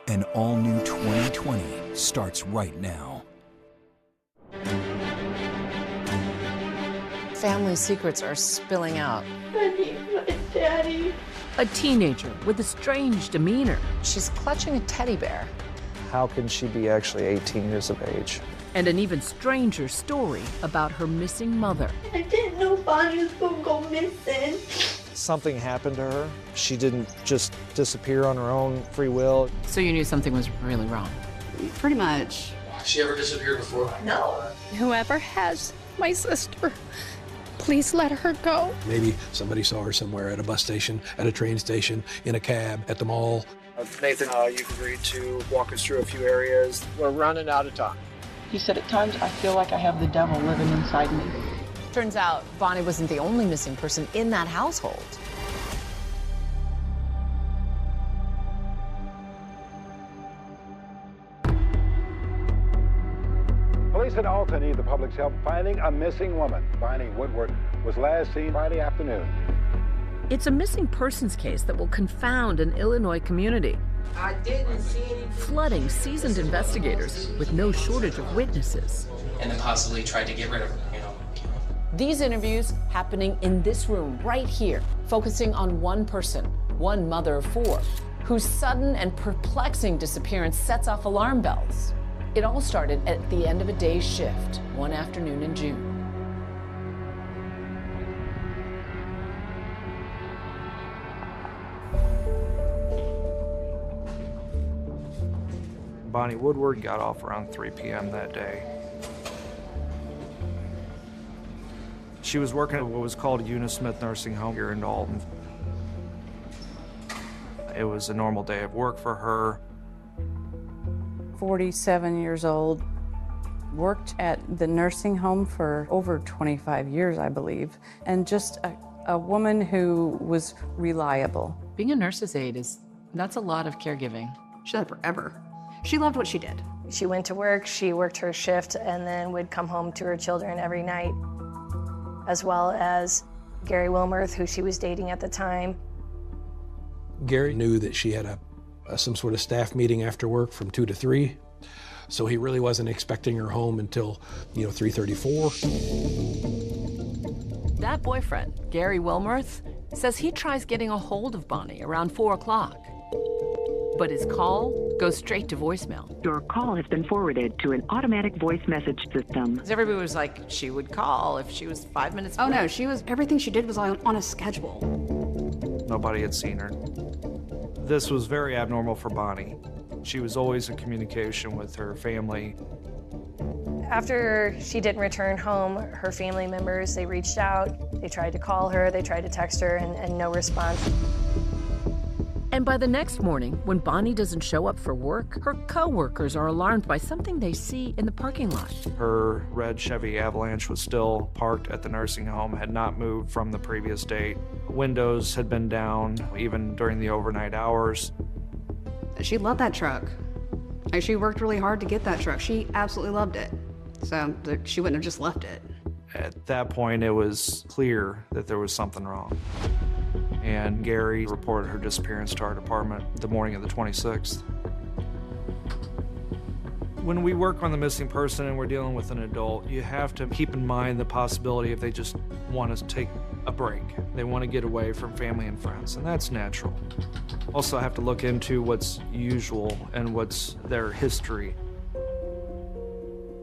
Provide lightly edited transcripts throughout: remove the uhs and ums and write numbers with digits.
An all-new 2020 starts right now. Family secrets are spilling out. I need my daddy. A teenager with a strange demeanor. She's clutching a teddy bear. How can she be actually 18 years of age? And an even stranger story about her missing mother. I didn't know Bonnie was going to go missing. Something happened to her. She didn't just disappear on her own free will. So you knew something was really wrong? Pretty much. Has she ever disappeared before? No. Whoever has my sister, please let her go. Maybe somebody saw her somewhere at a bus station, at a train station, in a cab, at the mall. Nathan, you've agreed to walk us through a few areas. We're running out of time. He said, at times I feel like I have the devil living inside me. Turns out Bonnie wasn't the only missing person in that household. Police in Alton need the public's help finding a missing woman. Bonnie Woodward was last seen Friday afternoon. It's a missing persons case that will confound an Illinois community, I didn't see any. flooding seasoned investigators with no shortage of witnesses. And then possibly tried to get rid of her, These interviews happening in this room right here, focusing on one person, one mother of four, whose sudden and perplexing disappearance sets off alarm bells. It all started at the end of a day's shift, one afternoon in June. Bonnie Woodward got off around 3 p.m. that day. She was working at what was called Unismith Nursing Home here in Dalton. It was a normal day of work for her. 47 years old, worked at the nursing home for over 25 years, I believe, and just a woman who was reliable. Being a nurse's aide that's a lot of caregiving. She did it forever. She loved what she did. She went to work, she worked her shift, and then would come home to her children every night, as well as Gary Wilmerth, who she was dating at the time. Gary knew that she had some sort of staff meeting after work from 2 to 3, so he really wasn't expecting her home until 3:34. That boyfriend, Gary Wilmerth, says he tries getting a hold of Bonnie around 4 o'clock. But his call goes straight to voicemail. Your call has been forwarded to an automatic voice message system. Everybody was like, she would call if she was 5 minutes Oh late. no, everything she did was on a schedule. Nobody had seen her. This was very abnormal for Bonnie. She was always in communication with her family. After she didn't return home, her family members, they reached out, they tried to call her, they tried to text her, and no response. And by the next morning, when Bonnie doesn't show up for work, her co-workers are alarmed by something they see in the parking lot. Her red Chevy Avalanche was still parked at the nursing home, had not moved from the previous date. Windows had been down even during the overnight hours. She loved that truck. She worked really hard to get that truck. She absolutely loved it. So she wouldn't have just left it. At that point, it was clear that there was something wrong. And Gary reported her disappearance to our department the morning of the 26th. When we work on the missing person and we're dealing with an adult, you have to keep in mind the possibility if they just want to take a break. They want to get away from family and friends, and that's natural. Also have to look into what's usual and what's their history.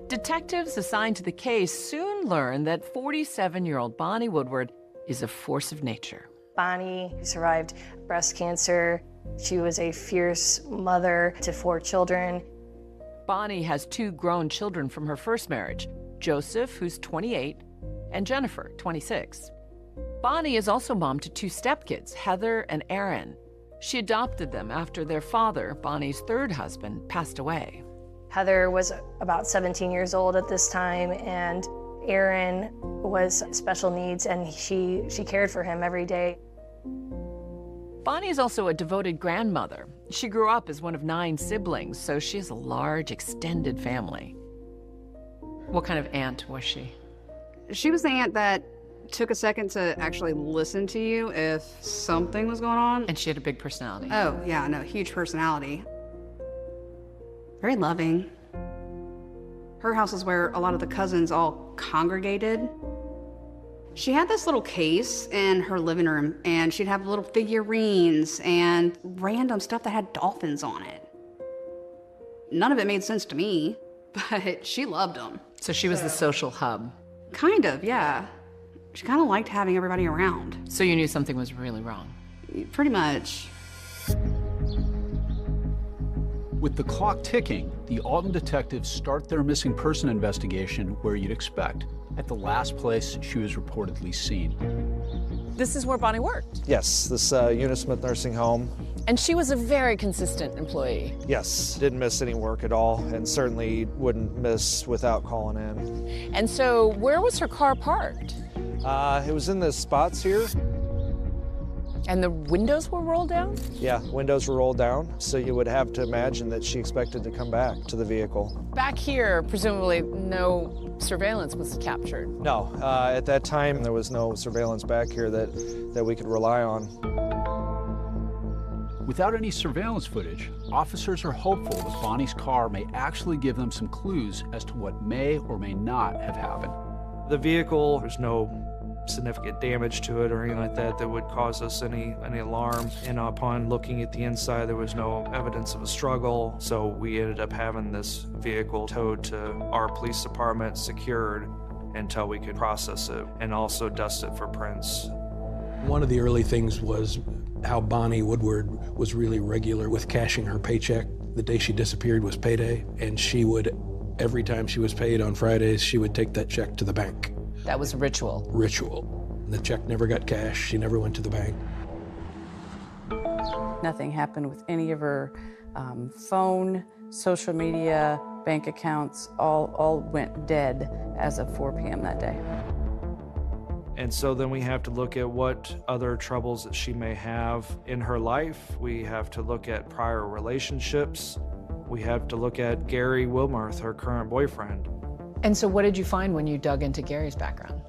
Detectives assigned to the case soon learn that 47-year-old Bonnie Woodward is a force of nature. Bonnie survived breast cancer. She was a fierce mother to 4 children. Bonnie has 2 grown children from her first marriage, Joseph, who's 28, and Jennifer, 26. Bonnie is also mom to 2 stepkids, Heather and Aaron. She adopted them after their father, Bonnie's 3rd husband, passed away. Heather was about 17 years old at this time, and Aaron was special needs, and she cared for him every day. Bonnie is also a devoted grandmother. She grew up as one of 9 siblings, so she has a large, extended family. What kind of aunt was she? She was the aunt that took a second to actually listen to you if something was going on. And she had a big personality. Oh, yeah, no, huge personality. very loving. Her house is where a lot of the cousins all congregated. She had this little case in her living room, and she'd have little figurines and random stuff that had dolphins on it. None of it made sense to me, but she loved them. So she was the social hub. Kind of, yeah. She kind of liked having everybody around. So you knew something was really wrong? Pretty much. With the clock ticking, the Alton detectives start their missing person investigation where you'd expect, at the last place she was reportedly seen. This is where Bonnie worked? Yes, this Unismith nursing home. And she was a very consistent employee? Yes, didn't miss any work at all, and certainly wouldn't miss without calling in. And so where was her car parked? It was in the spots here. And the windows were rolled down? Yeah, windows were rolled down, so you would have to imagine that she expected to come back to the vehicle. Back here, presumably no surveillance was captured. No, at that time there was no surveillance back here that we could rely on. Without any surveillance footage, officers are hopeful that Bonnie's car may actually give them some clues as to what may or may not have happened. The vehicle, there's no significant damage to it or anything like that that would cause us any alarm. And upon looking at the inside, there was no evidence of a struggle. So we ended up having this vehicle towed to our police department, secured until we could process it and also dust it for prints. One of the early things was how Bonnie Woodward was really regular with cashing her paycheck. The day she disappeared was payday, and she would, every time she was paid on Fridays, she would take that check to the bank. That was ritual. Ritual. The check never got cashed. She never went to the bank. Nothing happened with any of her phone, social media, bank accounts, all went dead as of 4 p.m. that day. And so then we have to look at what other troubles that she may have in her life. We have to look at prior relationships. We have to look at Gary Wilmarth, her current boyfriend. And so what did you find when you dug into Gary's background?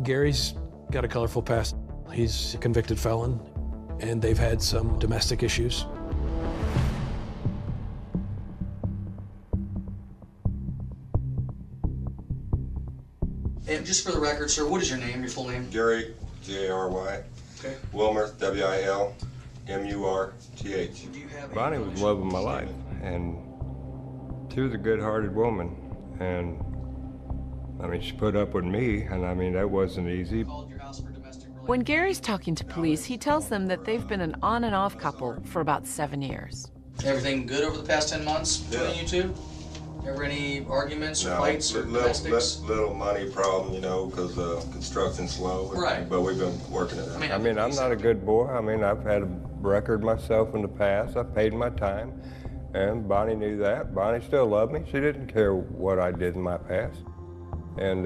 Gary's got a colorful past. He's a convicted felon, and they've had some domestic issues. And just for the record, sir, what is your name, your full name? Gary, G-A-R-Y. Okay. Wilmarth, W-I-L-M-U-R-T-H. Bonnie was the love of my life, and she was a good-hearted woman, and I mean, she put up with me, and I mean, that wasn't easy. When Gary's talking to police, he tells them that they've been an on and off couple for about 7 years. Everything good over the past 10 months between you two? Ever any arguments or fights or domestics? Little money problem, you know, because construction's slow. Right. But we've been working it out. I mean, I'm not a good boy. I mean, I've had a record myself in the past. I paid my time, and Bonnie knew that. Bonnie still loved me. She didn't care what I did in my past. And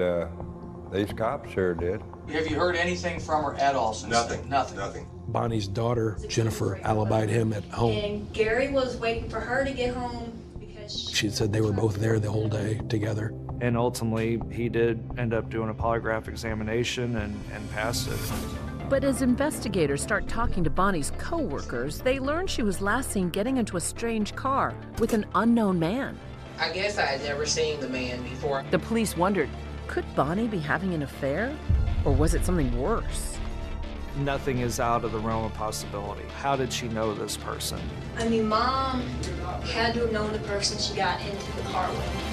these cops sure did. Have you heard anything from her at all since Nothing. Nothing. Nothing. Bonnie's daughter, Jennifer, alibied him at home. And Gary was waiting for her to get home because She said they were both there the whole day together. And ultimately, he did end up doing a polygraph examination and passed it. But as investigators start talking to Bonnie's co-workers, they learn she was last seen getting into a strange car with an unknown man. I guess I had never seen the man before. The police wondered, could Bonnie be having an affair? Or was it something worse? Nothing is out of the realm of possibility. How did she know this person? I mean, Mom had to have known the person she got into the car with.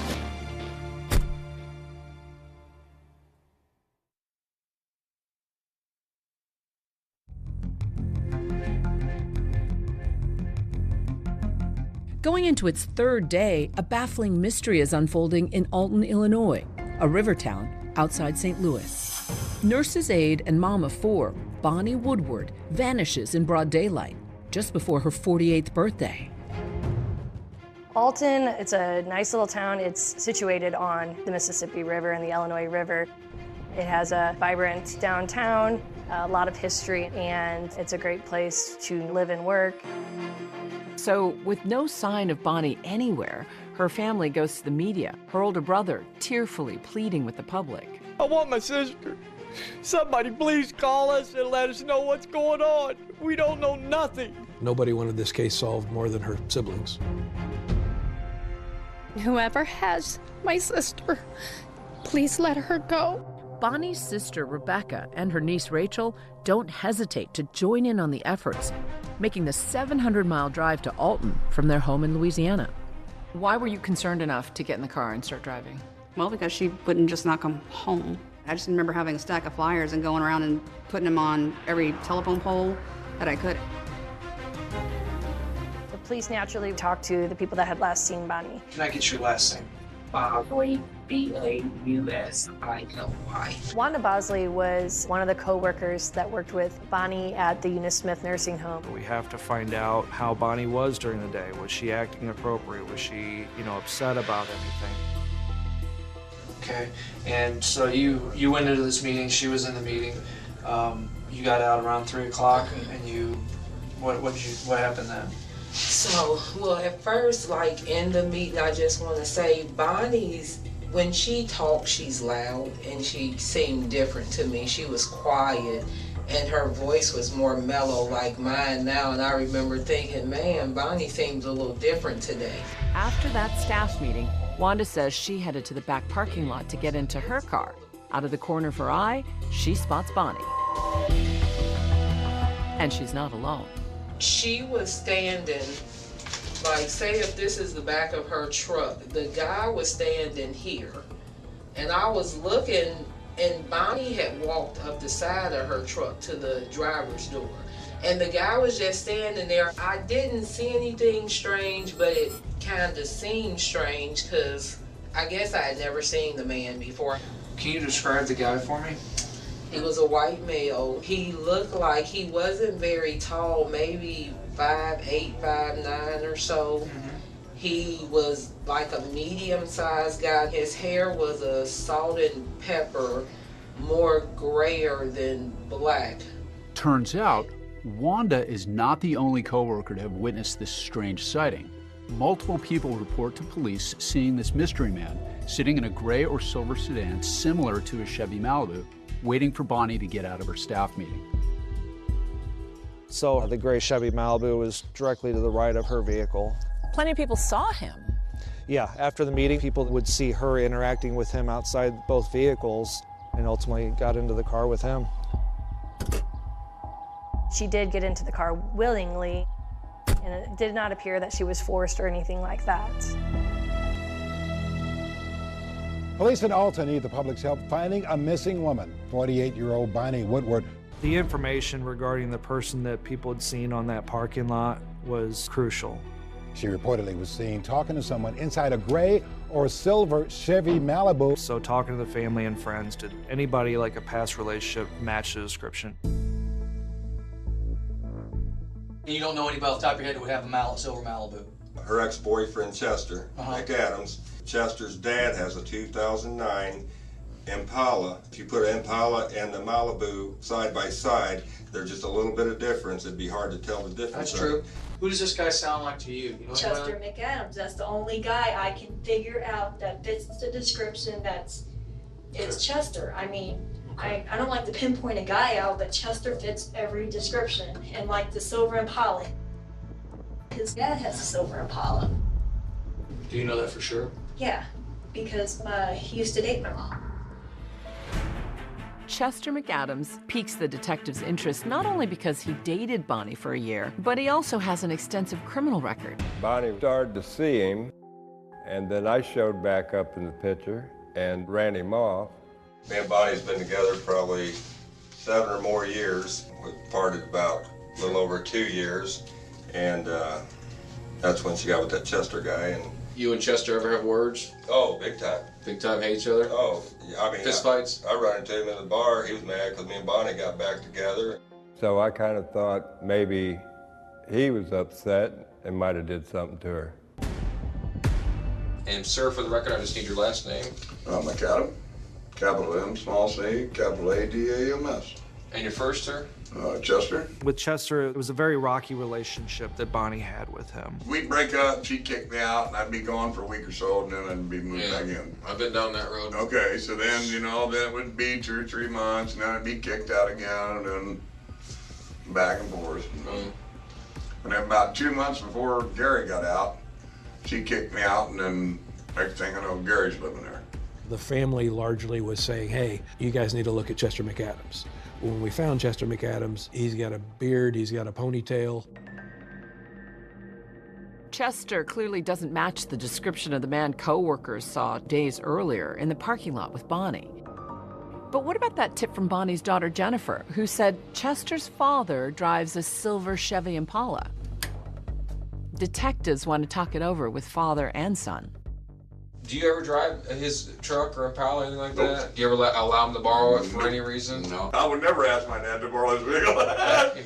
Going into its third day, a baffling mystery is unfolding in Alton, Illinois, a river town outside St. Louis. Nurse's aide and mom of 4, Bonnie Woodward, vanishes in broad daylight just before her 48th birthday. Alton, it's a nice little town. It's situated on the Mississippi River and the Illinois River. It has a vibrant downtown, a lot of history, and it's a great place to live and work. So, with no sign of Bonnie anywhere, her family goes to the media, her older brother tearfully pleading with the public. I want my sister. Somebody please call us and let us know what's going on. We don't know nothing. Nobody wanted this case solved more than her siblings. Whoever has my sister, please let her go. Bonnie's sister, Rebecca, and her niece, Rachel, don't hesitate to join in on the efforts, making the 700-mile drive to Alton from their home in Louisiana. Why were you concerned enough to get in the car and start driving? Well, because she wouldn't just not come home. I just remember having a stack of flyers and going around and putting them on every telephone pole that I could. The police naturally talked to the people that had last seen Bonnie. Can I get your last name? Bosley, B-A-U-S-I-L-Y. Wanda Bosley was one of the co-workers that worked with Bonnie at the Eunice Smith nursing home. We have to find out how Bonnie was during the day. Was she acting appropriate? Was she, upset about anything? Okay, and so you went into this meeting, she was in the meeting, you got out around 3 o'clock, and what happened then? So, well, at first, like in the meeting, I just want to say Bonnie's, when she talks, she's loud, and she seemed different to me. She was quiet, and her voice was more mellow like mine now, and I remember thinking, man, Bonnie seems a little different today. After that staff meeting, Wanda says she headed to the back parking lot to get into her car. Out of the corner of her eye, she spots Bonnie. And she's not alone. She was standing, like, say if this is the back of her truck, the guy was standing here. And I was looking, and Bonnie had walked up the side of her truck to the driver's door. And the guy was just standing there. I didn't see anything strange, but it kind of seemed strange because I guess I had never seen the man before. Can you describe the guy for me? He was a white male. He looked like he wasn't very tall, maybe 5'8", 5'9" or so. Mm-hmm. He was like a medium-sized guy. His hair was a salt and pepper, more grayer than black. Turns out, Wanda is not the only coworker to have witnessed this strange sighting. Multiple people report to police seeing this mystery man sitting in a gray or silver sedan similar to a Chevy Malibu, waiting for Bonnie to get out of her staff meeting. So the gray Chevy Malibu was directly to the right of her vehicle. Plenty of people saw him. Yeah, after the meeting, people would see her interacting with him outside both vehicles and ultimately got into the car with him. She did get into the car willingly, and it did not appear that she was forced or anything like that. Police in Alton need the public's help finding a missing woman, 48-year-old Bonnie Woodward. The information regarding the person that people had seen on that parking lot was crucial. She reportedly was seen talking to someone inside a gray or silver Chevy Malibu. So talking to the family and friends, did anybody like a past relationship match the description? You don't know anybody off the top of your head who would have a silver Malibu? Her ex-boyfriend, Chester, Nick Adams. Chester's dad has a 2009 Impala. If you put an Impala and the Malibu side by side, there's just a little bit of difference. It'd be hard to tell the difference. That's true. Who does this guy sound like to you? Chester McAdams. That's the only guy I can figure out that fits the description. It's Chester. I mean, I don't like to pinpoint a guy out, but Chester fits every description. And like the silver Impala, his dad has a silver Impala. Do you know that for sure? Yeah, because he used to date my mom. Chester McAdams piques the detective's interest not only because he dated Bonnie for a year, but he also has an extensive criminal record. Bonnie started to see him, and then I showed back up in the picture and ran him off. Me and Bonnie's been together probably 7 or more years. We parted about a little over 2 years, and that's when she got with that Chester guy. And you and Chester ever have words? Oh, big time. Big time hate each other? Oh, I mean, fist fights? I run into him in the bar. He was mad because me and Bonnie got back together. So I kind of thought maybe he was upset and might have did something to her. And sir, for the record, I just need your last name. McAdam. Capital M, small c, capital A-D-A-M-S. And your first, sir? Chester. With Chester, it was a very rocky relationship that Bonnie had with him. We'd break up, she'd kick me out, and I'd be gone for a week or so, and then I'd be moved back in. I've been down that road. Okay, so then, then it would be 2 or 3 months, and then I'd be kicked out again, and then back and forth. And then about 2 months before Gary got out, she kicked me out, and then Next thing I know, Gary's living there. The family largely was saying, hey, you guys need to look at Chester McAdams. When we found Chester McAdams, he's got a beard, he's got a ponytail. Chester clearly doesn't match the description of the man co-workers saw days earlier in the parking lot with Bonnie. But what about that tip from Bonnie's daughter, Jennifer, who said Chester's father drives a silver Chevy Impala? Detectives want to talk it over with father and son. Do you ever drive his truck or Impala or anything like that? Do you ever allow him to borrow it for any reason? No. I would never ask my dad to borrow his vehicle.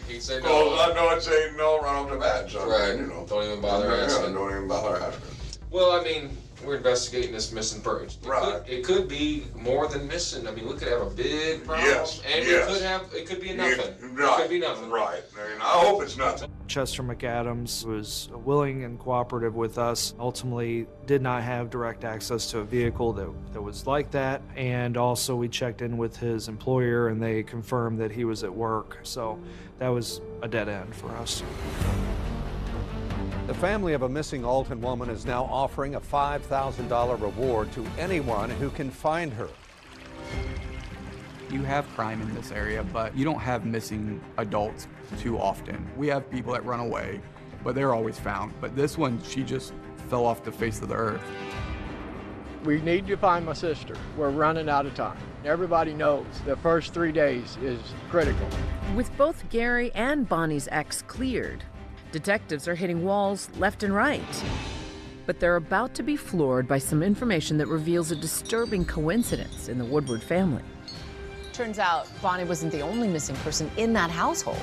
He'd say no. no. I know I'd say no right off the bat. So, right. You know. Don't even bother asking. Don't even bother asking. Well, I mean, we're investigating this missing person. Right. It could be more than missing. I mean, we could have a big problem. Yes. And it could be nothing. Right. It could be nothing. Right. I mean, I hope it's nothing. Chester McAdams was willing and cooperative with us. Ultimately, did not have direct access to a vehicle that was like that. And also, we checked in with his employer, and they confirmed that he was at work. So that was a dead end for us. The family of a missing Alton woman is now offering a $5,000 reward to anyone who can find her. You have crime in this area, but you don't have missing adults too often. We have people that run away, but they're always found. But this one, she just fell off the face of the earth. We need to find my sister. We're running out of time. Everybody knows the first 3 days is critical. With both Gary and Bonnie's ex cleared, detectives are hitting walls left and right. But they're about to be floored by some information that reveals a disturbing coincidence in the Woodward family. Turns out Bonnie wasn't the only missing person in that household.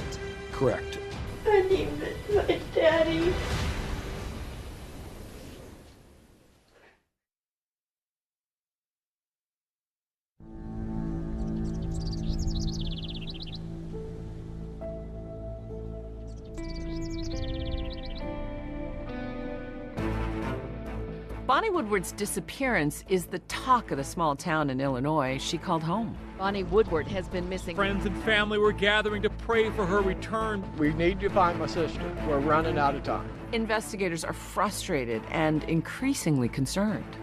Correct. I need my daddy. Bonnie Woodward's disappearance is the talk of the small town in Illinois she called home. Bonnie Woodward has been missing. Friends and family were gathering to pray for her return. We need to find my sister. We're running out of time. Investigators are frustrated and increasingly concerned.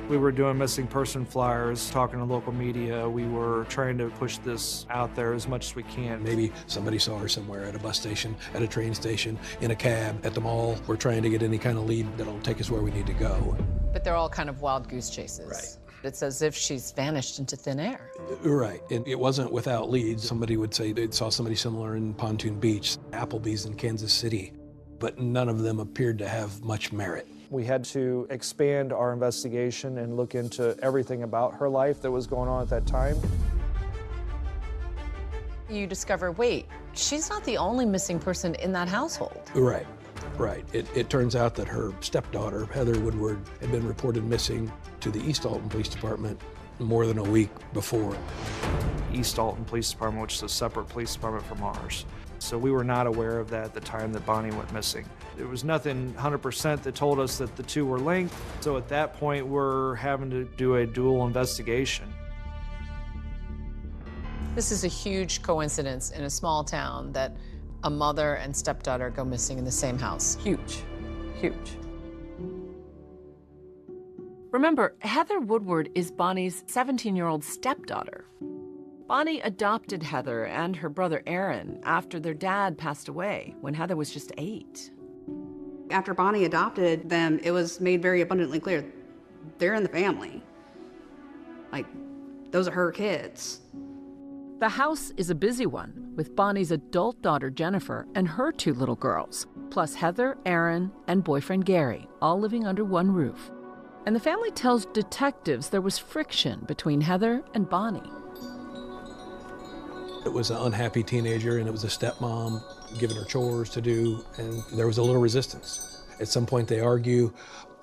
We were doing missing person flyers, talking to local media. We were trying to push this out there as much as we can. Maybe somebody saw her somewhere at a bus station, at a train station, in a cab, at the mall. We're trying to get any kind of lead that'll take us where we need to go. But they're all kind of wild goose chases. Right. It's as if she's vanished into thin air. Right. And it wasn't without leads. Somebody would say they saw somebody similar in Pontoon Beach, Applebee's in Kansas City, but none of them appeared to have much merit. We had to expand our investigation and look into everything about her life that was going on at that time. You discover, wait, she's not the only missing person in that household. Right, right. It turns out that her stepdaughter, Heather Woodward, had been reported missing to the East Alton Police Department more than a week before. East Alton Police Department, which is a separate police department from ours. So we were not aware of that at the time that Bonnie went missing. There was nothing 100% that told us that the two were linked. So at that point, we're having to do a dual investigation. This is a huge coincidence in a small town that a mother and stepdaughter go missing in the same house. Huge, huge. Remember, Heather Woodward is Bonnie's 17-year-old stepdaughter. Bonnie adopted Heather and her brother Aaron after their dad passed away when Heather was just 8. After Bonnie adopted them, it was made very abundantly clear they're in the family. Like, those are her kids. The house is a busy one, with Bonnie's adult daughter Jennifer and her 2 little girls, plus Heather, Aaron, and boyfriend Gary, all living under one roof. And the family tells detectives there was friction between Heather and Bonnie. It was an unhappy teenager, and it was a stepmom giving her chores to do, and there was a little resistance. At some point they argue,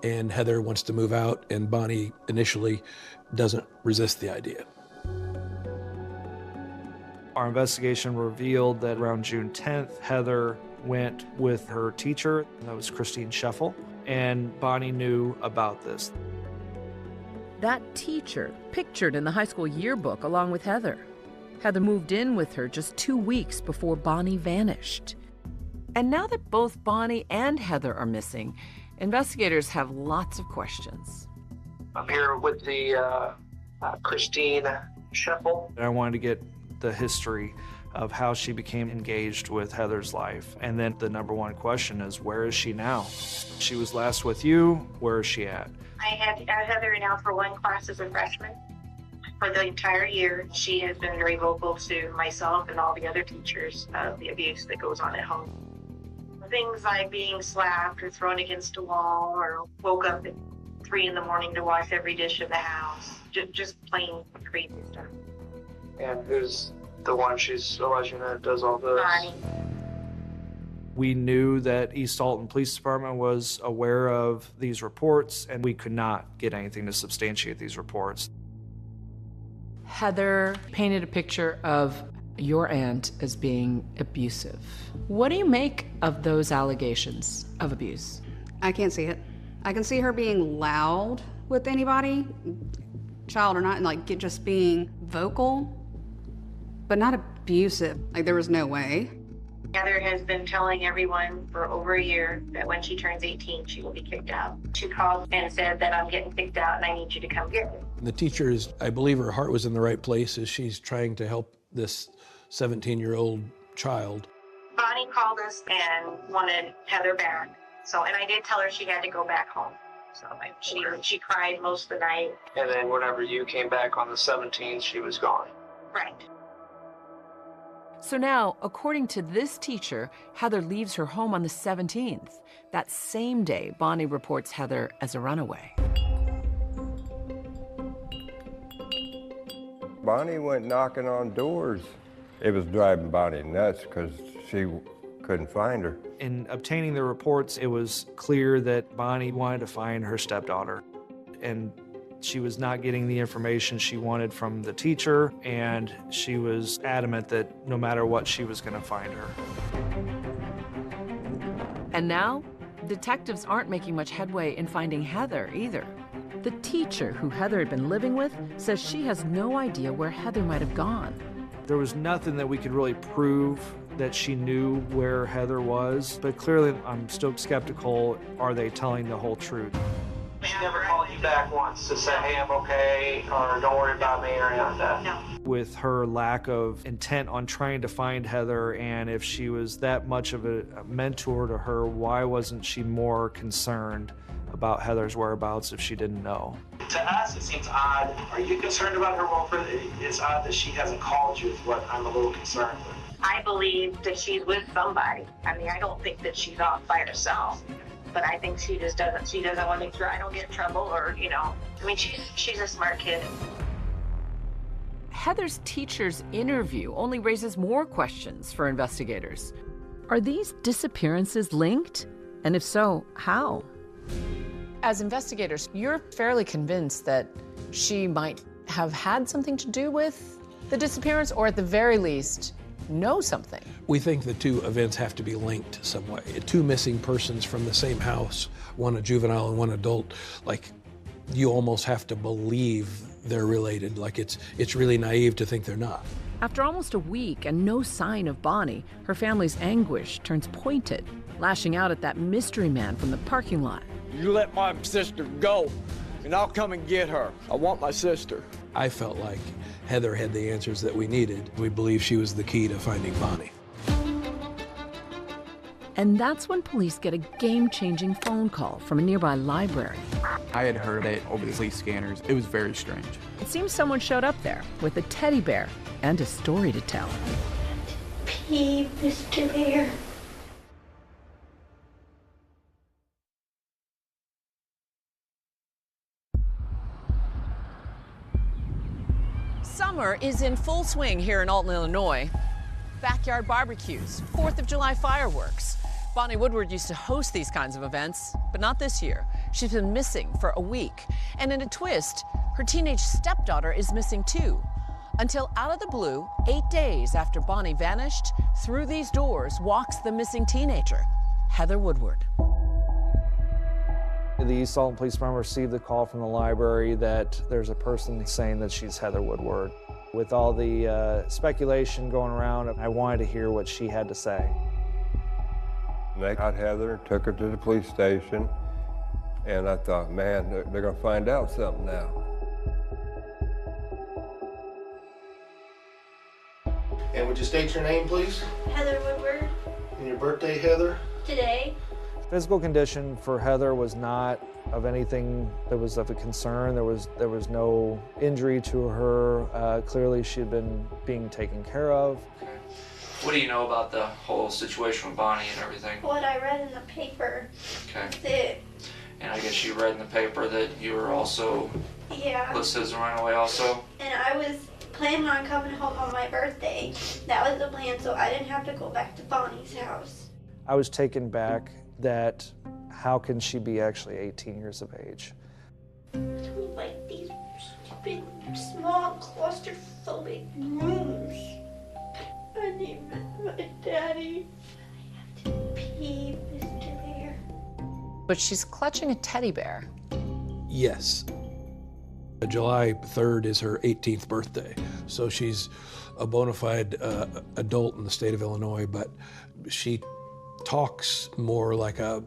and Heather wants to move out, and Bonnie initially doesn't resist the idea. Our investigation revealed that around June 10th, Heather went with her teacher, that was Christine Scheffel, and Bonnie knew about this. That teacher pictured in the high school yearbook along with Heather. Heather moved in with her just 2 weeks before Bonnie vanished. And now that both Bonnie and Heather are missing, Investigators have lots of questions. I'm here with the Christine Scheffel. I wanted to get the history of how she became engaged with Heather's life. And then the number one question is, where is she now? She was last with you. Where is she at? I had Heather now for one class as a freshman. For the entire year, she has been very vocal to myself and all the other teachers of the abuse that goes on at home. Things like being slapped or thrown against a wall or woke up at 3 in the morning to wash every dish in the house. Just plain crazy stuff. And who's the one she's alleging that does all this? Bonnie. We knew that East Alton Police Department was aware of these reports, and we could not get anything to substantiate these reports. Heather painted a picture of your aunt as being abusive. What do you make of those allegations of abuse? I can't see it. I can see her being loud with anybody, child or not, and like just being vocal, but not abusive. Like there was no way. Heather has been telling everyone for over a year that when she turns 18, she will be kicked out. She called and said that I'm getting kicked out and I need you to come get me. The teacher is, I believe her heart was in the right place as she's trying to help this 17-year-old child. Bonnie called us and wanted Heather back. And I did tell her she had to go back home. So she cried most of the night. And then whenever you came back on the 17th, she was gone. Right. So now, according to this teacher, Heather leaves her home on the 17th. That same day, Bonnie reports Heather as a runaway. Bonnie went knocking on doors. It was driving Bonnie nuts because she couldn't find her. In obtaining the reports, it was clear that Bonnie wanted to find her stepdaughter, and she was not getting the information she wanted from the teacher, and she was adamant that no matter what, she was going to find her. And now, detectives aren't making much headway in finding Heather either. The teacher who Heather had been living with says she has no idea where Heather might have gone. There was nothing that we could really prove that she knew where Heather was, but clearly I'm still skeptical. Are they telling the whole truth? She never called you back once to say, hey, I'm okay, or don't worry about me, or anything like that? No. With her lack of intent on trying to find Heather, and if she was that much of a mentor to her, why wasn't she more concerned about Heather's whereabouts if she didn't know? To us, it seems odd. Are you concerned about her welfare? It's odd that she hasn't called you, is what I'm a little concerned with. I believe that she's with somebody. I mean, I don't think that she's off by herself. But I think she just doesn't want to make sure I don't get in trouble or, I mean, she's a smart kid. Heather's teacher's interview only raises more questions for investigators. Are these disappearances linked? And if so, how? As investigators, you're fairly convinced that she might have had something to do with the disappearance, or at the very least, know something. We think the two events have to be linked some way. Two missing persons from the same house, one a juvenile and one adult, like you almost have to believe they're related. Like it's really naive to think they're not. After almost a week and no sign of Bonnie, her family's anguish turns pointed, lashing out at that mystery man from the parking lot. You let my sister go, and I'll come and get her. I want my sister. I felt like Heather had the answers that we needed. We believe she was the key to finding Bonnie. And that's when police get a game-changing phone call from a nearby library. I had heard it over the police scanners. It was very strange. It seems someone showed up there with a teddy bear and a story to tell. Pee, Mr. Bear. Summer is in full swing here in Alton, Illinois. Backyard barbecues, 4th of July fireworks. Bonnie Woodward used to host these kinds of events, but not this year. She's been missing for a week. And in a twist, her teenage stepdaughter is missing too. Until out of the blue, 8 days after Bonnie vanished, through these doors walks the missing teenager, Heather Woodward. The East Alton Police Department received the call from the library that there's a person saying that she's Heather Woodward. With all the speculation going around, I wanted to hear what she had to say. They got Heather, took her to the police station, And I thought, man, they're going to find out something now. And would you state your name, please? Heather Woodward. And your birthday, Heather? Today. Physical condition for Heather was not of anything that was of a concern. There was no injury to her. Clearly, she had been being taken care of. What do you know about the whole situation with Bonnie and everything? What I read in the paper. Okay. That's it. And I guess you read in the paper that you were also listed as a runaway also? And I was planning on coming home on my birthday. That was the plan, so I didn't have to go back to Bonnie's house. I was taken back that how can she be actually 18 years of age? Like these stupid, small, claustrophobic rooms. I need my daddy. I have to pee, Mr. Bear. But she's clutching a teddy bear. Yes. July 3rd is her 18th birthday, so she's a bona fide adult in the state of Illinois, but she talks more like a,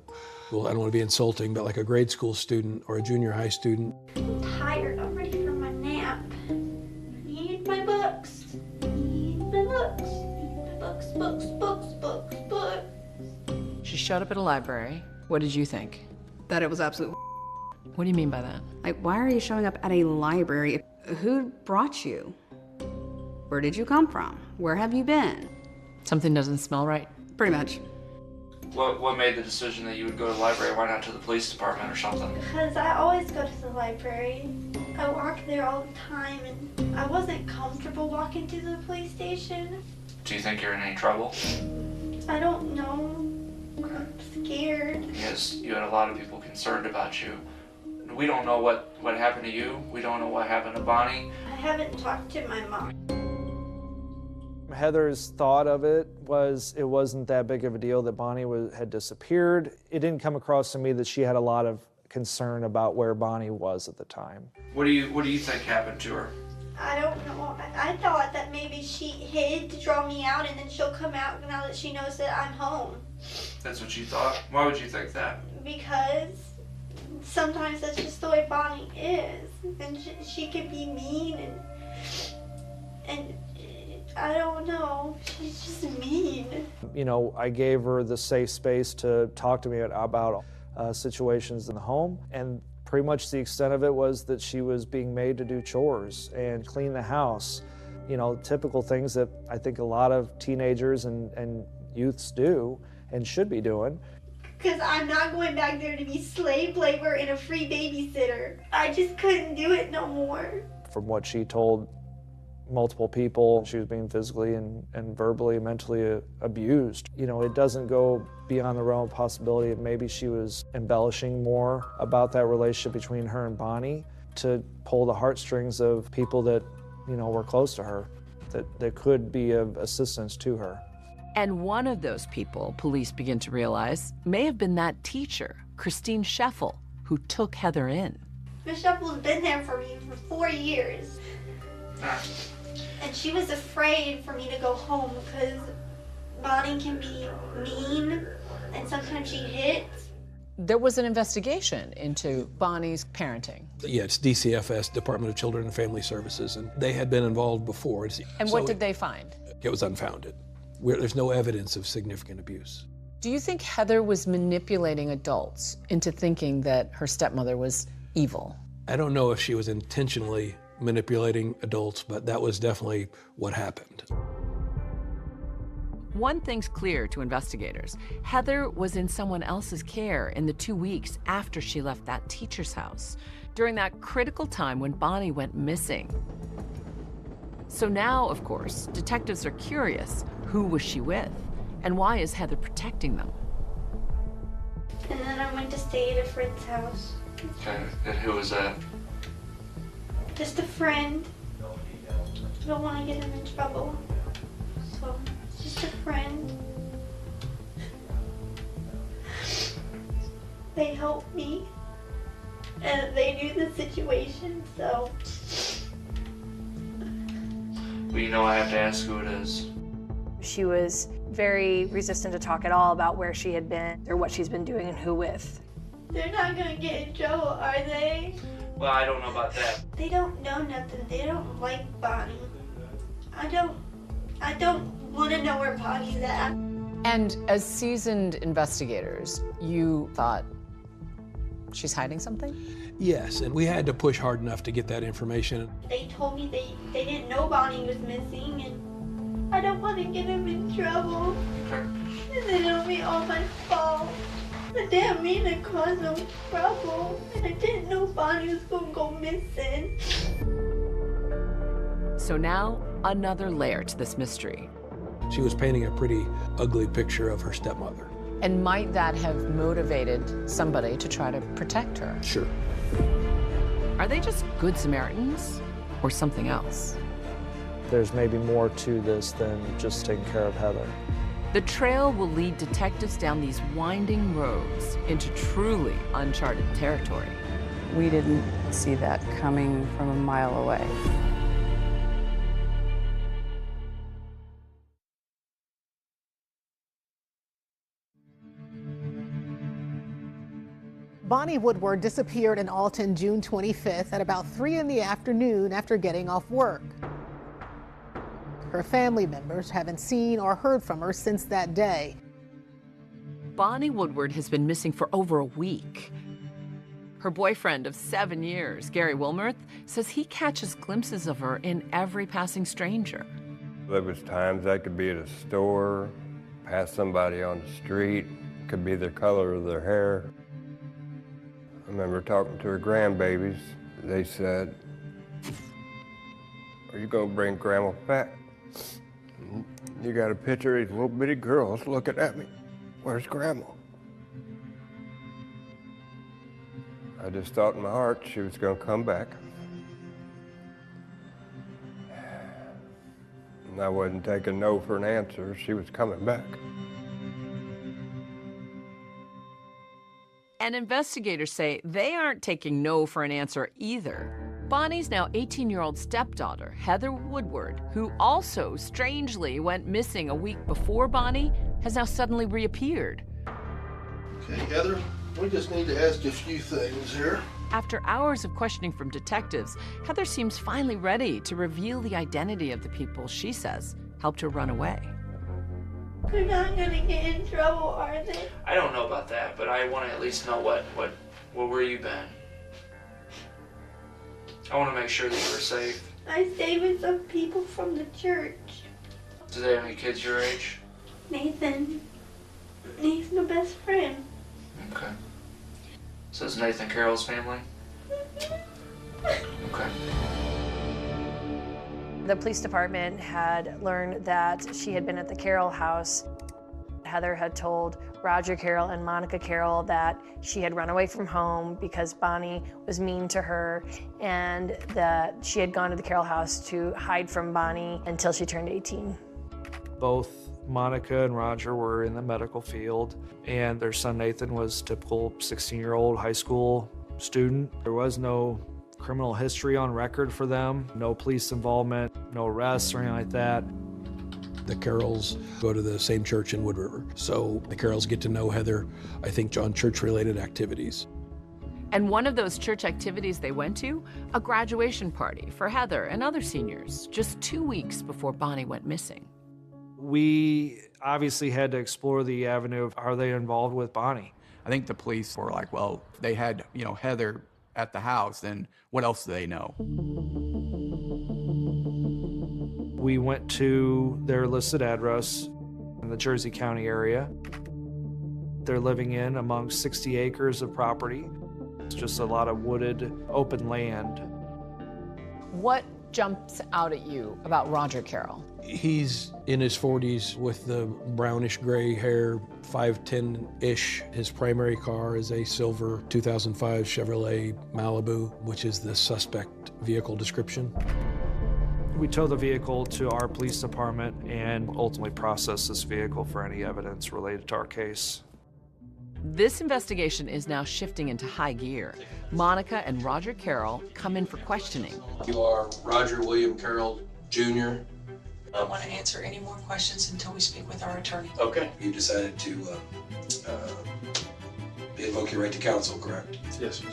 well, I don't want to be insulting, but like a grade school student or a junior high student. I'm tired. I'm ready for my nap. I need my books. I need my books. I need my books. She showed up at a library. What did you think? That it was absolute. What do you mean by that? Like, why are you showing up at a library? Who brought you? Where did you come from? Where have you been? Something doesn't smell right. Pretty much. What made the decision that you would go to the library? Why not to the police department or something? Because I always go to the library. I walk there all the time, and I wasn't comfortable walking to the police station. Do you think you're in any trouble? I don't know. I'm scared. Yes, you had a lot of people concerned about you. We don't know what happened to you. We don't know what happened to Bonnie. I haven't talked to my mom. Heather's thought of it was it wasn't that big of a deal that Bonnie had disappeared. It didn't come across to me that she had a lot of concern about where Bonnie was at the time. What do you think happened to her? I don't know. I thought that maybe she hid to draw me out, and then she'll come out now that she knows that I'm home. That's what you thought? Why would you think that? Because sometimes that's just the way Bonnie is, and she can be mean, and I don't know, she's just mean. You know, I gave her the safe space to talk to me about situations in the home, and pretty much the extent of it was that she was being made to do chores and clean the house. You know, typical things that I think a lot of teenagers and youths do and should be doing. Because I'm not going back there to be slave labor and a free babysitter. I just couldn't do it no more. From what she told multiple people, she was being physically and verbally and mentally abused. You know, it doesn't go beyond the realm of possibility that maybe she was embellishing more about that relationship between her and Bonnie to pull the heartstrings of people that, you know, were close to her, that could be of assistance to her. And one of those people, police begin to realize, may have been that teacher, Christine Scheffel, who took Heather in. Miss Scheffel has been there for me for 4 years. And she was afraid for me to go home because Bonnie can be mean and sometimes she hits. There was an investigation into Bonnie's parenting. Yeah, it's DCFS, Department of Children and Family Services, and they had been involved before. And what did they find? It was unfounded. There's no evidence of significant abuse. Do you think Heather was manipulating adults into thinking that her stepmother was evil? I don't know if she was intentionally manipulating adults, but that was definitely what happened. One thing's clear to investigators. Heather was in someone else's care in the 2 weeks after she left that teacher's house, during that critical time when Bonnie went missing. So now, of course, detectives are curious. Who was she with? And why is Heather protecting them? And then I went to stay at a friend's house. Okay, and who was that? Just a friend. I don't want to get him in trouble. So, just a friend. They helped me. And they knew the situation, so. Well, you know I have to ask who it is. She was very resistant to talk at all about where she had been or what she's been doing and who with. They're not gonna get in trouble, are they? Well, I don't know about that. They don't know nothing. They don't like Bonnie. I don't want to know where Bonnie's at. And as seasoned investigators, you thought she's hiding something? Yes, and we had to push hard enough to get that information. They told me they didn't know Bonnie was missing, and I don't want to get them in trouble. And then it'll be all my fault. I didn't mean to cause no trouble, and I didn't know Bonnie was going to go missing. So now, another layer to this mystery. She was painting a pretty ugly picture of her stepmother. And might that have motivated somebody to try to protect her? Sure. Are they just good Samaritans or something else? There's maybe more to this than just taking care of Heather. The trail will lead detectives down these winding roads into truly uncharted territory. We didn't see that coming from a mile away. Bonnie Woodward disappeared in Alton June 25th at about 3 in the afternoon after getting off work. Her family members haven't seen or heard from her since that day. Bonnie Woodward has been missing for over a week. Her boyfriend of 7 years, Gary Wilmerth, says he catches glimpses of her in every passing stranger. There was times I could be at a store, pass somebody on the street, could be the color of their hair. I remember talking to her grandbabies. They said, "Are you gonna bring Grandma back? You got a picture of these little bitty girls looking at me. Where's Grandma?" I just thought in my heart she was gonna come back. And I wasn't taking no for an answer. She was coming back. And investigators say they aren't taking no for an answer either. Bonnie's now 18-year-old stepdaughter, Heather Woodward, who also strangely went missing a week before Bonnie, has now suddenly reappeared. Okay, Heather, we just need to ask you a few things here. After hours of questioning from detectives, Heather seems finally ready to reveal the identity of the people she says helped her run away. They're not gonna get in trouble, are they? I don't know about that, but I want to at least know where you been. I want to make sure that you were safe. I stayed with some people from the church. Do they have any kids your age? Nathan, he's my best friend. Okay. So is Nathan Carroll's family? Okay. The police department had learned that she had been at the Carroll house. Heather had told Roger Carroll and Monica Carroll that she had run away from home because Bonnie was mean to her, and that she had gone to the Carroll house to hide from Bonnie until she turned 18. Both Monica and Roger were in the medical field, and their son Nathan was typical 16-year-old high school student. There was no criminal history on record for them, no police involvement, no arrests or anything like that. The Carrolls go to the same church in Wood River, so the Carrolls get to know Heather, I think, on church-related activities. And one of those church activities they went to, a graduation party for Heather and other seniors, just 2 weeks before Bonnie went missing. We obviously had to explore the avenue of, are they involved with Bonnie? I think the police were like, well, if they had, Heather at the house, then what else do they know? We went to their listed address in the Jersey County area. They're living in among 60 acres of property. It's just a lot of wooded, open land. What jumps out at you about Roger Carroll? He's in his 40s with the brownish gray hair, 5'10"-ish. His primary car is a silver 2005 Chevrolet Malibu, which is the suspect vehicle description. We tow the vehicle to our police department and ultimately process this vehicle for any evidence related to our case. This investigation is now shifting into high gear. Monica and Roger Carroll come in for questioning. You are Roger William Carroll, Jr. I don't want to answer any more questions until we speak with our attorney. Okay. You decided to invoke your right to counsel, correct? Yes, sir.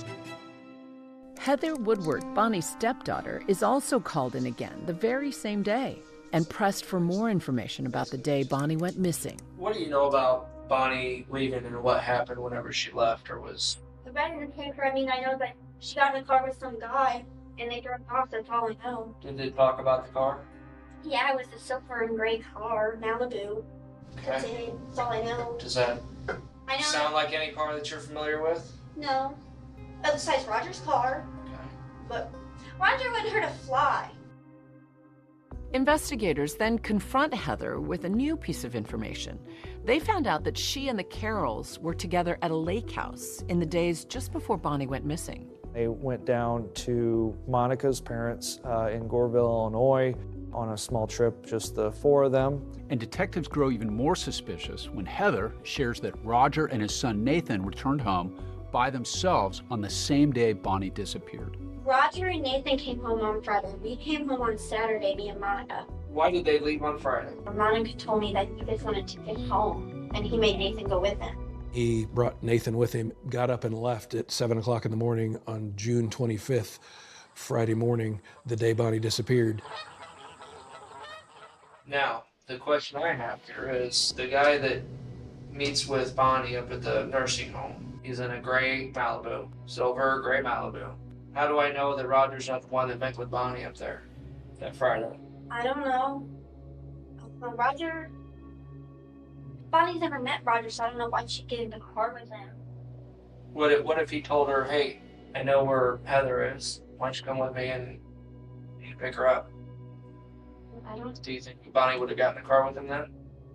Heather Woodward, Bonnie's stepdaughter, is also called in again the very same day and pressed for more information about the day Bonnie went missing. What do you know about Bonnie leaving and what happened whenever she left or was? The read in the paper, I mean, I know that she got in a car with some guy and they drove off, that's all I know. Did they talk about the car? Yeah, it was a silver and gray car, Malibu. That's Okay. it, that's all I know. Does that I know. sound like any car that you're familiar with? No. Besides Roger's car. But Roger wouldn't hurt a fly. Investigators then confront Heather with a new piece of information. They found out that she and the Carrolls were together at a lake house in the days just before Bonnie went missing. They went down to Monica's parents in Goreville, Illinois, on a small trip, just the four of them. And detectives grow even more suspicious when Heather shares that Roger and his son Nathan returned home by themselves on the same day Bonnie disappeared. Roger and Nathan came home on Friday. We came home on Saturday, me and Monica. Why did they leave on Friday? Monica told me that he just wanted to get home, and he made Nathan go with him. He brought Nathan with him, got up and left at 7 o'clock in the morning on June 25th, Friday morning, the day Bonnie disappeared. Now, the question I have here is the guy that meets with Bonnie up at the nursing home, he's in a gray Malibu, silver gray Malibu. How do I know that Roger's not the one that met with Bonnie up there that Friday? I don't know. Bonnie's never met Roger, so I don't know why she'd get in the car with him. What if he told her, hey, I know where Heather is. Why don't you come with me and you pick her up? I don't. Do you think Bonnie would have gotten in the car with him then?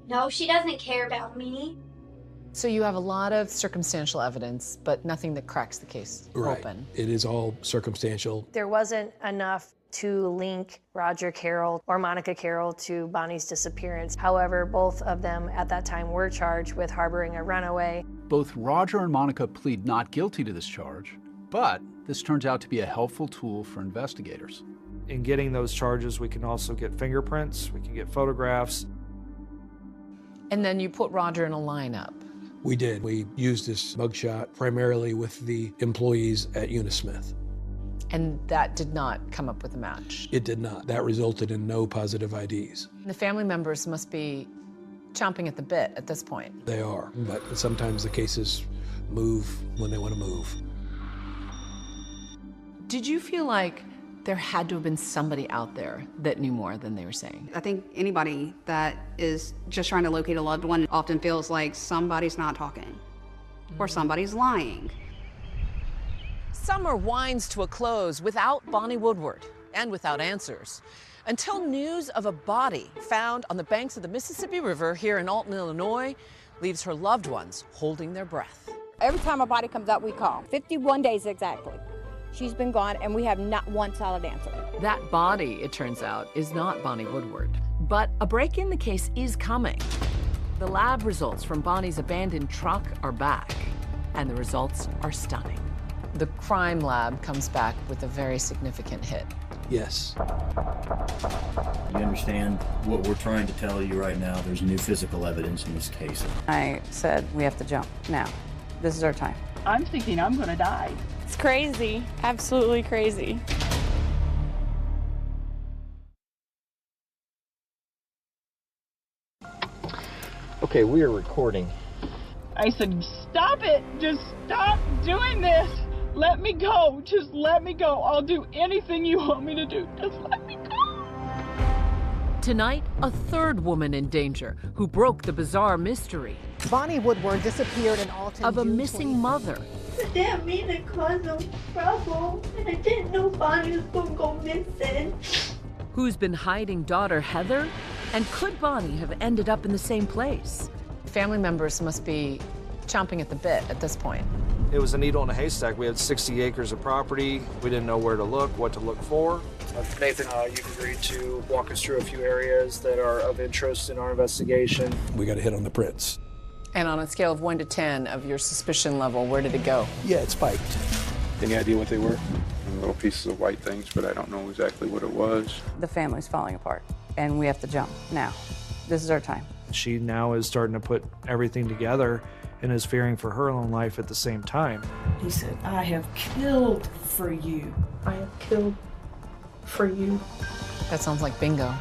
No, she doesn't care about me. So you have a lot of circumstantial evidence, but nothing that cracks the case open. It is all circumstantial. There wasn't enough to link Roger Carroll or Monica Carroll to Bonnie's disappearance. However, both of them at that time were charged with harboring a runaway. Both Roger and Monica plead not guilty to this charge, but this turns out to be a helpful tool for investigators. In getting those charges, we can also get fingerprints, we can get photographs. And then you put Roger in a lineup. We did. We used this mugshot primarily with the employees at Unismith. And that did not come up with a match. It did not. That resulted in no positive IDs. The family members must be chomping at the bit at this point. They are, but sometimes the cases move when they want to move. Did you feel like there had to have been somebody out there that knew more than they were saying? I think anybody that is just trying to locate a loved one often feels like somebody's not talking or somebody's lying. Summer winds to a close without Bonnie Woodward and without answers, until news of a body found on the banks of the Mississippi River here in Alton, Illinois, leaves her loved ones holding their breath. Every time a body comes up, we call. 51 days exactly. She's been gone, and we have not one solid answer. That body, it turns out, is not Bonnie Woodward. But a break in the case is coming. The lab results from Bonnie's abandoned truck are back, and the results are stunning. The crime lab comes back with a very significant hit. Yes. You understand what we're trying to tell you right now? There's new physical evidence in this case. I said we have to jump now. This is our time. I'm thinking I'm gonna die. It's crazy, absolutely crazy. Okay, we are recording. I said, stop it, just stop doing this. Let me go, just let me go. I'll do anything you want me to do, just let me go. Tonight, a third woman in danger who broke the bizarre mystery. Bonnie Woodward disappeared in Alton of a June missing mother. I didn't mean to cause no trouble, and I didn't know Bonnie was gonna go missing. Who's been hiding daughter Heather? And could Bonnie have ended up in the same place? Family members must be chomping at the bit at this point. It was a needle in a haystack. We had 60 acres of property. We didn't know where to look, what to look for. Nathan, you've agreed to walk us through a few areas that are of interest in our investigation. We got a hit on the prints. And on a scale of 1 to 10 of your suspicion level, where did it go? Yeah, it spiked. Any idea what they were? Little pieces of white things, but I don't know exactly what it was. The family's falling apart, and we have to jump now. This is our time. She now is starting to put everything together and is fearing for her own life at the same time. He said, I have killed for you. I have killed for you. That sounds like bingo.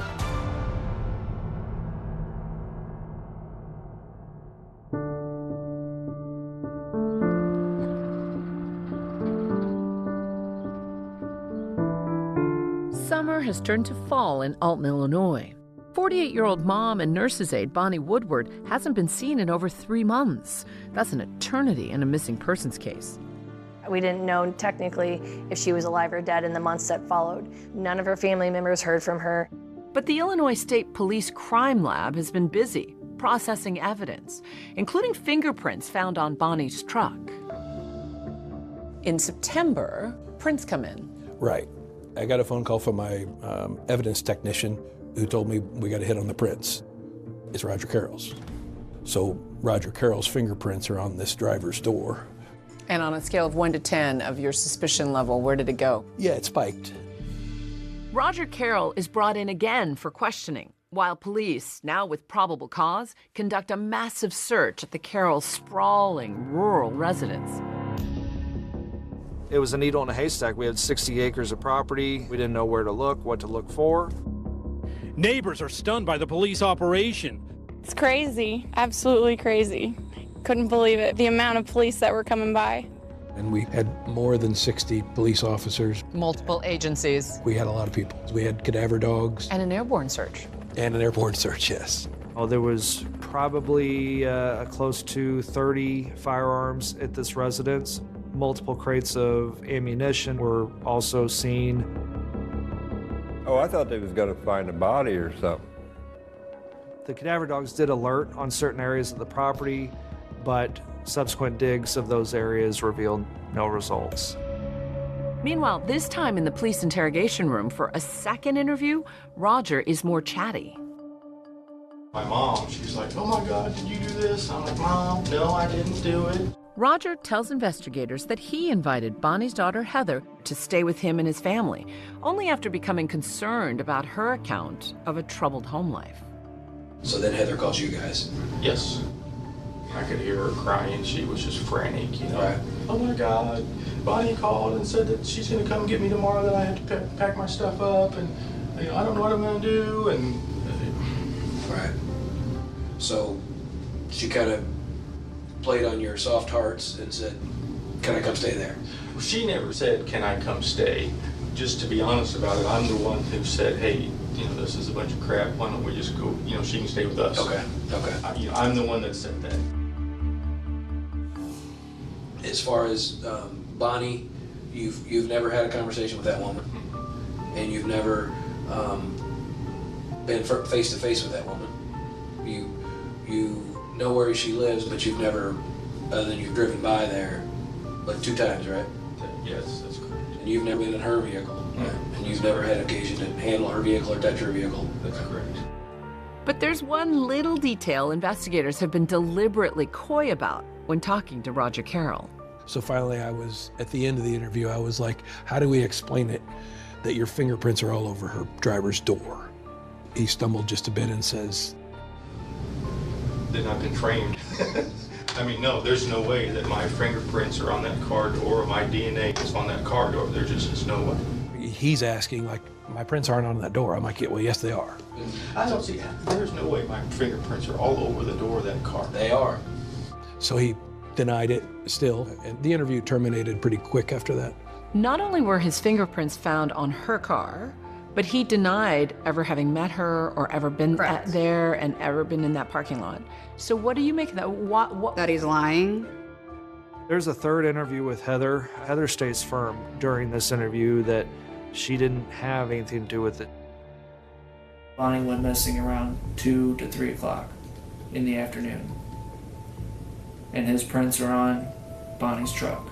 Summer has turned to fall in Alton, Illinois. 48-year-old mom and nurse's aide Bonnie Woodward hasn't been seen in over 3 months. That's an eternity in a missing persons case. We didn't know technically if she was alive or dead in the months that followed. None of her family members heard from her. But the Illinois State Police Crime Lab has been busy processing evidence, including fingerprints found on Bonnie's truck. In September, prints come in. Right. I got a phone call from my evidence technician who told me we got a hit on the prints. It's Roger Carroll's. So Roger Carroll's fingerprints are on this driver's door. And on a scale of 1 to 10 of your suspicion level, where did it go? Yeah, it spiked. Roger Carroll is brought in again for questioning, while police, now with probable cause, conduct a massive search at the Carroll sprawling rural residence. It was a needle in a haystack. We had 60 acres of property. We didn't know where to look, what to look for. Neighbors are stunned by the police operation. It's crazy, absolutely crazy. Couldn't believe it, the amount of police that were coming by. And we had more than 60 police officers. Multiple agencies. We had a lot of people. We had cadaver dogs. And an airborne search. And an airborne search, yes. Oh, there was probably close to 30 firearms at this residence. Multiple crates of ammunition were also seen. Oh, I thought they was going to find a body or something. The cadaver dogs did alert on certain areas of the property, but subsequent digs of those areas revealed no results. Meanwhile, this time in the police interrogation room for a second interview, Roger is more chatty. My mom, she's like, oh my God, did you do this? I'm like, Mom, no, I didn't do it. Roger tells investigators that he invited Bonnie's daughter, Heather, to stay with him and his family, only after becoming concerned about her account of a troubled home life. So then Heather calls you guys? Yes. I could hear her crying. She was just frantic, you know. Right. Oh my God, Bonnie called and said that she's going to come get me tomorrow, that I have to pack my stuff up, and you know, I don't know what I'm going to do, and... Right. So she kind of played on your soft hearts and said, can I come stay there? She never said, can I come stay? Just to be honest about it, I'm the one who said, hey, you know, this is a bunch of crap, why don't we just go, you know, she can stay with us. Okay, okay. You know, I'm the one that said that. As far as Bonnie, you've never had a conversation with that woman, and you've never been face to face with that woman. You know where she lives, but you've never, other than you've driven by there, like 2 times, right? Yes, that's correct. And you've never been in her vehicle, right? And you've never had occasion to handle her vehicle or touch her vehicle. That's correct. But there's one little detail investigators have been deliberately coy about when talking to Roger Carroll. So finally at the end of the interview, I was like, how do we explain it that your fingerprints are all over her driver's door? He stumbled just a bit and says, Then I've been trained. I mean, no, there's no way that my fingerprints are on that car door or my DNA is on that car door. There just is no way. He's asking, like, my prints aren't on that door. I'm like, yeah, well, yes, they are. I don't see, there's no way my fingerprints are all over the door of that car. They are. So he denied it still, and the interview terminated pretty quick after that. Not only were his fingerprints found on her car, but he denied ever having met her or ever been there and ever been in that parking lot. So what do you make of that? What? That he's lying? There's a third interview with Heather. Heather stays firm during this interview that she didn't have anything to do with it. Bonnie went missing around 2 to 3 o'clock in the afternoon. And his prints are on Bonnie's truck.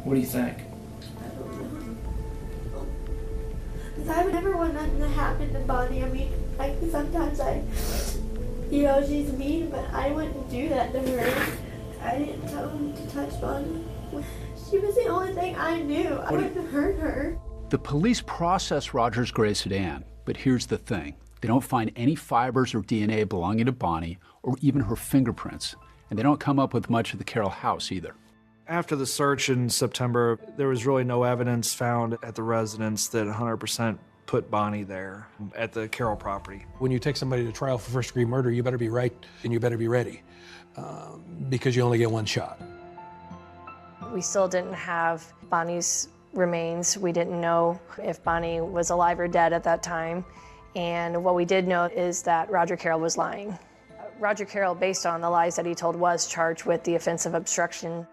What do you think? I don't know. I would never want nothing to happen to Bonnie. I mean, like sometimes you know, she's mean, but I wouldn't do that to her. I didn't tell him to touch Bonnie. She was the only thing I knew. I wouldn't hurt her. The police processed Roger's gray sedan, But here's the thing. They don't find any fibers or DNA belonging to Bonnie or even her fingerprints. And they don't come up with much of the Carroll house either. After the search in September, there was really no evidence found at the residence that 100% put Bonnie there at the Carroll property. When you take somebody to trial for first-degree murder, you better be right and you better be ready because you only get one shot. We still didn't have Bonnie's remains. We didn't know if Bonnie was alive or dead at that time. And what we did know is that Roger Carroll was lying. Roger Carroll, based on the lies that he told, was charged with the offense of obstruction.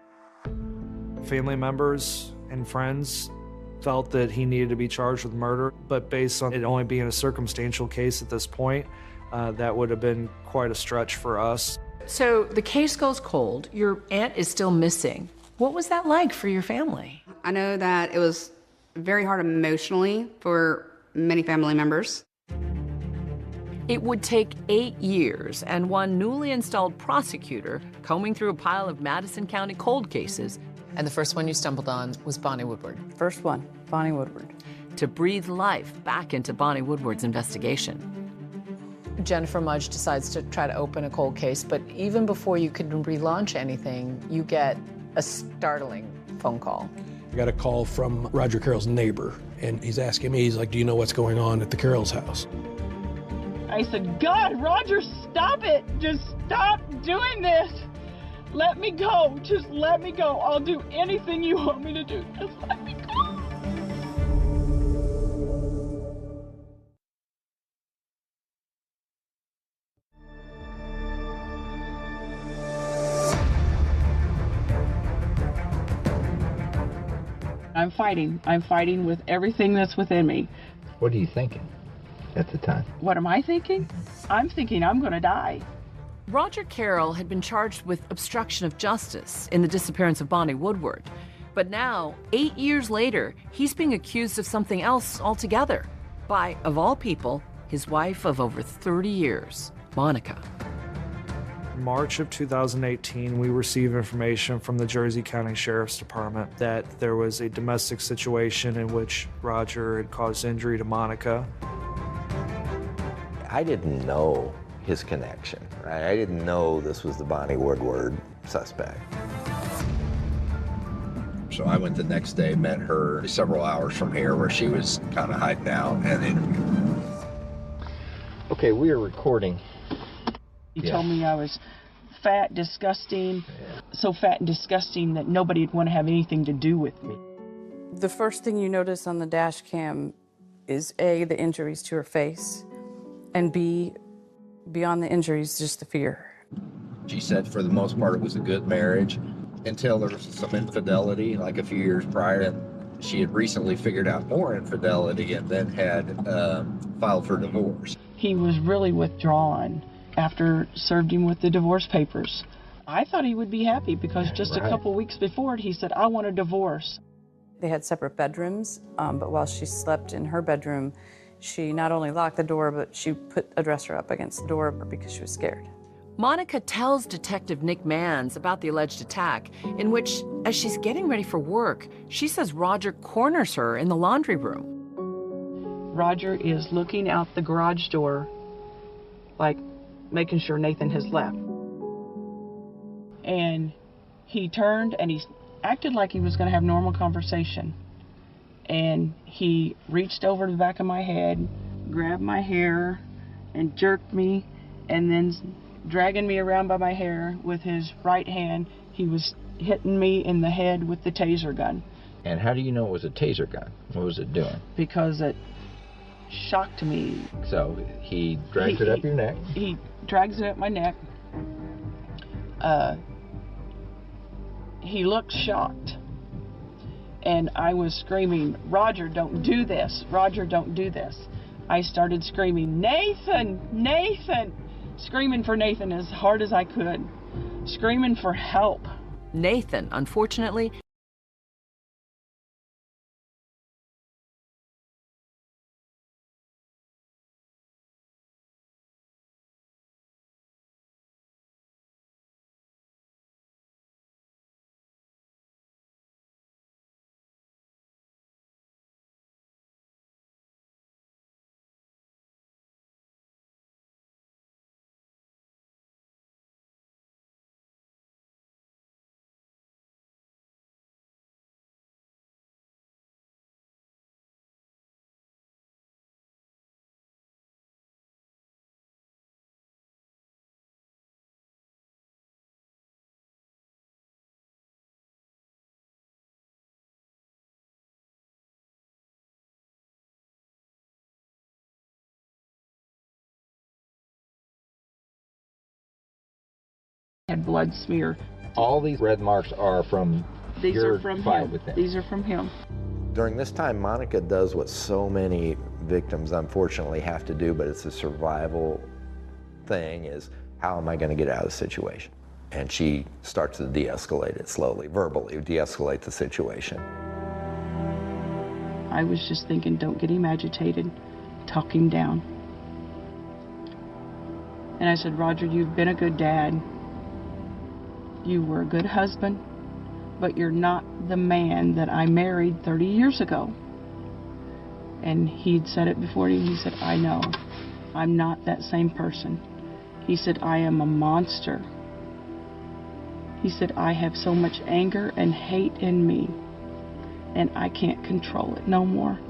Family members and friends felt that he needed to be charged with murder, but based on it only being a circumstantial case at this point, that would have been quite a stretch for us. So the case goes cold. Your aunt is still missing. What was that like for your family? I know that it was very hard emotionally for many family members. It would take 8 years and one newly installed prosecutor combing through a pile of Madison County cold cases. And the first one you stumbled on was Bonnie Woodward. First one, Bonnie Woodward. To breathe life back into Bonnie Woodward's investigation. Jennifer Mudge decides to try to open a cold case, but even before you can relaunch anything, you get a startling phone call. I got a call from Roger Carroll's neighbor, and he's asking me, he's like, do you know what's going on at the Carroll's house? I said, God, Roger, stop it. Just stop doing this. Let me go. Just let me go. I'll do anything you want me to do. Just let me go. I'm fighting. I'm fighting with everything that's within me. What are you thinking at the time? What am I thinking? I'm thinking I'm going to die. Roger Carroll had been charged with obstruction of justice in the disappearance of Bonnie Woodward. But now, 8 years later, he's being accused of something else altogether by, of all people, his wife of over 30 years, Monica. In March of 2018, we received information from the Jersey County Sheriff's Department that there was a domestic situation in which Roger had caused injury to Monica. I didn't know his connection, right? I didn't know this was the Bonnie Woodward suspect. So I went the next day, met her several hours from here where she was kind of hiding out and interviewed. Okay, we are recording. He told me I was fat, disgusting, so fat and disgusting that nobody would want to have anything to do with me. The first thing you notice on the dash cam is A, the injuries to her face, and B, beyond the injuries, just the fear. She said for the most part it was a good marriage until there was some infidelity like a few years prior. And she had recently figured out more infidelity and then had filed for divorce. He was really withdrawn after served him with the divorce papers. I thought he would be happy because just a couple weeks before he said, I want a divorce. They had separate bedrooms, but while she slept in her bedroom, she not only locked the door, but she put a dresser up against the door because she was scared. Monica tells Detective Nick Manns about the alleged attack, in which, as she's getting ready for work, she says Roger corners her in the laundry room. Roger is looking out the garage door, like making sure Nathan has left. And he turned and he acted like he was going to have normal conversation. And he reached over to the back of my head, grabbed my hair, and jerked me, and then dragging me around by my hair with his right hand, he was hitting me in the head with the taser gun. And how do you know it was a taser gun? What was it doing? Because it shocked me. So he drags it up your neck? He drags it up my neck. He looked shocked. And I was screaming, Roger, don't do this. Roger, don't do this. I started screaming, Nathan, Nathan, screaming for Nathan as hard as I could, screaming for help. Nathan, unfortunately, Had blood smear. All these red marks are from your fight with him. These are from him. During this time, Monica does what so many victims unfortunately have to do, but it's a survival thing, is how am I going to get out of the situation? And she starts to de-escalate it slowly, verbally de-escalate the situation. I was just thinking, don't get him agitated, talk him down. And I said, Roger, you've been a good dad. You were a good husband, but you're not the man that I married 30 years ago. And he'd said it before. He said, I know. I'm not that same person. He said, I am a monster. He said, I have so much anger and hate in me, and I can't control it no more.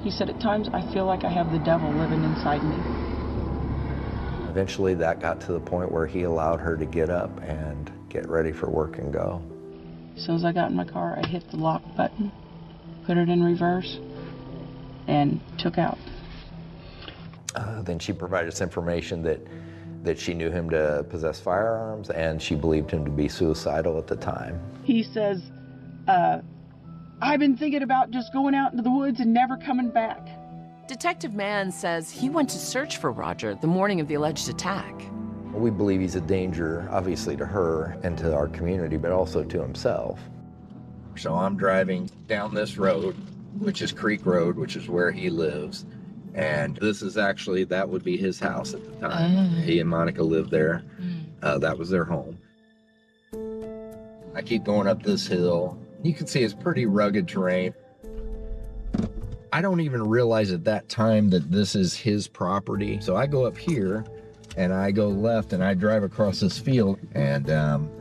He said, at times I feel like I have the devil living inside me. Eventually that got to the point where he allowed her to get up and get ready for work and go. As soon as I got in my car, I hit the lock button, put it in reverse, and took out. Then she provided us information that she knew him to possess firearms, and she believed him to be suicidal at the time. He says, I've been thinking about just going out into the woods and never coming back. Detective Mann says he went to search for Roger the morning of the alleged attack. We believe he's a danger, obviously, to her and to our community, but also to himself. So I'm driving down this road, which is Creek Road, which is where he lives. And this is actually, that would be his house at the time. He and Monica lived there. That was their home. I keep going up this hill. You can see it's pretty rugged terrain. I don't even realize at that time that this is his property. So I go up here and I go left and I drive across this field, and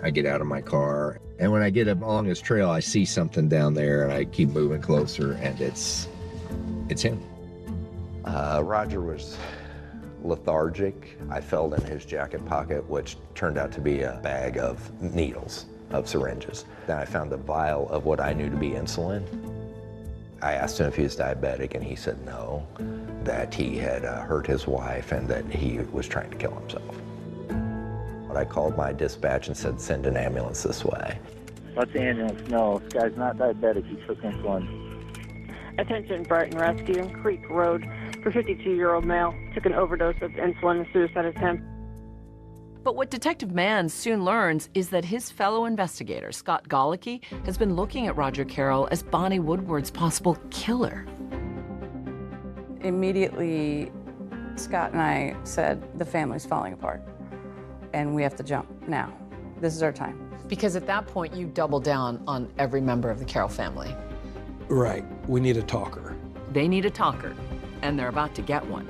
I get out of my car. And when I get up along this trail, I see something down there, and I keep moving closer, and it's him. Roger was lethargic. I felt in his jacket pocket, which turned out to be a bag of needles, of syringes. Then I found a vial of what I knew to be insulin. I asked him if he was diabetic, and he said no, that he had hurt his wife and that he was trying to kill himself. I called my dispatch and said, send an ambulance this way. Let the ambulance know. This guy's not diabetic, he took insulin. Attention, Brighton Rescue, Creek Road, for 52-year-old male, took an overdose of insulin and suicide attempt. But what Detective Mann soon learns is that his fellow investigator, Scott Golicky, has been looking at Roger Carroll as Bonnie Woodward's possible killer. Immediately, Scott and I said, the family's falling apart, and we have to jump now. This is our time. Because at that point, you double down on every member of the Carroll family. Right. We need a talker. They need a talker, and they're about to get one.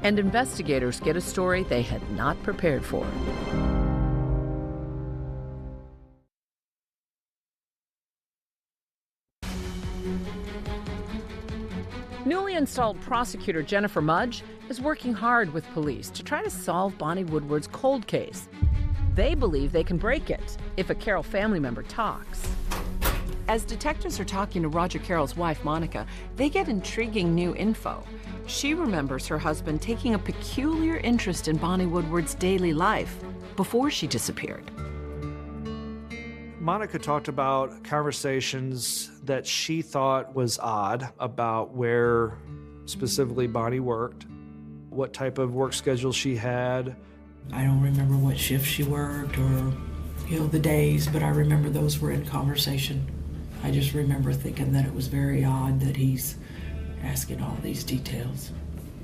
And investigators get a story they had not prepared for. Newly installed prosecutor Jennifer Mudge is working hard with police to try to solve Bonnie Woodward's cold case. They believe they can break it if a Carroll family member talks. As detectives are talking to Roger Carroll's wife, Monica, they get intriguing new info. She remembers her husband taking a peculiar interest in Bonnie Woodward's daily life before she disappeared. Monica talked about conversations that she thought was odd about where specifically Bonnie worked, what type of work schedule she had. I don't remember what shift she worked or, the days, but I remember those were in conversation. I just remember thinking that it was very odd that he's asking all these details.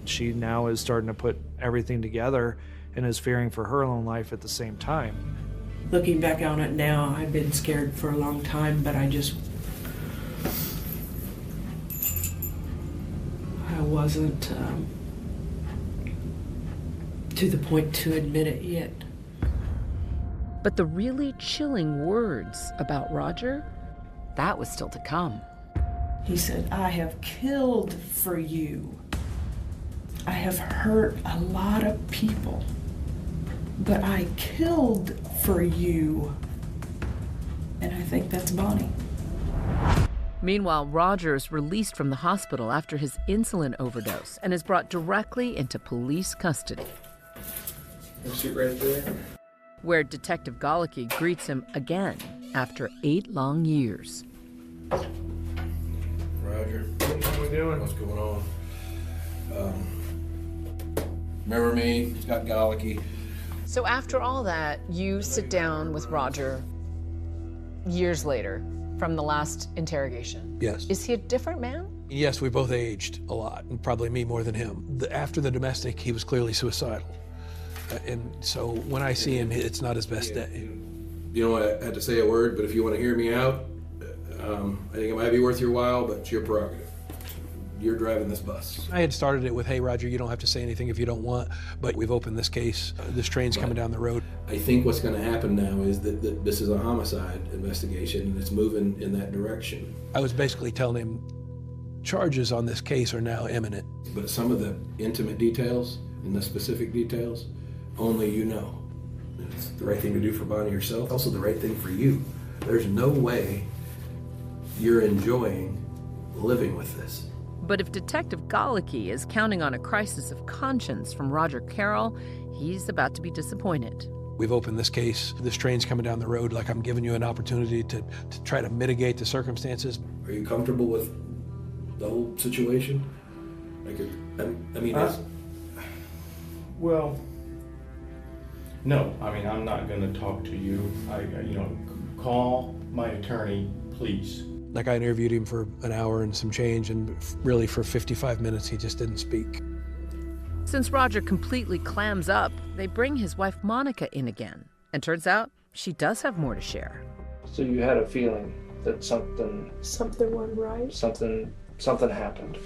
She now is starting to put everything together and is fearing for her own life at the same time. Looking back on it now, I've been scared for a long time, but I wasn't to the point to admit it yet. But the really chilling words about Roger, that was still to come. He said, I have killed for you. I have hurt a lot of people, but I killed for you. And I think that's Bonnie. Meanwhile, Roger is released from the hospital after his insulin overdose and is brought directly into police custody. Sit right there. where Detective Golicky greets him again after 8 long years. Roger. What are we doing? What's going on? Remember me, Scott Golicky. So after all that, you sit down with Roger years later from the last interrogation. Yes. Is he a different man? Yes, we both aged a lot, and probably me more than him. After the domestic, he was clearly suicidal. And so when I see him, it's not his best day. You know, I had to say a word, but if you want to hear me out, I think it might be worth your while, but it's your prerogative. You're driving this bus. I had started it with, hey, Roger, you don't have to say anything if you don't want, but we've opened this case. This train's coming down the road. I think what's going to happen now is that this is a homicide investigation, and it's moving in that direction. I was basically telling him charges on this case are now imminent. But some of the intimate details and the specific details, only you know. And it's the right thing to do for Bonnie yourself, also the right thing for you. There's no way you're enjoying living with this. But if Detective Golicky is counting on a crisis of conscience from Roger Carroll, he's about to be disappointed. We've opened this case. This train's coming down the road. Like, I'm giving you an opportunity to try to mitigate the circumstances. Are you comfortable with the whole situation? Like, I mean, well, no. I mean, I'm not going to talk to you. Call my attorney, please. Like, I interviewed him for an hour and some change, and really for 55 minutes, he just didn't speak. Since Roger completely clams up, they bring his wife Monica in again. And turns out she does have more to share. So you had a feeling that something went right? Something happened.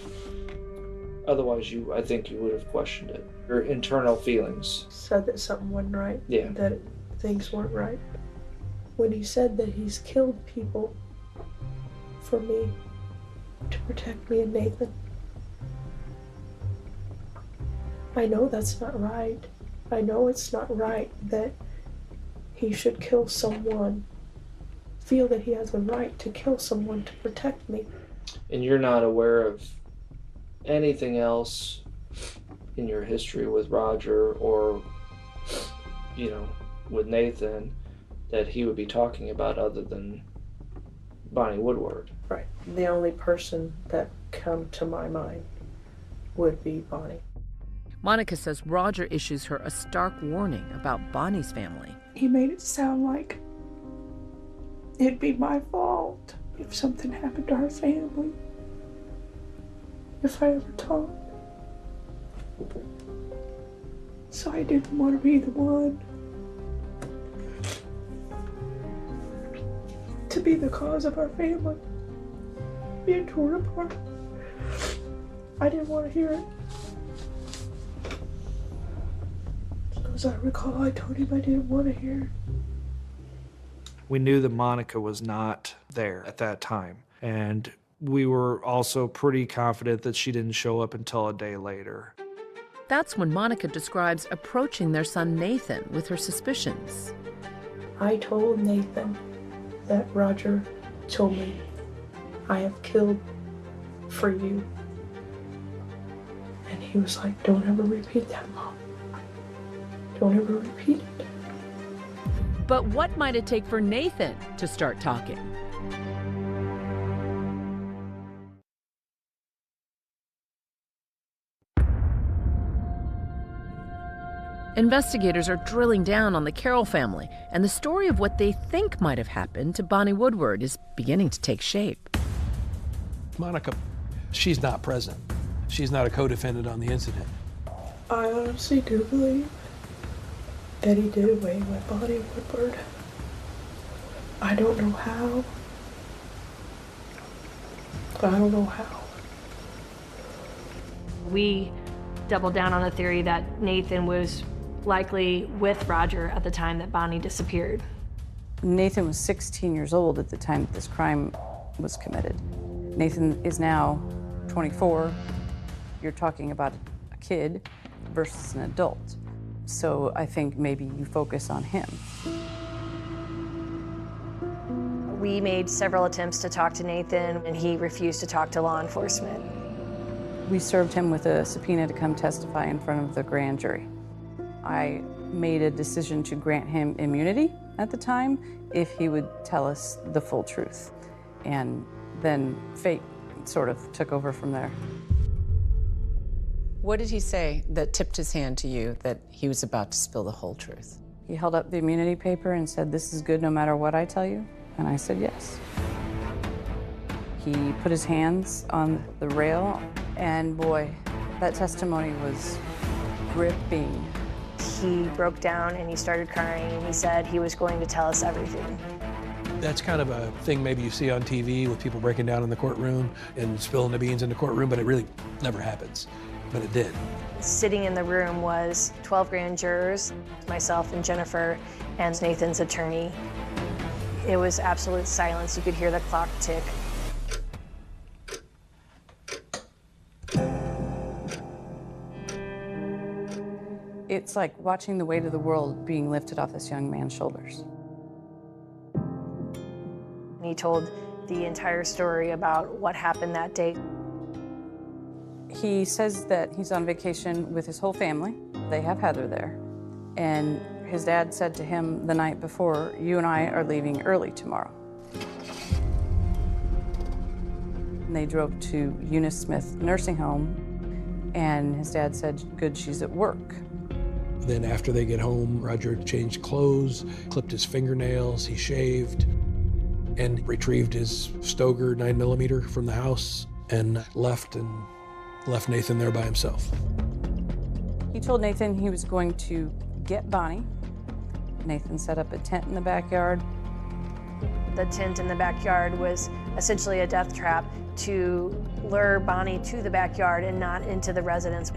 Otherwise, I think you would have questioned it. Your internal feelings. Said that something wasn't right. Yeah. That things weren't right. When he said that he's killed people for me, to protect me and Nathan. I know that's not right. I know it's not right that he should kill someone, feel that he has the right to kill someone to protect me. And you're not aware of anything else in your history with Roger or, with Nathan that he would be talking about other than Bonnie Woodward. Right. The only person that come to my mind would be Bonnie. Monica says Roger issues her a stark warning about Bonnie's family. He made it sound like it'd be my fault if something happened to our family, if I ever talked. So I didn't want to be the one to be the cause of our family being torn apart. I didn't want to hear it. As I recall, I told him I didn't want to hear it. We knew that Monica was not there at that time, and we were also pretty confident that she didn't show up until a day later. That's when Monica describes approaching their son Nathan with her suspicions. I told Nathan that Roger told me, I have killed for you. And he was like, don't ever repeat that, Mom. Don't ever repeat it. But what might it take for Nathan to start talking? Investigators are drilling down on the Carroll family, and the story of what they think might have happened to Bonnie Woodward is beginning to take shape. Monica, she's not present. She's not a co-defendant on the incident. I honestly do believe that he did away with Bonnie Woodward. I don't know how. I don't know how. We doubled down on the theory that Nathan was likely with Roger at the time that Bonnie disappeared. Nathan was 16 years old at the time that this crime was committed. Nathan is now 24. You're talking about a kid versus an adult. So I think maybe you focus on him. We made several attempts to talk to Nathan, and he refused to talk to law enforcement. We served him with a subpoena to come testify in front of the grand jury. I made a decision to grant him immunity at the time if he would tell us the full truth. And then fate sort of took over from there. What did he say that tipped his hand to you that he was about to spill the whole truth? He held up the immunity paper and said, "This is good no matter what I tell you." And I said, "Yes." He put his hands on the rail, and boy, that testimony was gripping. He broke down and he started crying, and he said he was going to tell us everything. That's kind of a thing maybe you see on TV with people breaking down in the courtroom and spilling the beans in the courtroom, but it really never happens. But it did. Sitting in the room was 12 grand jurors, myself and Jennifer, and Nathan's attorney. It was absolute silence. You could hear the clock tick. It's like watching the weight of the world being lifted off this young man's shoulders. And he told the entire story about what happened that day. He says that he's on vacation with his whole family. They have Heather there. And his dad said to him the night before, "You and I are leaving early tomorrow." And they drove to Eunice Smith Nursing Home, and his dad said, "Good, she's at work." Then after they get home, Roger changed clothes, clipped his fingernails, he shaved, and retrieved his Stoger 9mm from the house and left Nathan there by himself. He told Nathan he was going to get Bonnie. Nathan set up a tent in the backyard. The tent in the backyard was essentially a death trap to lure Bonnie to the backyard and not into the residence.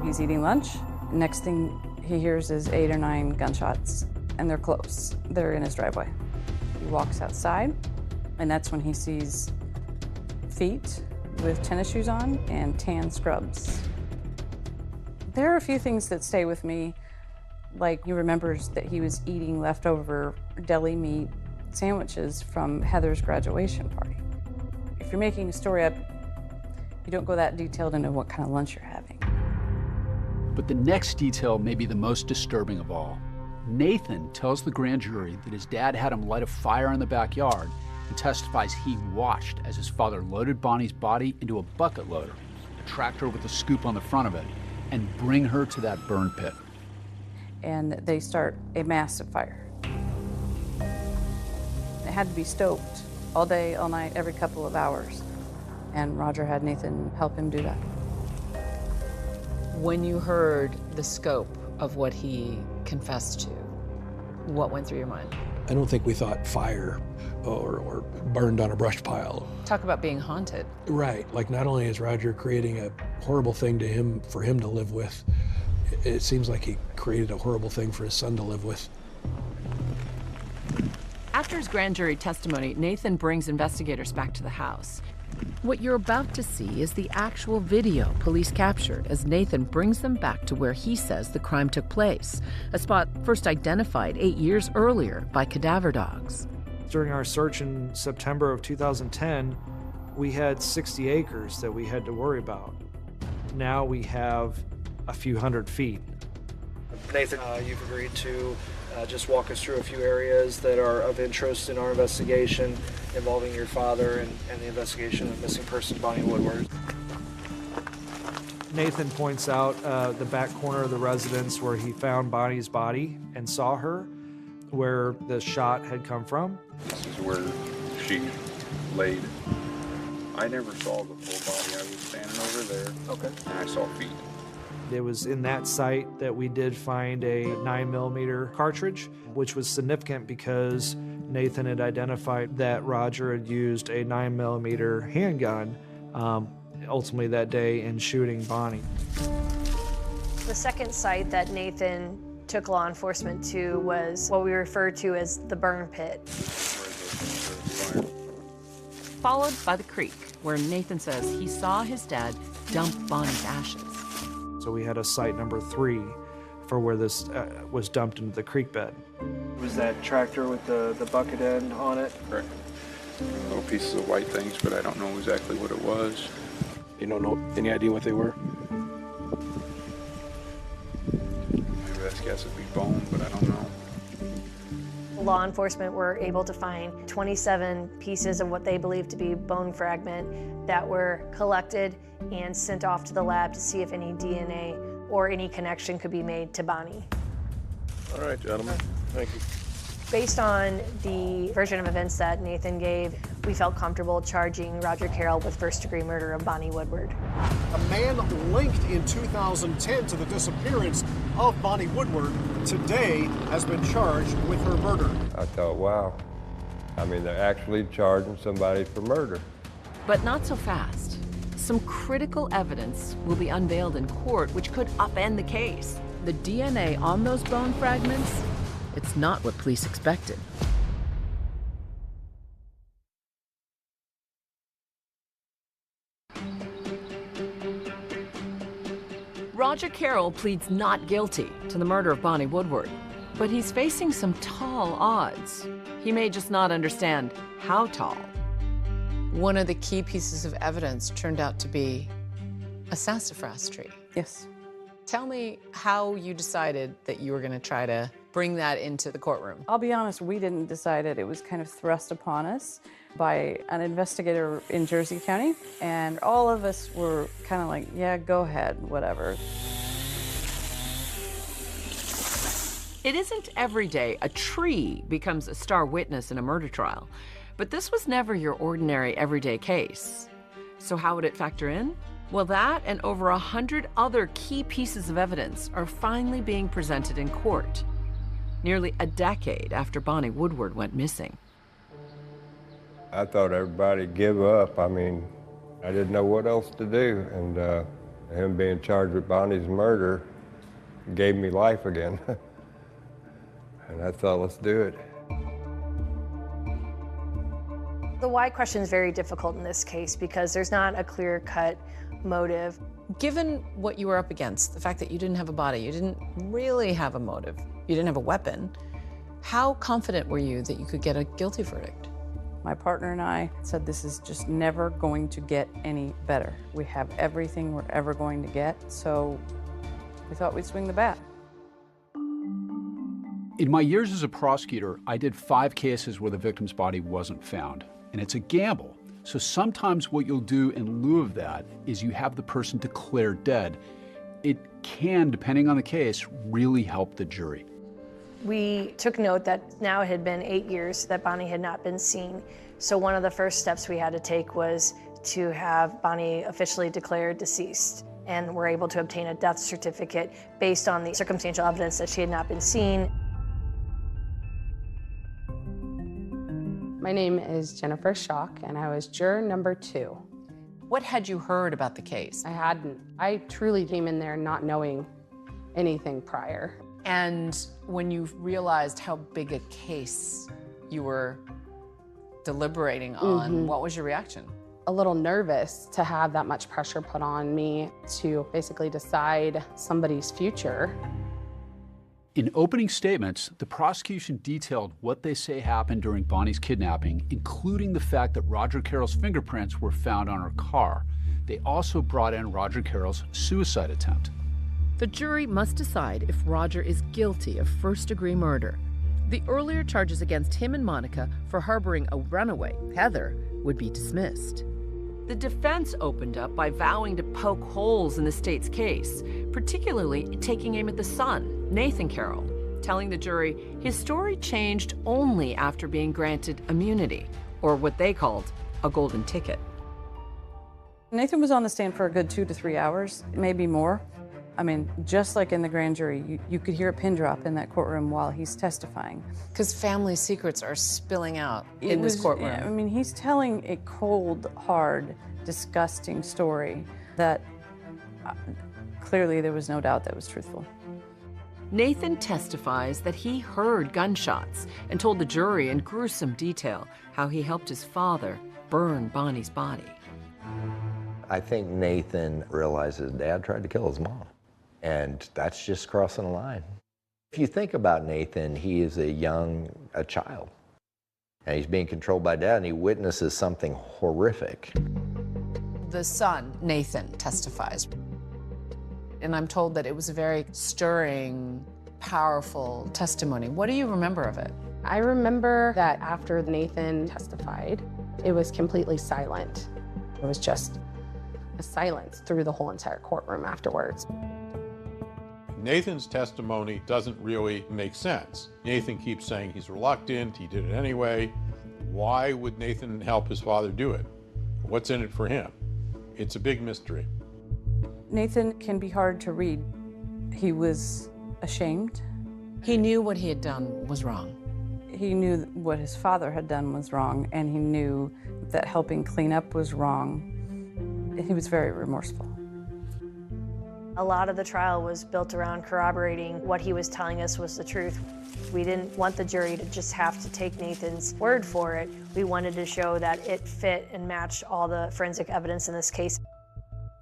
He's eating lunch. Next thing he hears is 8 or 9 gunshots, and they're close. They're in his driveway. He walks outside, and that's when he sees feet with tennis shoes on and tan scrubs. There are a few things that stay with me, like he remembers that he was eating leftover deli meat sandwiches from Heather's graduation party. If you're making a story up, you don't go that detailed into what kind of lunch you're having. But the next detail may be the most disturbing of all. Nathan tells the grand jury that his dad had him light a fire in the backyard and testifies he watched as his father loaded Bonnie's body into a bucket loader, a tractor with a scoop on the front of it, and bring her to that burn pit. And they start a massive fire. It had to be stoked all day, all night, every couple of hours. And Roger had Nathan help him do that. When you heard the scope of what he confessed to, what went through your mind? I don't think we thought fire or burned on a brush pile. Talk about being haunted. Right, like not only is Roger creating a horrible thing to him, for him to live with, it seems like he created a horrible thing for his son to live with. After his grand jury testimony, Nathan brings investigators back to the house. What you're about to see is the actual video police captured as Nathan brings them back to where he says the crime took place, a spot first identified 8 years earlier by cadaver dogs. During our search in September of 2010, we had 60 acres that we had to worry about. Now we have a few hundred feet. Nathan, you've agreed to just walk us through a few areas that are of interest in our investigation involving your father and the investigation of missing person Bonnie Woodward. Nathan points out the back corner of the residence where he found Bonnie's body and saw her, where the shot had come from. This is where she laid. I never saw the full body. I was standing over there. Okay. And I saw feet. It was in that site that we did find a 9mm cartridge, which was significant because Nathan had identified that Roger had used a 9mm handgun ultimately that day in shooting Bonnie. The second site that Nathan took law enforcement to was what we refer to as the burn pit. Followed by the creek, where Nathan says he saw his dad dump Bonnie's ashes. So we had a site number 3 for where this was dumped into the creek bed. Was that tractor with the bucket end on it? Correct. Little pieces of white things, but I don't know exactly what it was. You don't know any idea what they were? guess it'd be bone, but I don't know. Law enforcement were able to find 27 pieces of what they believed to be bone fragment that were collected and sent off to the lab to see if any DNA or any connection could be made to Bonnie. All right, gentlemen. Thank you. Based on the version of events that Nathan gave, we felt comfortable charging Roger Carroll with first-degree murder of Bonnie Woodward. A man linked in 2010 to the disappearance of Bonnie Woodward today has been charged with her murder. I thought, wow. I mean, they're actually charging somebody for murder. But not so fast. Some critical evidence will be unveiled in court which could upend the case. The DNA on those bone fragments, it's not what police expected. Roger Carroll pleads not guilty to the murder of Bonnie Woodward, but he's facing some tall odds. He may just not understand how tall. One of the key pieces of evidence turned out to be a sassafras tree. Yes. Tell me how you decided that you were going to try to bring that into the courtroom. I'll be honest, we didn't decide it. It was kind of thrust upon us by an investigator in Jersey County, and all of us were kind of like, yeah, go ahead, whatever. It isn't every day a tree becomes a star witness in a murder trial, but this was never your ordinary everyday case. So how would it factor in? Well, that and over 100 other key pieces of evidence are finally being presented in court, nearly a decade after Bonnie Woodward went missing. I thought everybody'd give up. I mean, I didn't know what else to do, and him being charged with Bonnie's murder gave me life again. And I thought, let's do it. The why question is very difficult in this case because there's not a clear-cut motive. Given what you were up against, the fact that you didn't have a body, you didn't really have a motive, you didn't have a weapon, how confident were you that you could get a guilty verdict? My partner and I said this is just never going to get any better. We have everything we're ever going to get, so we thought we'd swing the bat. In my years as a prosecutor, I did 5 cases where the victim's body wasn't found. And it's a gamble. So sometimes what you'll do in lieu of that is you have the person declared dead. It can, depending on the case, really help the jury. We took note that now it had been 8 years that Bonnie had not been seen. So one of the first steps we had to take was to have Bonnie officially declared deceased. And we're able to obtain a death certificate based on the circumstantial evidence that she had not been seen. My name is Jennifer Schock, and I was juror number 2. What had you heard about the case? I hadn't. I truly came in there not knowing anything prior. And when you realized how big a case you were deliberating on, what was your reaction? A little nervous to have that much pressure put on me to basically decide somebody's future. In opening statements, the prosecution detailed what they say happened during Bonnie's kidnapping, including the fact that Roger Carroll's fingerprints were found on her car. They also brought in Roger Carroll's suicide attempt. The jury must decide if Roger is guilty of first-degree murder. The earlier charges against him and Monica for harboring a runaway, Heather, would be dismissed. The defense opened up by vowing to poke holes in the state's case, particularly taking aim at the son, Nathan Carroll, telling the jury his story changed only after being granted immunity, or what they called a golden ticket. Nathan was on the stand for a good 2 to 3 hours, maybe more. I mean, just like in the grand jury, you could hear a pin drop in that courtroom while he's testifying. Because family secrets are spilling out in this courtroom. Yeah, I mean, he's telling a cold, hard, disgusting story that clearly there was no doubt that was truthful. Nathan testifies that he heard gunshots and told the jury in gruesome detail how he helped his father burn Bonnie's body. I think Nathan realized his dad tried to kill his mom, and that's just crossing a line. If you think about Nathan, he is a child, and he's being controlled by dad, and he witnesses something horrific. The son, Nathan, testifies. And I'm told that it was a very stirring, powerful testimony. What do you remember of it? I remember that after Nathan testified, it was completely silent. It was just a silence through the whole entire courtroom afterwards. Nathan's testimony doesn't really make sense. Nathan keeps saying he's reluctant, he did it anyway. Why would Nathan help his father do it? What's in it for him? It's a big mystery. Nathan can be hard to read. He was ashamed. He knew what he had done was wrong. He knew what his father had done was wrong, and he knew that helping clean up was wrong. He was very remorseful. A lot of the trial was built around corroborating what he was telling us was the truth. We didn't want the jury to just have to take Nathan's word for it. We wanted to show that it fit and matched all the forensic evidence in this case.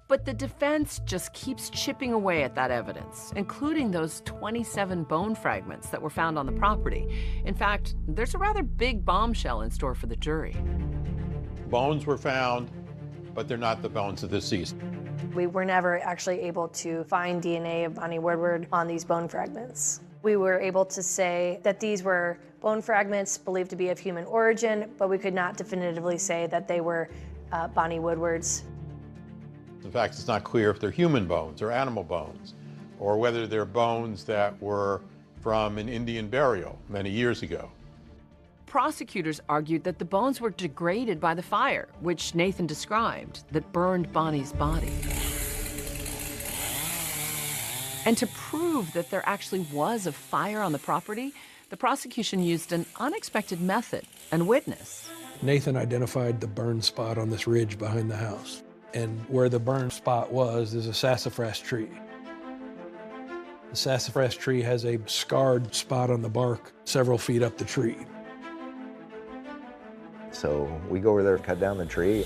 But the defense just keeps chipping away at that evidence, including those 27 bone fragments that were found on the property. In fact, there's a rather big bombshell in store for the jury. Bones were found, but they're not the bones of the deceased. We were never actually able to find DNA of Bonnie Woodward on these bone fragments. We were able to say that these were bone fragments believed to be of human origin, but we could not definitively say that they were Bonnie Woodward's. In fact, it's not clear if they're human bones or animal bones, or whether they're bones that were from an Indian burial many years ago. Prosecutors argued that the bones were degraded by the fire, which Nathan described, that burned Bonnie's body. And to prove that there actually was a fire on the property, the prosecution used an unexpected method and witness. Nathan identified the burn spot on this ridge behind the house. And where the burn spot was is a sassafras tree. The sassafras tree has a scarred spot on the bark several feet up the tree. So we go over there and cut down the tree.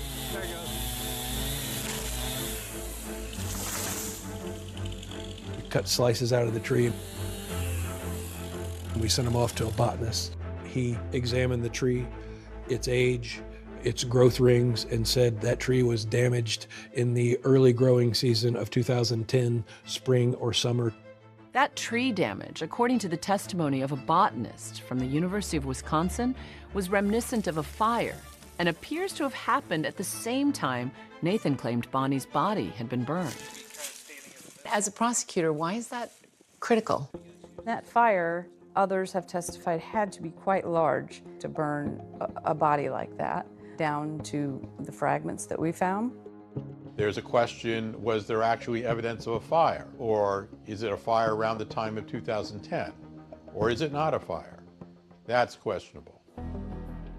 We cut slices out of the tree. We sent them off to a botanist. He examined the tree, its age, its growth rings, and said that tree was damaged in the early growing season of 2010, spring or summer. That tree damage, according to the testimony of a botanist from the University of Wisconsin, was reminiscent of a fire and appears to have happened at the same time Nathan claimed Bonnie's body had been burned. As a prosecutor, why is that critical? That fire, others have testified, had to be quite large to burn a body like that, down to the fragments that we found. There's a question, was there actually evidence of a fire? Or is it a fire around the time of 2010? Or is it not a fire? That's questionable.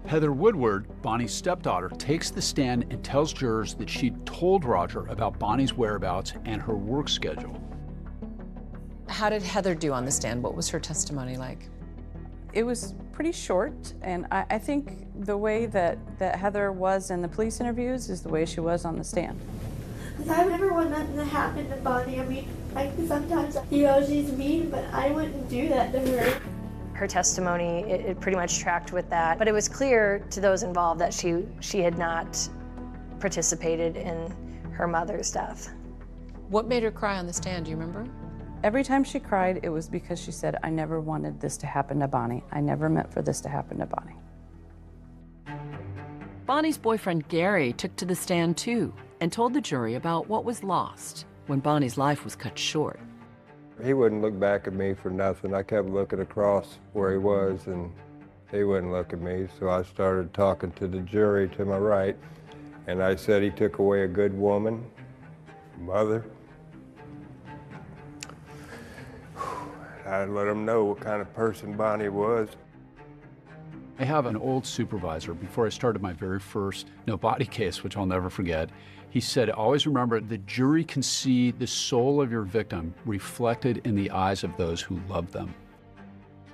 Heather Woodward, Bonnie's stepdaughter, takes the stand and tells jurors that she told Roger about Bonnie's whereabouts and her work schedule. How did Heather do on the stand? What was her testimony like? It was pretty short, and I think the way that Heather was in the police interviews is the way she was on the stand. I never want nothing to happen to Bonnie. I mean, like sometimes, she's mean, but I wouldn't do that to her. Her testimony, it pretty much tracked with that, but it was clear to those involved that she had not participated in her mother's death. What made her cry on the stand, do you remember? Every time she cried, it was because she said, I never wanted this to happen to Bonnie. I never meant for this to happen to Bonnie. Bonnie's boyfriend, Gary, took to the stand too and told the jury about what was lost when Bonnie's life was cut short. He wouldn't look back at me for nothing. I kept looking across where he was, and he wouldn't look at me, so I started talking to the jury to my right, and I said he took away a good woman, mother. I let him know what kind of person Bonnie was. I have an old supervisor, before I started my very first no body case, which I'll never forget, he said, always remember, the jury can see the soul of your victim reflected in the eyes of those who love them.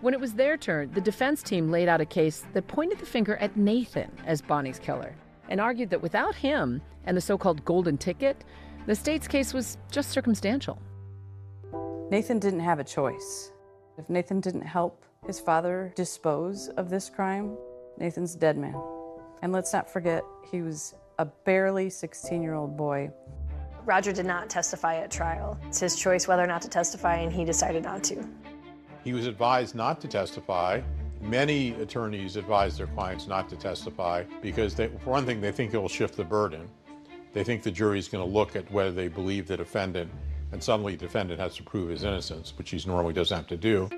When it was their turn, the defense team laid out a case that pointed the finger at Nathan as Bonnie's killer and argued that without him and the so-called golden ticket, the state's case was just circumstantial. Nathan didn't have a choice. If Nathan didn't help his father dispose of this crime, Nathan's a dead man. And let's not forget, he was a barely 16-year-old boy. Roger did not testify at trial. It's his choice whether or not to testify, and he decided not to. He was advised not to testify. Many attorneys advise their clients not to testify because, for one thing, they think it will shift the burden. They think the jury is going to look at whether they believe the defendant, and suddenly the defendant has to prove his innocence, which he normally doesn't have to do.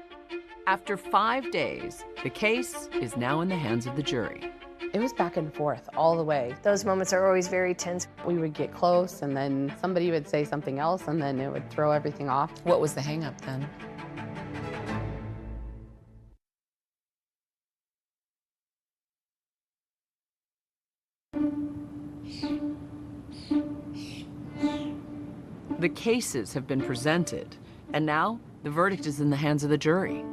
After 5 days, the case is now in the hands of the jury. It was back and forth all the way. Those moments are always very tense. We would get close, and then somebody would say something else, and then it would throw everything off. What was the hang-up then? The cases have been presented, and now the verdict is in the hands of the jury.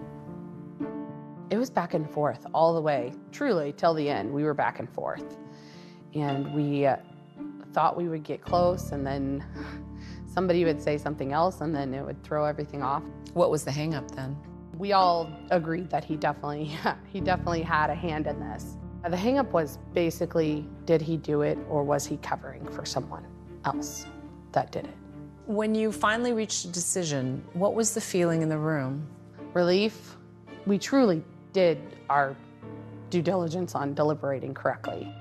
It was back and forth all the way, truly, till the end. We were back and forth. And we thought we would get close, and then somebody would say something else, and then it would throw everything off. What was the hang-up then? We all agreed that he definitely had a hand in this. The hang-up was basically, did he do it, or was he covering for someone else that did it? When you finally reached a decision, what was the feeling in the room? Relief. We truly did our due diligence on deliberating correctly.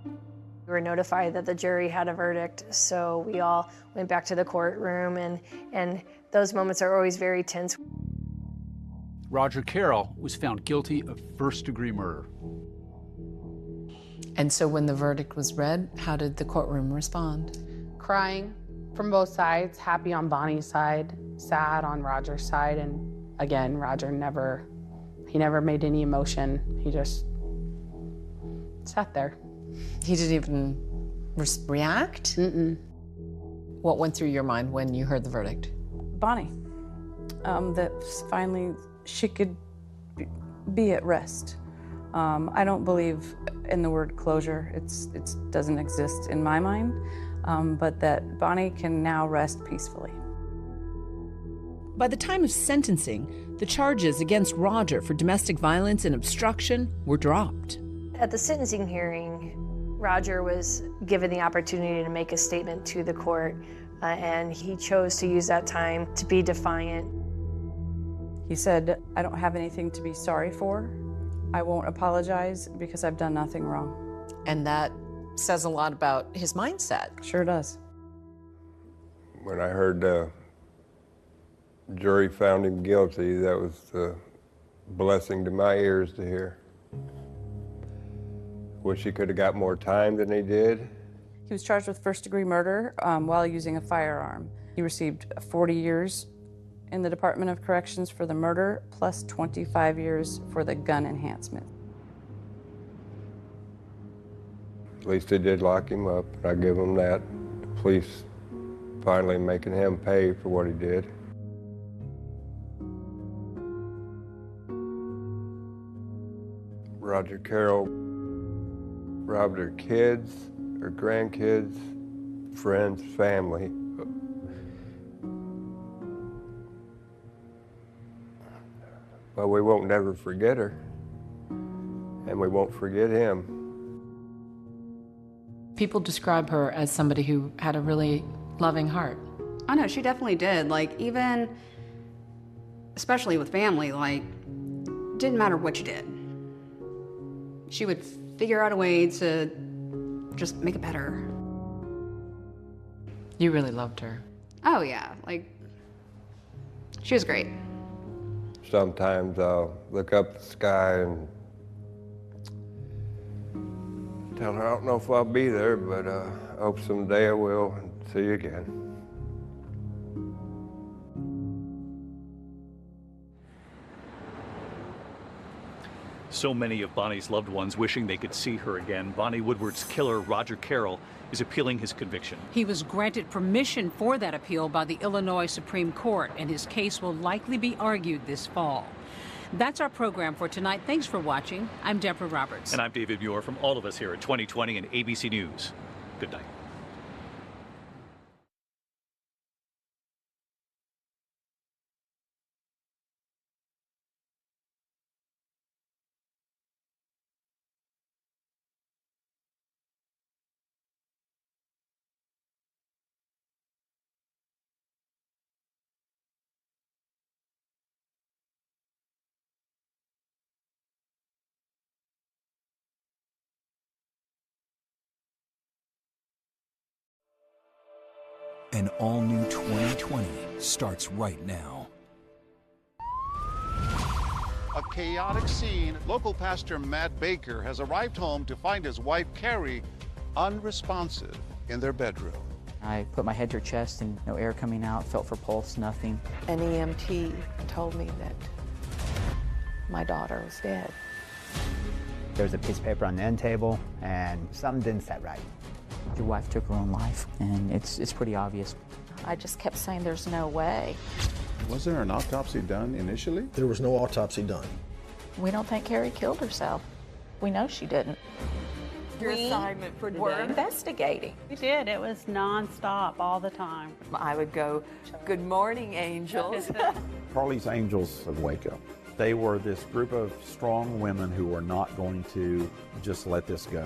We were notified that the jury had a verdict, so we all went back to the courtroom, and those moments are always very tense. Roger Carroll was found guilty of first-degree murder. And so when the verdict was read, how did the courtroom respond? Crying from both sides, happy on Bonnie's side, sad on Roger's side, and again, Roger never made any emotion. He just sat there. He didn't even react? Mm-mm. What went through your mind when you heard the verdict? Bonnie, that finally she could be at rest. I don't believe in the word closure. It doesn't exist in my mind, but that Bonnie can now rest peacefully. By the time of sentencing, the charges against Roger for domestic violence and obstruction were dropped. At the sentencing hearing, Roger was given the opportunity to make a statement to the court, and he chose to use that time to be defiant. He said, I don't have anything to be sorry for. I won't apologize because I've done nothing wrong. And that says a lot about his mindset. Sure does. When I heard the jury found him guilty, that was a blessing to my ears to hear. Wish he could have got more time than he did. He was charged with first-degree murder while using a firearm. He received 40 years in the Department of Corrections for the murder, plus 25 years for the gun enhancement. At least they did lock him up. I give him that. The police finally making him pay for what he did. Roger Carroll robbed her kids, her grandkids, friends, family. But we won't never forget her, and we won't forget him. People describe her as somebody who had a really loving heart. Oh no, she definitely did. Like, even, especially with family, like, didn't matter what you did. She would figure out a way to just make it better. You really loved her. Oh yeah, like, she was great. Sometimes I'll look up at the sky and tell her I don't know if I'll be there, but I hope someday I will and see you again. So many of Bonnie's loved ones wishing they could see her again. Bonnie Woodward's killer, Roger Carroll, is appealing his conviction. He was granted permission for that appeal by the Illinois Supreme Court, and his case will likely be argued this fall. That's our program for tonight. Thanks for watching. I'm Deborah Roberts. And I'm David Muir from all of us here at 2020 and ABC News. Good night. An all-new 2020 starts right now. A chaotic scene. Local pastor Matt Baker has arrived home to find his wife, Carrie, unresponsive in their bedroom. I put my head to her chest and no air coming out, felt for pulse, nothing. An EMT told me that my daughter was dead. There was a piece of paper on the end table and something didn't set right. Your wife took her own life, and it's pretty obvious. I just kept saying there's no way. Was there an autopsy done initially? There was no autopsy done. We don't think Carrie killed herself. We know she didn't. Your assignment for today? We're investigating. We did. It was nonstop all the time. I would go, "Good morning, angels." Harley's Angels of Waco. They were this group of strong women who were not going to just let this go.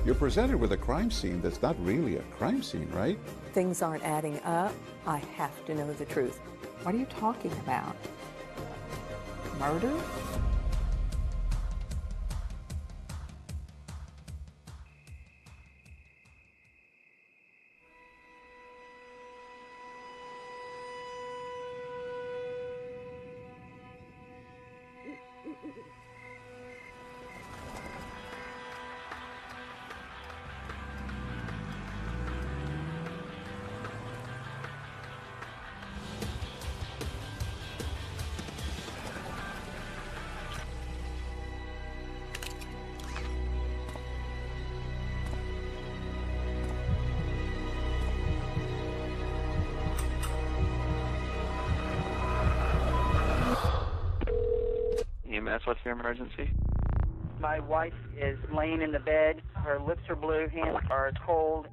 You're presented with a crime scene that's not really a crime scene, right? Things aren't adding up. I have to know the truth. What are you talking about? Murder? EMS, what's your emergency? My wife is laying in the bed. Her lips are blue, hands are cold.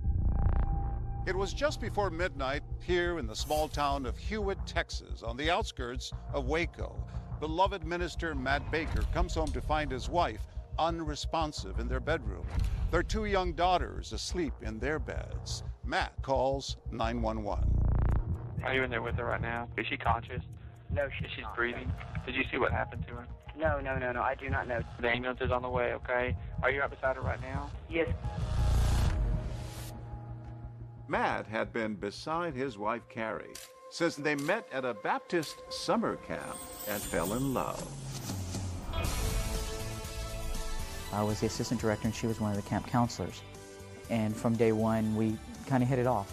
It was just before midnight here in the small town of Hewitt, Texas, on the outskirts of Waco. Beloved minister Matt Baker comes home to find his wife unresponsive in their bedroom. Their two young daughters asleep in their beds. Matt calls 911. Are you in there with her right now? Is she conscious? No, she's breathing. Did you see what happened to her? No, I do not know. The ambulance is on the way, okay? Are you right beside her right now? Yes. Matt had been beside his wife, Carrie, since they met at a Baptist summer camp and fell in love. I was the assistant director, and she was one of the camp counselors. And from day one, we kind of hit it off.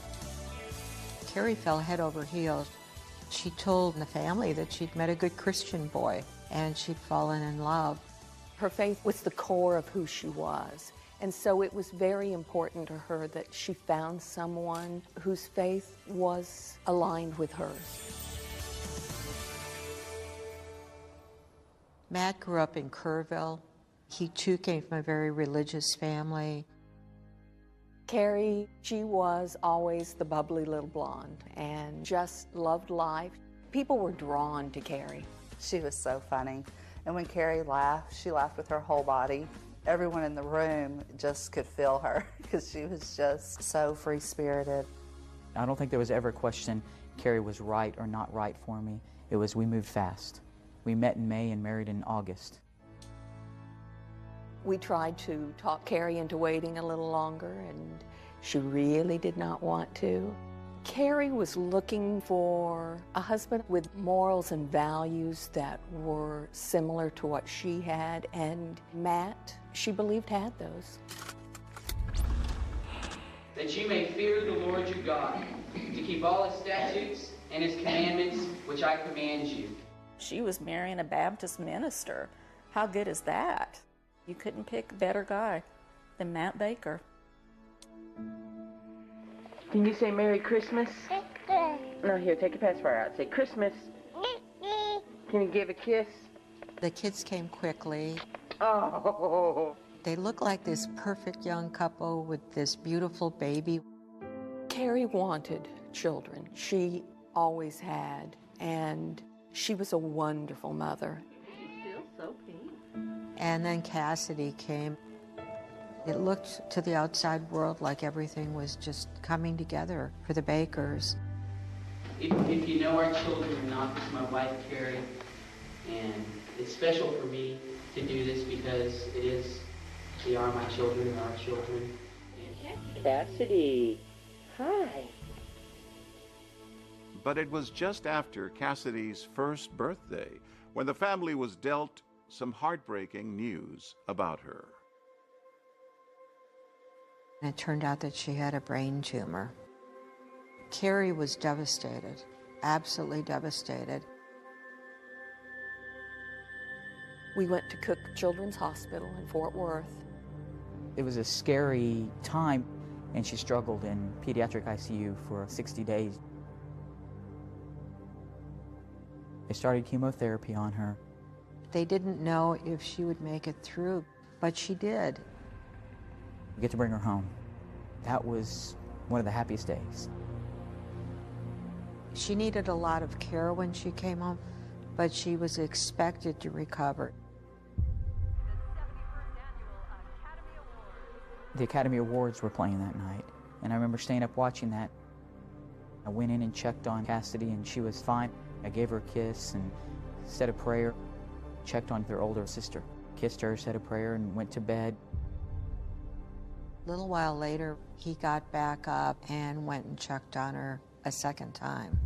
Carrie fell head over heels. She told the family that she'd met a good Christian boy and she'd fallen in love. Her faith was the core of who she was. And so it was very important to her that she found someone whose faith was aligned with hers. Matt grew up in Kerrville. He too came from a very religious family. Carrie, she was always the bubbly little blonde and just loved life. People were drawn to Carrie. She was so funny. And when Carrie laughed, she laughed with her whole body. Everyone in the room just could feel her because she was just so free-spirited. I don't think there was ever a question Carrie was right or not right for me. It was we moved fast. We met in May and married in August. We tried to talk Carrie into waiting a little longer, and she really did not want to. Carrie was looking for a husband with morals and values that were similar to what she had, and Matt, she believed, had those. That you may fear the Lord your God, to keep all his statutes and his commandments, which I command you. She was marrying a Baptist minister. How good is that? You couldn't pick a better guy than Matt Baker. Can you say Merry Christmas? No, here, take your pacifier out. Say Christmas. Can you give a kiss? The kids came quickly. Oh. They look like this perfect young couple with this beautiful baby. Carrie wanted children. She always had, and she was a wonderful mother. She feels so pink. And then Cassidy came. It looked to the outside world like everything was just coming together for the Bakers. If you know our children, not just my wife, Carrie, and it's special for me to do this because they are my children, and our children. Cassidy, hi. But it was just after Cassidy's first birthday when the family was dealt some heartbreaking news about her. It turned out that she had a brain tumor. Carrie was devastated, absolutely devastated. We went to Cook Children's Hospital in Fort Worth. It was a scary time, and she struggled in pediatric ICU for 60 days. They started chemotherapy on her. They didn't know if she would make it through, but she did. We get to bring her home. That was one of the happiest days. She needed a lot of care when she came home, but she was expected to recover. The Academy Awards were playing that night, and I remember staying up watching that. I went in and checked on Cassidy, and she was fine. I gave her a kiss and said a prayer, checked on their older sister, kissed her, said a prayer, and went to bed. A little while later, he got back up and went and checked on her a second time.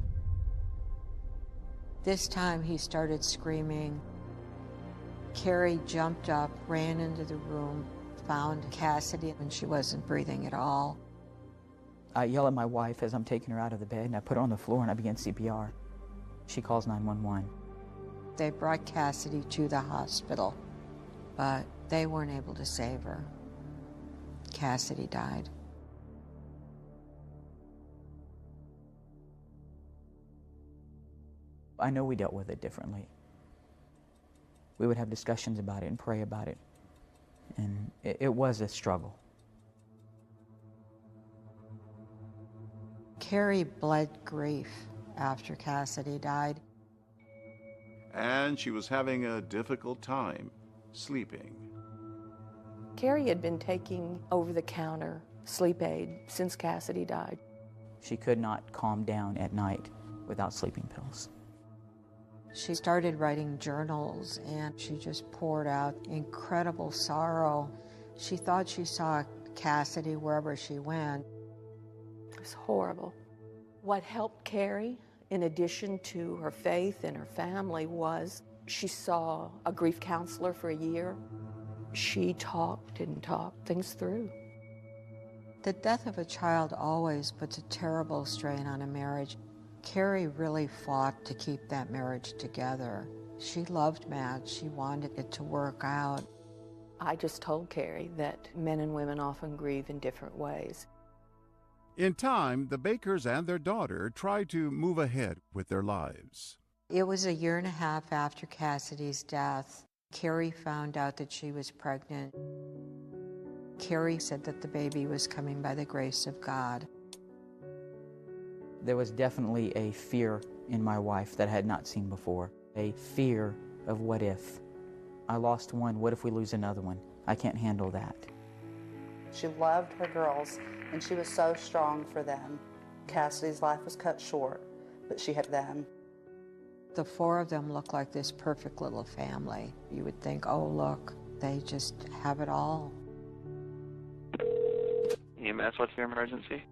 This time he started screaming. Carrie jumped up, ran into the room, found Cassidy, and she wasn't breathing at all. I yell at my wife as I'm taking her out of the bed, and I put her on the floor and I begin CPR. She calls 911. They brought Cassidy to the hospital, but they weren't able to save her. Cassidy died. I know we dealt with it differently. We would have discussions about it and pray about it. And it was a struggle. Carrie bled grief after Cassidy died. And she was having a difficult time sleeping. Carrie had been taking over-the-counter sleep aid since Cassidy died. She could not calm down at night without sleeping pills. She started writing journals, and she just poured out incredible sorrow. She thought she saw Cassidy wherever she went. It was horrible. What helped Carrie, in addition to her faith and her family, was she saw a grief counselor for a year. She talked and talked things through. The death of a child always puts a terrible strain on a marriage. Carrie really fought to keep that marriage together. She loved Matt. She wanted it to work out. I just told Carrie that men and women often grieve in different ways. In time, the Bakers and their daughter tried to move ahead with their lives. It was a year and a half after Cassidy's death. Carrie found out that she was pregnant. Carrie said that the baby was coming by the grace of God. There was definitely a fear in my wife that I had not seen before. A fear of what if. I lost one, what if we lose another one? I can't handle that. She loved her girls, and she was so strong for them. Cassidy's life was cut short, but she had them. The four of them looked like this perfect little family. You would think, oh, look, they just have it all. EMS, what's your emergency?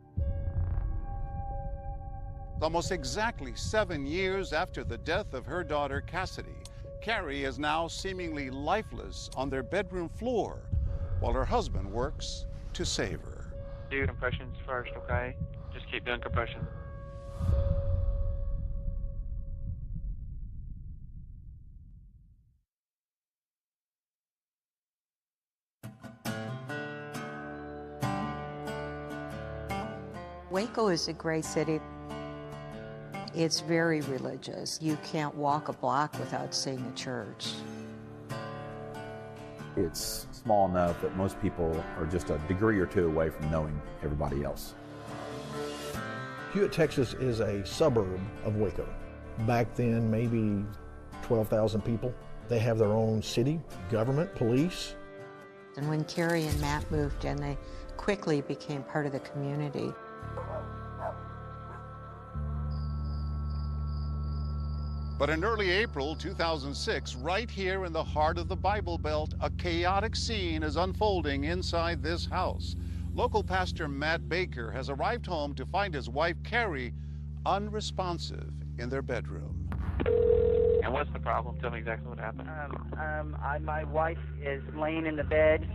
Almost exactly 7 years after the death of her daughter, Cassidy, Carrie is now seemingly lifeless on their bedroom floor while her husband works to save her. Do compressions first, okay? Just keep doing compression. Waco is a great city. It's very religious. You can't walk a block without seeing a church. It's small enough that most people are just a degree or two away from knowing everybody else. Hewitt, Texas is a suburb of Waco. Back then, maybe 12,000 people. They have their own city, government, police. And when Carrie and Matt moved in, they quickly became part of the community. But in early April 2006, right here in the heart of the Bible Belt, a chaotic scene is unfolding inside this house. Local pastor Matt Baker has arrived home to find his wife, Carrie, unresponsive in their bedroom. And what's the problem? Tell me exactly what happened. My wife is laying in the bed,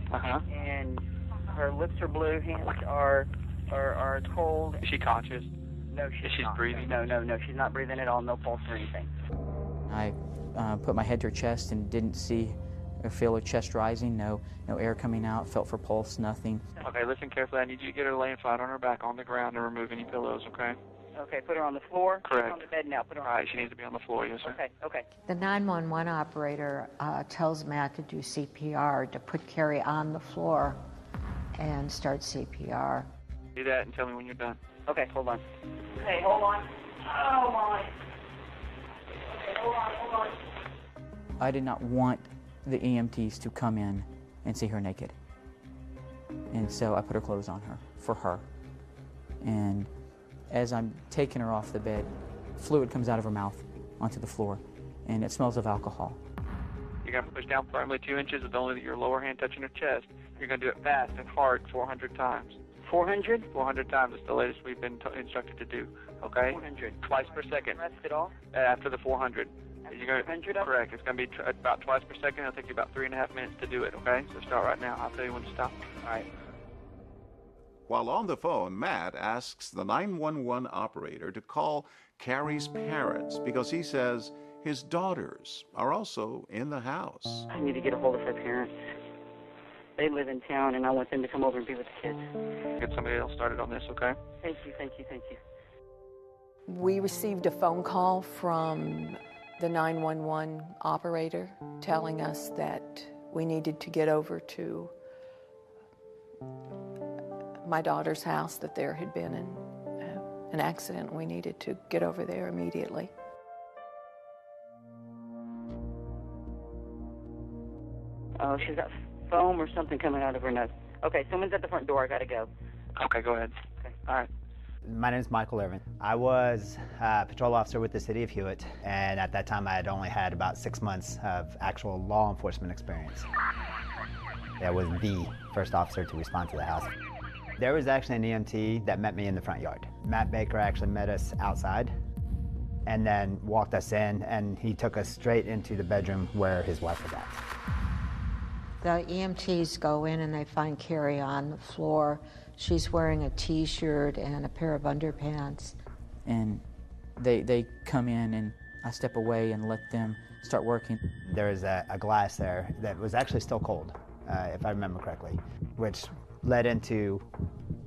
and her lips are blue, hands are cold. Is she conscious? No, she's she's not. breathing? No, she's not breathing at all, no pulse or anything. I put my head to her chest and didn't see or feel her chest rising, no air coming out, felt for pulse, nothing. Okay, listen carefully. I need you to get her laying flat on her back on the ground and remove any pillows, okay? Okay, put her on the floor. Correct. She's on the bed now. Put her on. All right, she needs to be on the floor, yes, sir. Okay. The 911 operator tells Matt to do CPR, to put Carrie on the floor and start CPR. Do that and tell me when you're done. Okay, hold on. Okay, hold on. Oh, my. Okay, hold on. I did not want the EMTs to come in and see her naked. And so I put her clothes on her, for her. And as I'm taking her off the bed, fluid comes out of her mouth onto the floor, and it smells of alcohol. You're going to push down firmly 2 inches with only your lower hand touching her chest. You're going to do it fast and hard 400 times. 400? 400 times. It's the latest we've been instructed to do, okay? 400. Twice per second. Rest it off? After the 400. You're going 400 to, correct. It's going to be about twice per second. It'll take you about 3.5 minutes to do it, okay? So start right now. I'll tell you when to stop. All right. While on the phone, Matt asks the 911 operator to call Carrie's parents because he says his daughters are also in the house. I need to get a hold of her parents. They live in town, and I want them to come over and be with the kids. Get somebody else started on this, okay? Thank you. We received a phone call from the 911 operator telling us that we needed to get over to my daughter's house, that there had been an accident. We needed to get over there immediately. Oh, she's got foam or something coming out of her nose. Okay, someone's at the front door. I gotta go. Okay, go ahead. Okay. All right. My name is Michael Irvin. I was a patrol officer with the city of Hewitt, and at that time I had only had about 6 months of actual law enforcement experience. I was the first officer to respond to the house. There was actually an EMT that met me in the front yard. Matt Baker actually met us outside and then walked us in, and he took us straight into the bedroom where his wife was at. The EMTs go in and they find Carrie on the floor. She's wearing a t-shirt and a pair of underpants. And they come in, and I step away and let them start working. There was a glass there that was actually still cold, if I remember correctly, which led into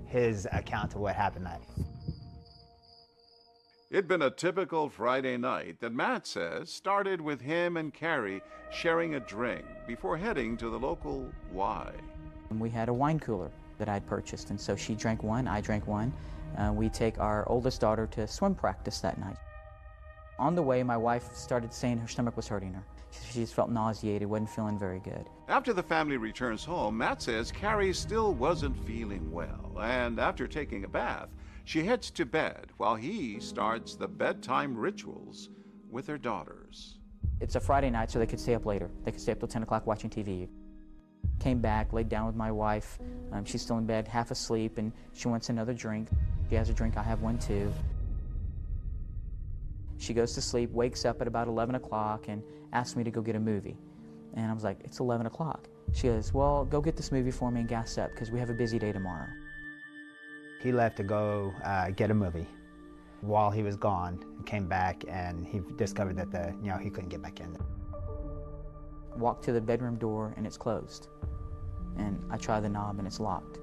his account of what happened that night. It'd been a typical Friday night that Matt says started with him and Carrie sharing a drink before heading to the local Y. And we had a wine cooler that I'd purchased, and so she drank one, I drank one. We take our oldest daughter to swim practice that night. On the way, my wife started saying her stomach was hurting her. She just felt nauseated, wasn't feeling very good. After the family returns home, Matt says Carrie still wasn't feeling well, and after taking a bath, she heads to bed while he starts the bedtime rituals with her daughters. It's a Friday night, so they could stay up later. They could stay up till 10 o'clock watching TV. Came back, laid down with my wife. She's still in bed, half asleep, and she wants another drink. She has a drink, I have one too. She goes to sleep, wakes up at about 11 o'clock, and asks me to go get a movie. And I was like, it's 11 o'clock. She goes, well, go get this movie for me and gas up, because we have a busy day tomorrow. He left to go get a movie. While he was gone, he came back and he discovered that he couldn't get back in. Walk to the bedroom door and it's closed. And I try the knob and it's locked.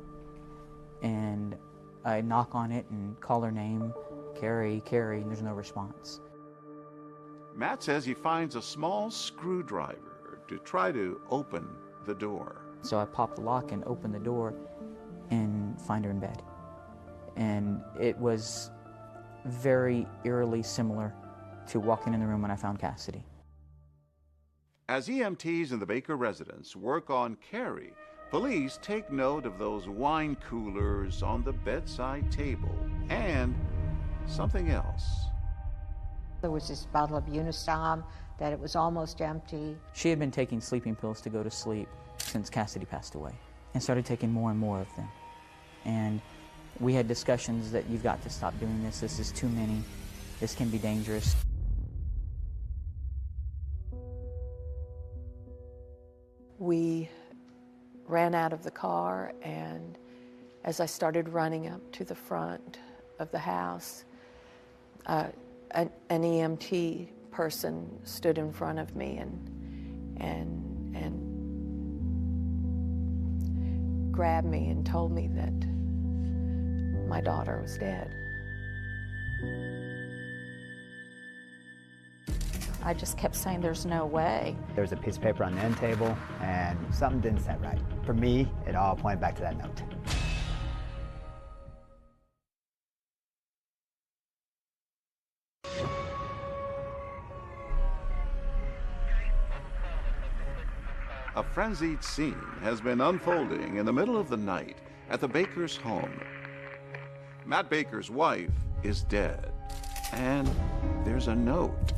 And I knock on it and call her name, Carrie, and there's no response. Matt says he finds a small screwdriver to try to open the door. So I pop the lock and open the door and find her in bed. And it was very eerily similar to walking in the room when I found Cassidy. As EMTs in the Baker residence work on Carrie, police take note of those wine coolers on the bedside table and something else. There was this bottle of Unisom that it was almost empty. She had been taking sleeping pills to go to sleep since Cassidy passed away and started taking more and more of them. And we had discussions that you've got to stop doing this is too many. This can be dangerous. We ran out of the car, and as I started running up to the front of the house, an EMT person stood in front of me and grabbed me and told me that my daughter was dead. I just kept saying, there's no way. There was a piece of paper on the end table, and something didn't set right. For me, it all pointed back to that note. A frenzied scene has been unfolding in the middle of the night at the Baker's home. Matt Baker's wife is dead, and there's a note.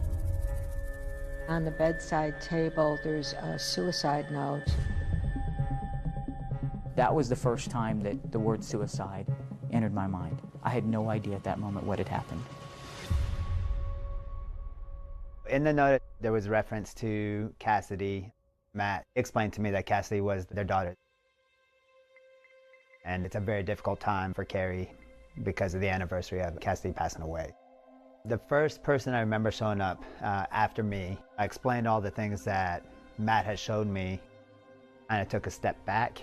On the bedside table, there's a suicide note. That was the first time that the word suicide entered my mind. I had no idea at that moment what had happened. In the note, there was reference to Cassidy. Matt explained to me that Cassidy was their daughter. And it's a very difficult time for Carrie because of the anniversary of Cassidy passing away. The first person I remember showing up after me, I explained all the things that Matt had showed me, and I took a step back.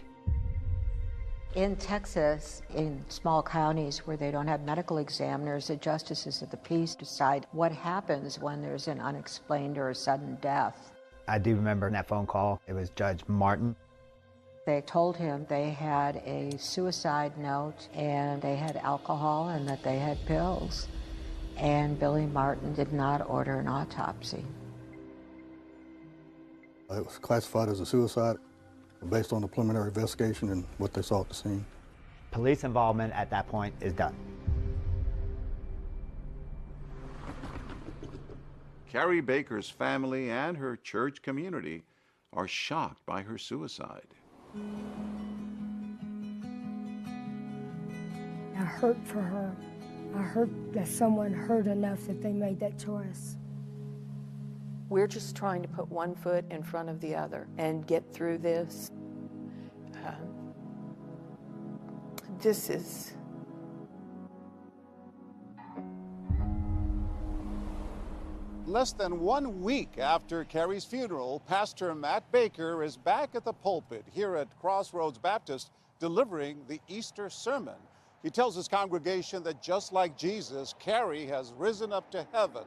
In Texas, in small counties where they don't have medical examiners, the justices of the peace decide what happens when there's an unexplained or a sudden death. I do remember in that phone call, it was Judge Martin. They told him they had a suicide note and they had alcohol and that they had pills. And Billy Martin did not order an autopsy. It was classified as a suicide based on the preliminary investigation and what they saw at the scene. Police involvement at that point is done. Carrie Baker's family and her church community are shocked by her suicide. I hurt for her. I hurt that someone hurt enough that they made that choice. We're just trying to put one foot in front of the other and get through this. This is... Less than 1 week after Carrie's funeral, Pastor Matt Baker is back at the pulpit here at Crossroads Baptist delivering the Easter sermon. He tells his congregation that just like Jesus, Carrie has risen up to heaven.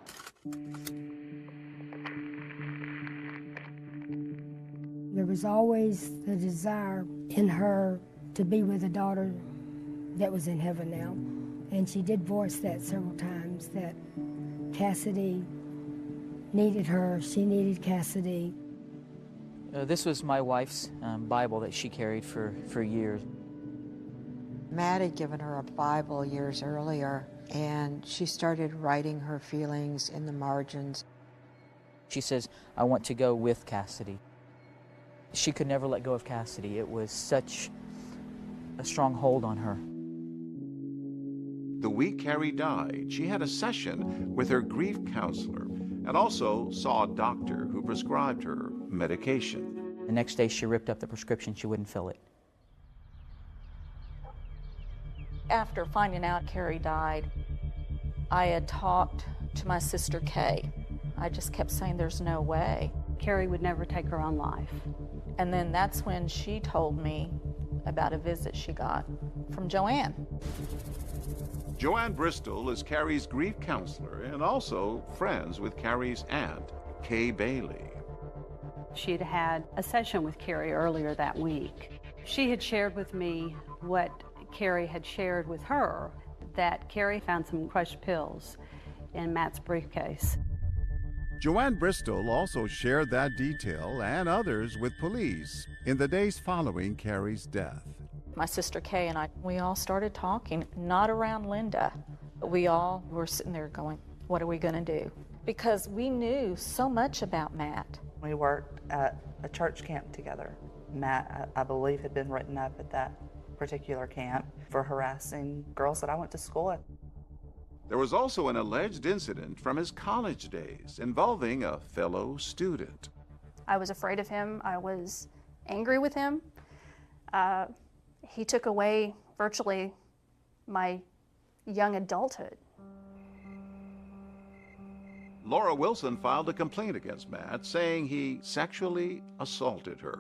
There was always the desire in her to be with a daughter that was in heaven now. And she did voice that several times, that Cassidy needed her, she needed Cassidy. This was my wife's Bible that she carried for years. Matt had given her a Bible years earlier, and she started writing her feelings in the margins. She says, I want to go with Cassidy. She could never let go of Cassidy. It was such a strong hold on her. The week Carrie died, she had a session with her grief counselor and also saw a doctor who prescribed her medication. The next day she ripped up the prescription. She wouldn't fill it. After finding out Carrie died, I had talked to my sister Kay. I just kept saying, there's no way. Carrie would never take her own life. And then that's when she told me about a visit she got from Joanne. Joanne Bristol is Carrie's grief counselor and also friends with Carrie's aunt, Kay Bailey. She had had a session with Carrie earlier that week. She had shared with me what Carrie had shared with her, that Carrie found some crushed pills in Matt's briefcase. Joanne Bristol also shared that detail and others with police in the days following Carrie's death. My sister Kay and I, we all started talking, not around Linda. We all were sitting there going, what are we going to do? Because we knew so much about Matt. We worked at a church camp together. Matt, I believe, had been written up at that particular camp for harassing girls that I went to school with. There was also an alleged incident from his college days involving a fellow student. I was afraid of him. I was angry with him. He took away virtually my young adulthood. Laura Wilson filed a complaint against Matt, saying he sexually assaulted her.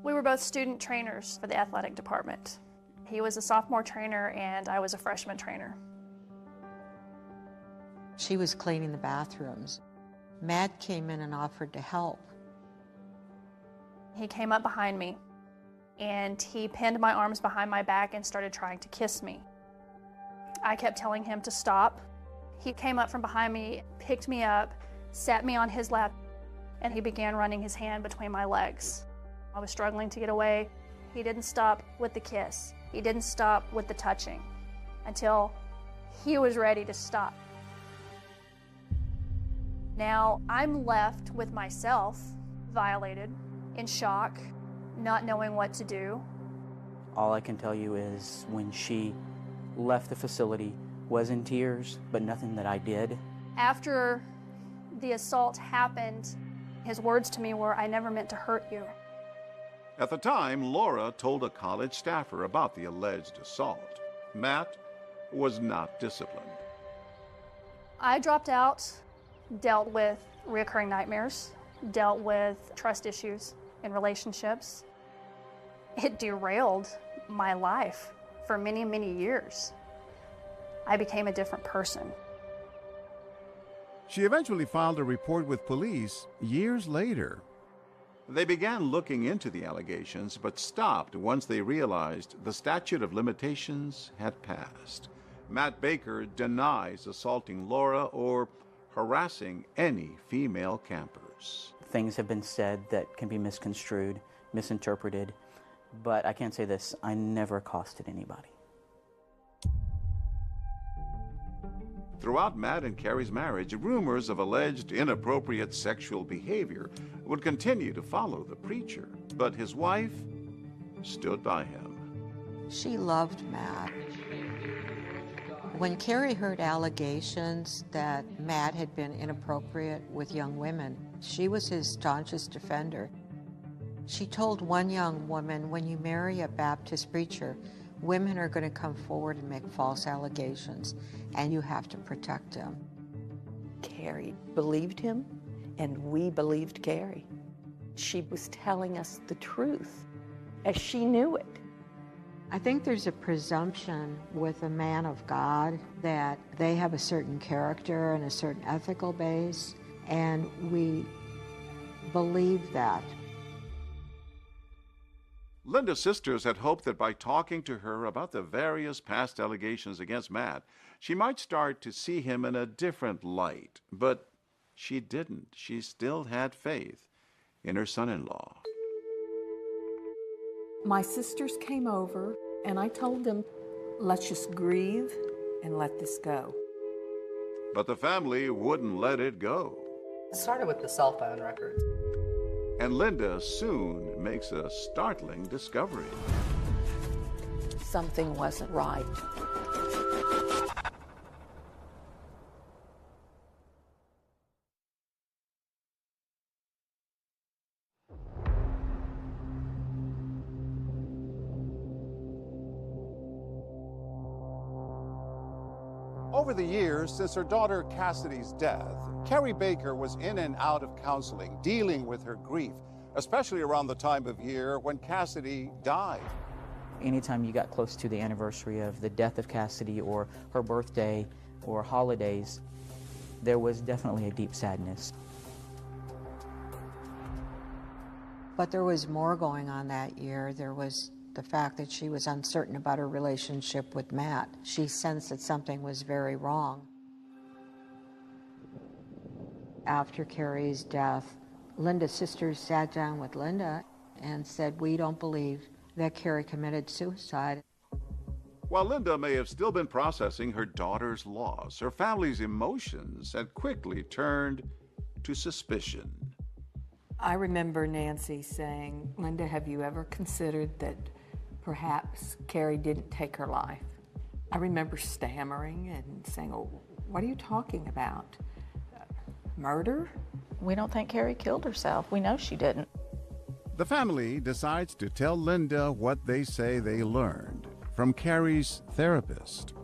We were both student trainers for the athletic department. He was a sophomore trainer and I was a freshman trainer. She was cleaning the bathrooms. Matt came in and offered to help. He came up behind me and he pinned my arms behind my back and started trying to kiss me. I kept telling him to stop. He came up from behind me, picked me up, sat me on his lap, and he began running his hand between my legs. I was struggling to get away. He didn't stop with the kiss. He didn't stop with the touching until he was ready to stop. Now I'm left with myself, violated, in shock, not knowing what to do. All I can tell you is when she left the facility, was in tears, but nothing that I did. After the assault happened, his words to me were, "I never meant to hurt you." At the time, Laura told a college staffer about the alleged assault. Matt was not disciplined. I dropped out, dealt with recurring nightmares, dealt with trust issues in relationships. It derailed my life for many, many years. I became a different person. She eventually filed a report with police years later. They began looking into the allegations, but stopped once they realized the statute of limitations had passed. Matt Baker denies assaulting Laura or harassing any female campers. Things have been said that can be misconstrued, misinterpreted, but I can say this, I never accosted anybody. Throughout Matt and Carrie's marriage, rumors of alleged inappropriate sexual behavior would continue to follow the preacher, but his wife stood by him. She loved Matt. When Carrie heard allegations that Matt had been inappropriate with young women, she was his staunchest defender. She told one young woman, when you marry a Baptist preacher, women are going to come forward and make false allegations, and you have to protect them. Carrie believed him, and we believed Carrie. She was telling us the truth, as she knew it. I think there's a presumption with a man of God that they have a certain character and a certain ethical base, and we believe that. Linda's sisters had hoped that by talking to her about the various past allegations against Matt, she might start to see him in a different light. But she didn't. She still had faith in her son-in-law. My sisters came over, and I told them, let's just grieve and let this go. But the family wouldn't let it go. It started with the cell phone records. And Linda soon makes a startling discovery. Something wasn't right. Over the years, since her daughter Cassidy's death, Carrie Baker was in and out of counseling, dealing with her grief, especially around the time of year when Cassidy died. Anytime you got close to the anniversary of the death of Cassidy or her birthday or holidays, there was definitely a deep sadness. But there was more going on that year. There was the fact that she was uncertain about her relationship with Matt. She sensed that something was very wrong. After Carrie's death, Linda's sisters sat down with Linda and said, we don't believe that Carrie committed suicide. While Linda may have still been processing her daughter's loss, her family's emotions had quickly turned to suspicion. I remember Nancy saying, Linda, have you ever considered that perhaps Carrie didn't take her life? I remember stammering and saying, "Oh, what are you talking about? Murder?" We don't think Carrie killed herself. We know she didn't. The family decides to tell Linda what they say they learned from Carrie's therapist.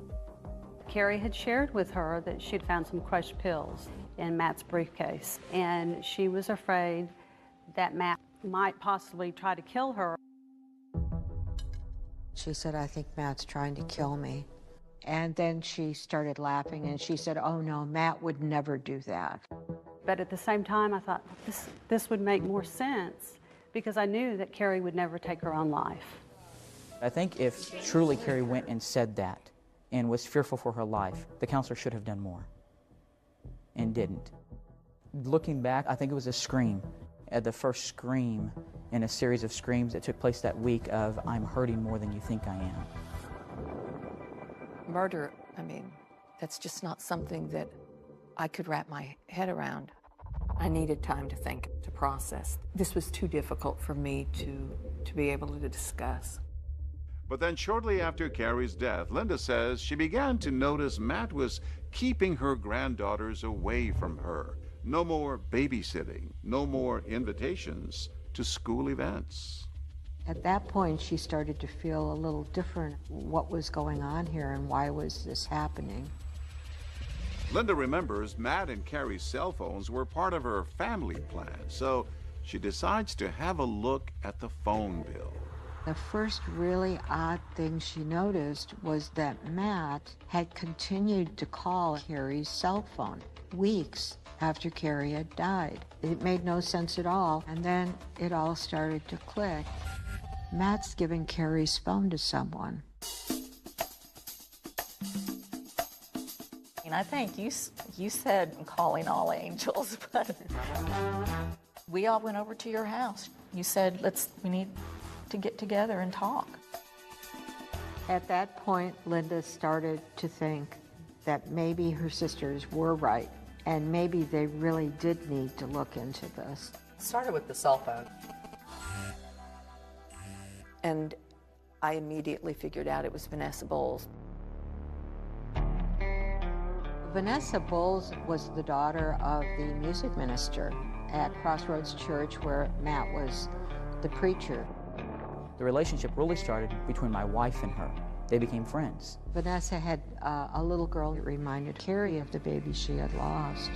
Carrie had shared with her that she'd found some crushed pills in Matt's briefcase, and she was afraid that Matt might possibly try to kill her. She said, "I think Matt's trying to kill me." And then she started laughing and she said, "Oh no, Matt would never do that." But at the same time, I thought this would make more sense because I knew that Carrie would never take her own life. I think if truly Carrie went and said that and was fearful for her life, the counselor should have done more and didn't. Looking back, I think it was a scream, the first scream in a series of screams that took place that week of, "I'm hurting more than you think I am." Murder, I mean, that's just not something that I could wrap my head around. I needed time to think, to process. This was too difficult for me to be able to discuss. But then shortly after Carrie's death, Linda says she began to notice Matt was keeping her granddaughters away from her. No more babysitting, no more invitations to school events. At that point, she started to feel a little different. What was going on here and why was this happening? Linda remembers Matt and Carrie's cell phones were part of her family plan, so she decides to have a look at the phone bill. The first really odd thing she noticed was that Matt had continued to call Carrie's cell phone weeks after Carrie had died. It made no sense at all, and then it all started to click. Matt's given Carrie's phone to someone. And I think you said calling all angels, but we all went over to your house. You said, we need to get together and talk. At that point, Linda started to think that maybe her sisters were right, and maybe they really did need to look into this. It started with the cell phone. And I immediately figured out it was Vanessa Bowles. Vanessa Bowles was the daughter of the music minister at Crossroads Church where Matt was the preacher. The relationship really started between my wife and her. They became friends. Vanessa had a little girl that reminded Carrie of the baby she had lost.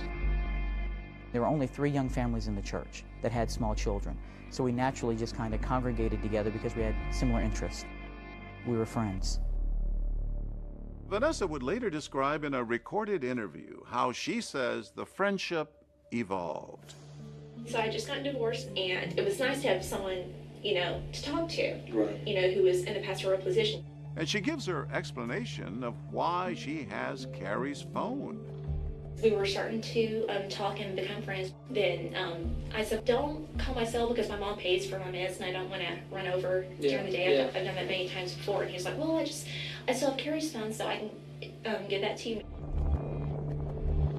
There were only 3 young families in the church that had small children, so we naturally just kind of congregated together because we had similar interests. We were friends. Vanessa would later describe in a recorded interview how she says the friendship evolved. So I just got divorced, and it was nice to have someone, to talk to, right. Who was in a pastoral position. And she gives her explanation of why she has Carrie's phone. We were starting to talk and become friends. Then I said, "Don't call my cell because my mom pays for my meds and I don't want to run over during the day." I've done that many times before. And he was like, "Well, I still have Carrie's phone, so I can give that to you."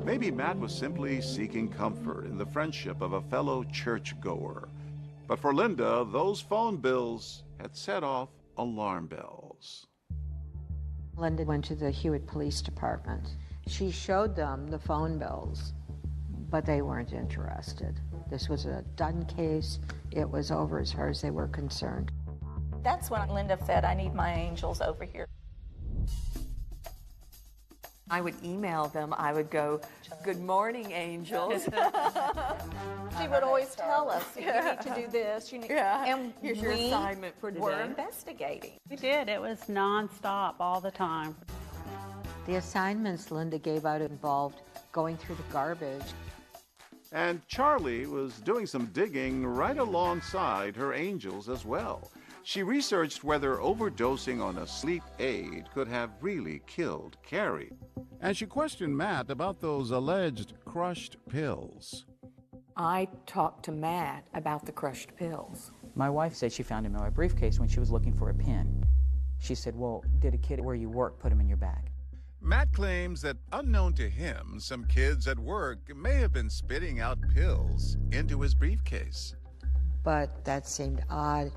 Maybe Matt was simply seeking comfort in the friendship of a fellow churchgoer. But for Linda, those phone bills had set off alarm bells. Linda went to the Hewitt Police Department. She showed them the phone bills, but they weren't interested. This was a done case. It was over as far as they were concerned. That's when Linda said, "I need my angels over here." I would email them. I would go, "Good morning, angels." She would always tell us, "You need to do this. You need." And here's your assignment for today. We're investigating. We did. It was nonstop all the time. The assignments Linda gave out involved going through the garbage. And Charlie was doing some digging right alongside her angels as well. She researched whether overdosing on a sleep aid could have really killed Carrie. And she questioned Matt about those alleged crushed pills. I talked to Matt about the crushed pills. My wife said she found him in my briefcase when she was looking for a pen. She said, "Well, did a kid where you work put him in your bag?" Matt claims that, unknown to him, some kids at work may have been spitting out pills into his briefcase. But that seemed odd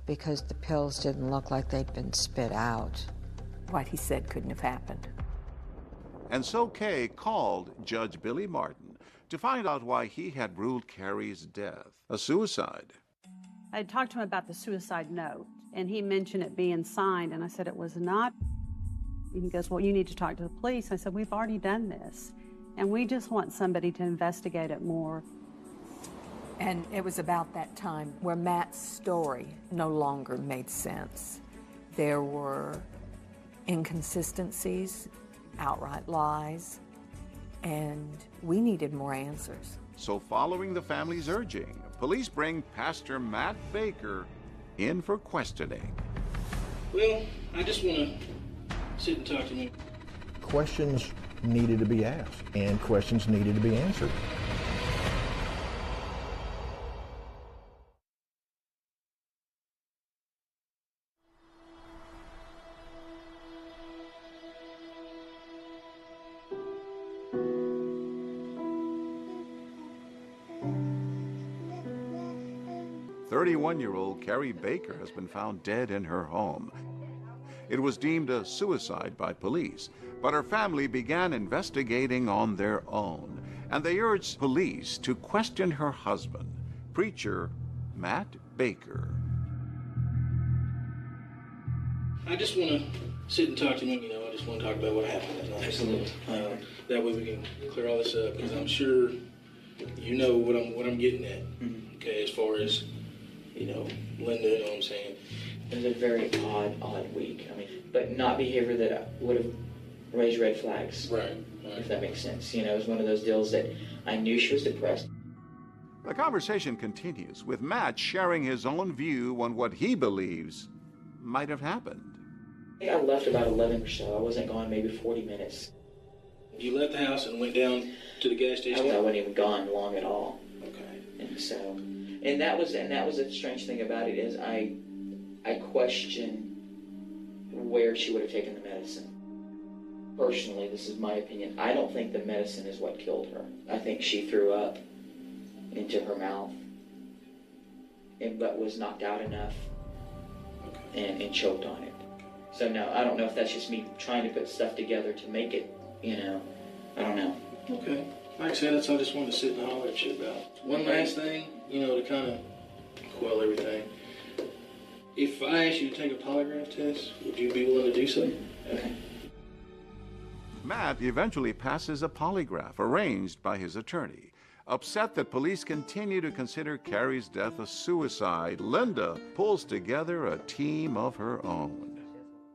because the pills didn't look like they'd been spit out. what he said couldn't have happened. And so Kay called Judge Billy Martin to find out why he had ruled Carrie's death a suicide. I had talked to him about the suicide note, and he mentioned it being signed, and I said it was not. And he goes, well, you need to talk to the police. I said, we've already done this, and we just want somebody to investigate it more. And it was about that time where Matt's story no longer made sense. There were inconsistencies, outright lies, and we needed more answers. So following the family's urging, police bring Pastor Matt Baker in for questioning. Well, I just want to sit and talk to him. Questions needed to be asked, and questions needed to be answered. Year-old Carrie Baker has been found dead in her home. It was deemed a suicide by police, but her family began investigating on their own, and they urged police to question her husband, preacher Matt Baker. I just want to sit and talk to him, I just want to talk about what happened that night. Absolutely. That way we can clear all this up, because I'm sure you know what I'm getting at, okay, as far as Linda, you know what I'm saying? It was a very odd week. But not behavior that would have raised red flags. Right. If that makes sense. It was one of those deals that I knew she was depressed. The conversation continues with Matt sharing his own view on what he believes might have happened. I think I left about 11 or so. I wasn't gone maybe 40 minutes. You left the house and went down to the gas station? I wasn't even gone long at all. Okay. And that was a strange thing about it is I question where she would have taken the medicine. Personally, this is my opinion. I don't think the medicine is what killed her. I think she threw up into her mouth, but was knocked out enough and choked on it. So no, I don't know if that's just me trying to put stuff together to make it, I don't know. Okay. Like I said, that's all I just wanted to sit and holler at you about. One last thing, to kind of quell everything. If I asked you to take a polygraph test, would you be willing to do so? Okay. Matt eventually passes a polygraph arranged by his attorney. Upset that police continue to consider Carrie's death a suicide, Linda pulls together a team of her own.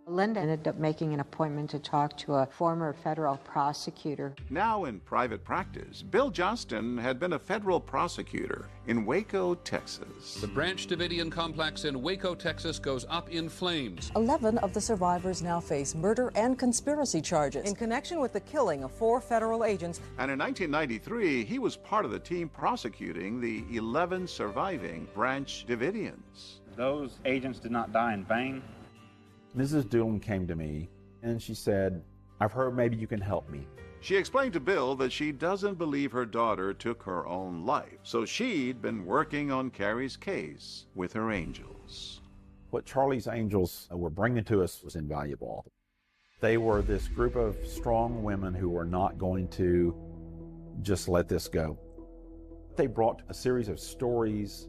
Linda ended up making an appointment to talk to a former federal prosecutor. Now in private practice, Bill Johnston had been a federal prosecutor in Waco, Texas. The Branch Davidian complex in Waco, Texas goes up in flames. 11 of the survivors now face murder and conspiracy charges in connection with the killing of 4 federal agents. And in 1993, he was part of the team prosecuting the 11 surviving Branch Davidians. Those agents did not die in vain. Mrs. Doolin came to me and she said, I've heard maybe you can help me. She explained to Bill that she doesn't believe her daughter took her own life, so she'd been working on Carrie's case with her angels. What Charlie's angels were bringing to us was invaluable. They were this group of strong women who were not going to just let this go. They brought a series of stories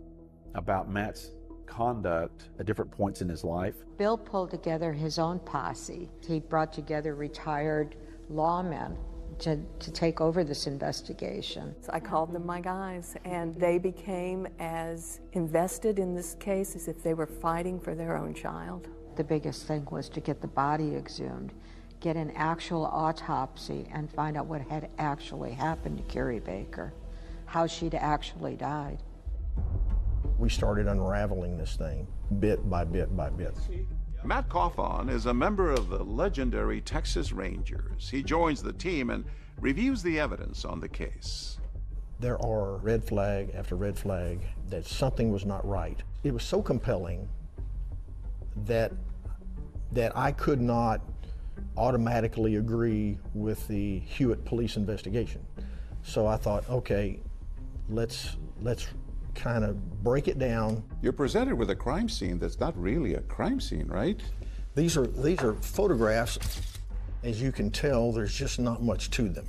about Matt's conduct at different points in his life. Bill pulled together his own posse. He brought together retired lawmen to take over this investigation. So I called them my guys, and they became as invested in this case as if they were fighting for their own child. The biggest thing was to get the body exhumed, get an actual autopsy, and find out what had actually happened to Carrie Baker, how she'd actually died. We started unraveling this thing bit by bit by bit. Matt Coffon is a member of the legendary Texas Rangers. He joins the team and reviews the evidence on the case. There are red flag after red flag that something was not right. It was so compelling that I could not automatically agree with the Hewitt police investigation. So I thought, okay, let's kind of break it down. You're presented with a crime scene that's not really a crime scene, right? These are photographs. As you can tell, there's just not much to them.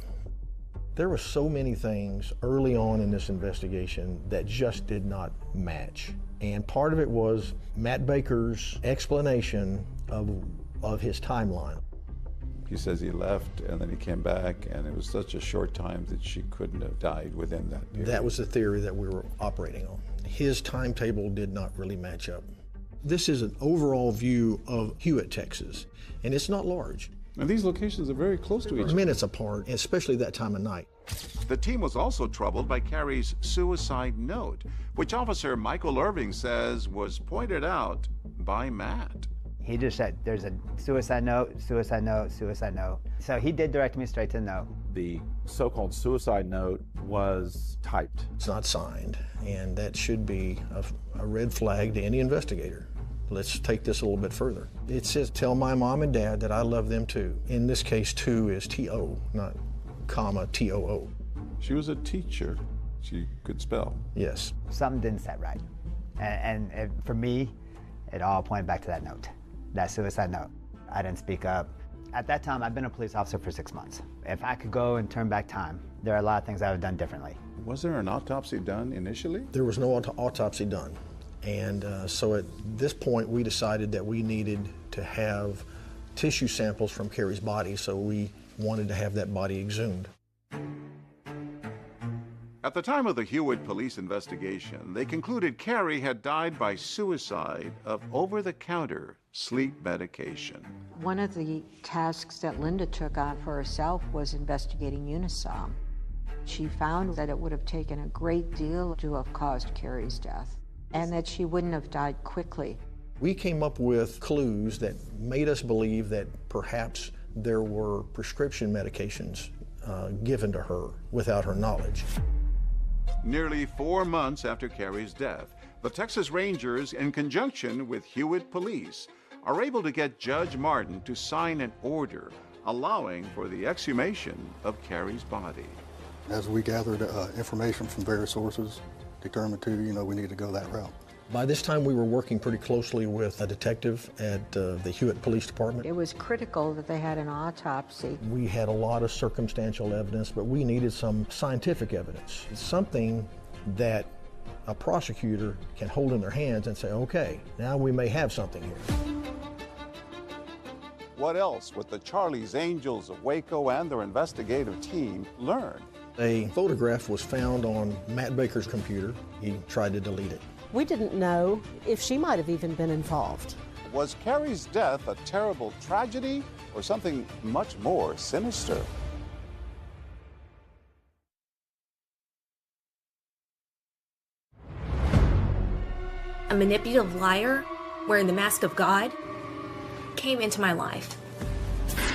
There were so many things early on in this investigation that just did not match. And part of it was Matt Baker's explanation of his timeline. He says he left and then he came back, and it was such a short time that she couldn't have died within that period. That was the theory that we were operating on. His timetable did not really match up. This is an overall view of Hewitt, Texas, and it's not large. And these locations are very close to each other. Minutes apart, especially that time of night. The team was also troubled by Carrie's suicide note, which Officer Michael Irving says was pointed out by Matt. He just said, there's a suicide note, suicide note, suicide note. So he did direct me straight to the note. The so-called suicide note was typed. It's not signed, and that should be a red flag to any investigator. Let's take this a little bit further. It says, tell my mom and dad that I love them too. In this case, two is T-O, not comma, T-O-O. She was a teacher. She could spell. Yes. Something didn't set right. And for me, it all pointed back to that note, that suicide note. I didn't speak up. At that time, I'd been a police officer for 6 months. If I could go and turn back time, there are a lot of things I would have done differently. Was there an autopsy done initially? There was no autopsy done. And so at this point, we decided that we needed to have tissue samples from Carrie's body, so we wanted to have that body exhumed. At the time of the Hewitt police investigation, they concluded Carrie had died by suicide of over-the-counter sleep medication. One of the tasks that Linda took on for herself was investigating Unisom. She found that it would have taken a great deal to have caused Carrie's death, and that she wouldn't have died quickly. We came up with clues that made us believe that perhaps there were prescription medications given to her without her knowledge. Nearly 4 months after Carrie's death, the Texas Rangers, in conjunction with Hewitt Police, are able to get Judge Martin to sign an order allowing for the exhumation of Carrie's body. As we gathered information from various sources, determined we need to go that route. By this time, we were working pretty closely with a detective at the Hewitt Police Department. It was critical that they had an autopsy. We had a lot of circumstantial evidence, but we needed some scientific evidence, something that a prosecutor can hold in their hands and say, okay, now we may have something here. What else would the Charlie's Angels of Waco and their investigative team learn? A photograph was found on Matt Baker's computer. He tried to delete it. We didn't know if she might have even been involved. Was Carrie's death a terrible tragedy or something much more sinister? A manipulative liar wearing the mask of God came into my life.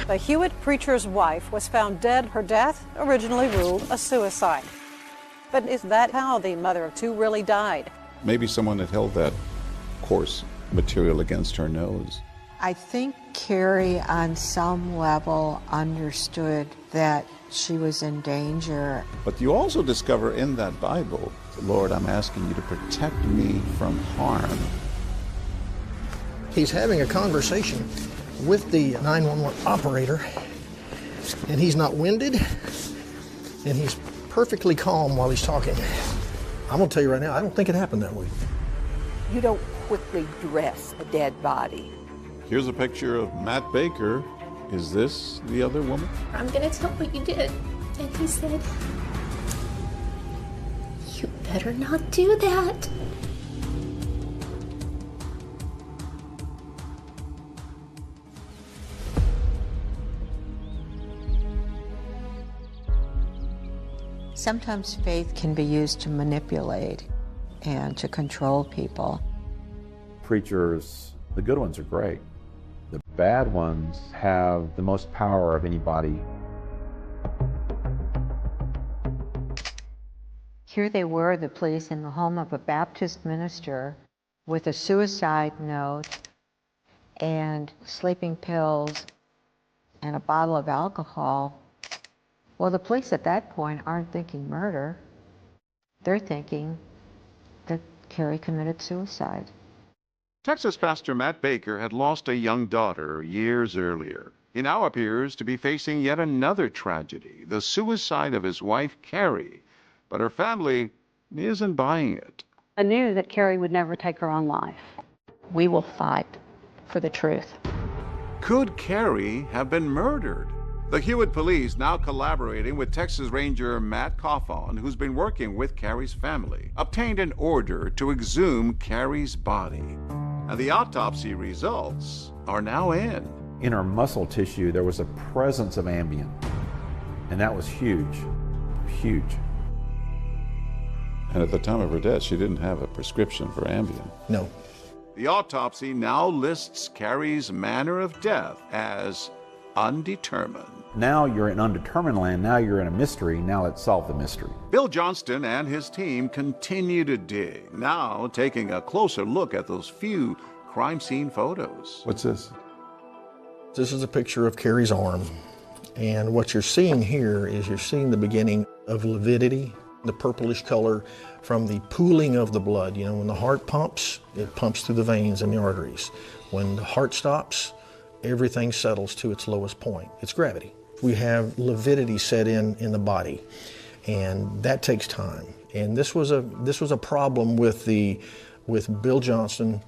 The Hewitt preacher's wife was found dead. Her death originally ruled a suicide. But is that how the mother of two really died? Maybe someone had held that coarse material against her nose. I think Carrie, on some level, understood that she was in danger. But you also discover in that Bible, Lord, I'm asking you to protect me from harm. He's having a conversation with the 911 operator, and he's not winded, and he's perfectly calm while he's talking. I'm gonna tell you right now, I don't think it happened that way. You don't quickly dress a dead body. Here's a picture of Matt Baker. Is this the other woman? I'm gonna tell what you did. And he said, you better not do that. Sometimes faith can be used to manipulate and to control people. Preachers, the good ones are great. The bad ones have the most power of anybody. Here they were, the police, in the home of a Baptist minister with a suicide note and sleeping pills and a bottle of alcohol. Well, the police at that point aren't thinking murder. They're thinking that Carrie committed suicide. Texas pastor Matt Baker had lost a young daughter years earlier. He now appears to be facing yet another tragedy, the suicide of his wife, Carrie. But her family isn't buying it. I knew that Carrie would never take her own life. We will fight for the truth. Could Carrie have been murdered? The Hewitt police, now collaborating with Texas Ranger Matt Coffon, who's been working with Carrie's family, obtained an order to exhume Carrie's body. And the autopsy results are now in. In her muscle tissue, there was a presence of Ambien, and that was huge, huge. And at the time of her death, she didn't have a prescription for Ambien. No. The autopsy now lists Carrie's manner of death as undetermined. Now you're in undetermined land, now you're in a mystery, now let's solve the mystery. Bill Johnston and his team continue to dig, now taking a closer look at those few crime scene photos. What's this? This is a picture of Carrie's arm. And what you're seeing here is you're seeing the beginning of lividity, the purplish color from the pooling of the blood. You know, when the heart pumps, it pumps through the veins and the arteries. When the heart stops, everything settles to its lowest point. It's gravity. We have lividity set in the body, and that takes time. And this was a problem with Bill Johnston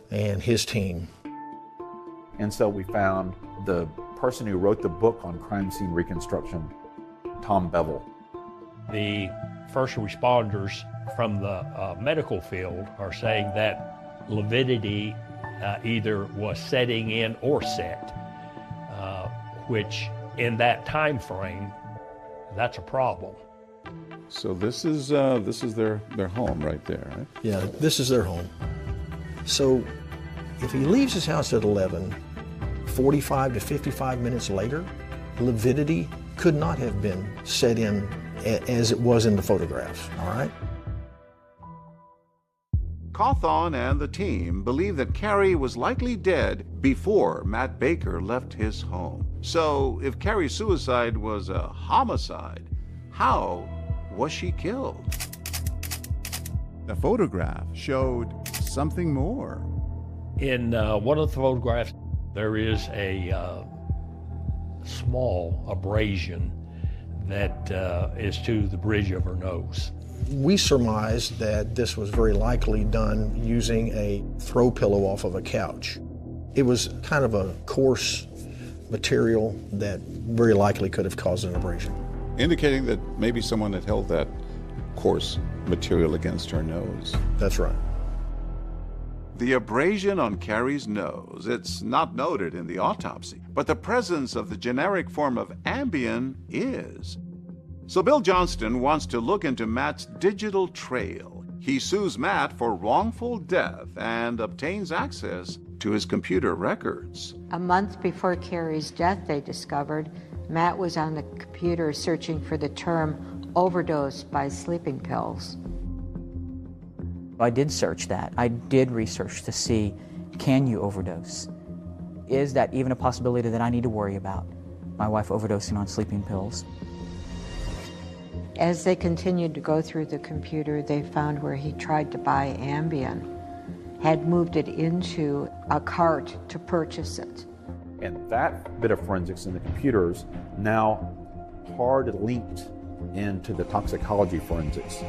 and his team. And so we found the person who wrote the book on crime scene reconstruction, Tom Bevel. The first responders from the medical field are saying that lividity either was setting in or set, which in that time frame, that's a problem. So this is their home right there, right? Yeah, this is their home. So if he leaves his house at 11, 45 to 55 minutes later, lividity could not have been set in as it was in the photographs, all right? Cawthon and the team believe that Carrie was likely dead before Matt Baker left his home. So if Carrie's suicide was a homicide, how was she killed? The photograph showed something more. In one of the photographs, there is a small abrasion that is to the bridge of her nose. We surmised that this was very likely done using a throw pillow off of a couch. It was kind of a coarse material that very likely could have caused an abrasion. Indicating that maybe someone had held that coarse material against her nose. That's right. The abrasion on Carrie's nose, it's not noted in the autopsy, but the presence of the generic form of Ambien is. So Bill Johnston wants to look into Matt's digital trail. He sues Matt for wrongful death and obtains access to his computer records. A month before Carrie's death, they discovered Matt was on the computer searching for the term overdose by sleeping pills. I did search that. I did research to see, can you overdose? Is that even a possibility that I need to worry about? My wife overdosing on sleeping pills. As they continued to go through the computer, they found where he tried to buy Ambien, had moved it into a cart to purchase it. And that bit of forensics in the computers now hard linked into the toxicology forensics.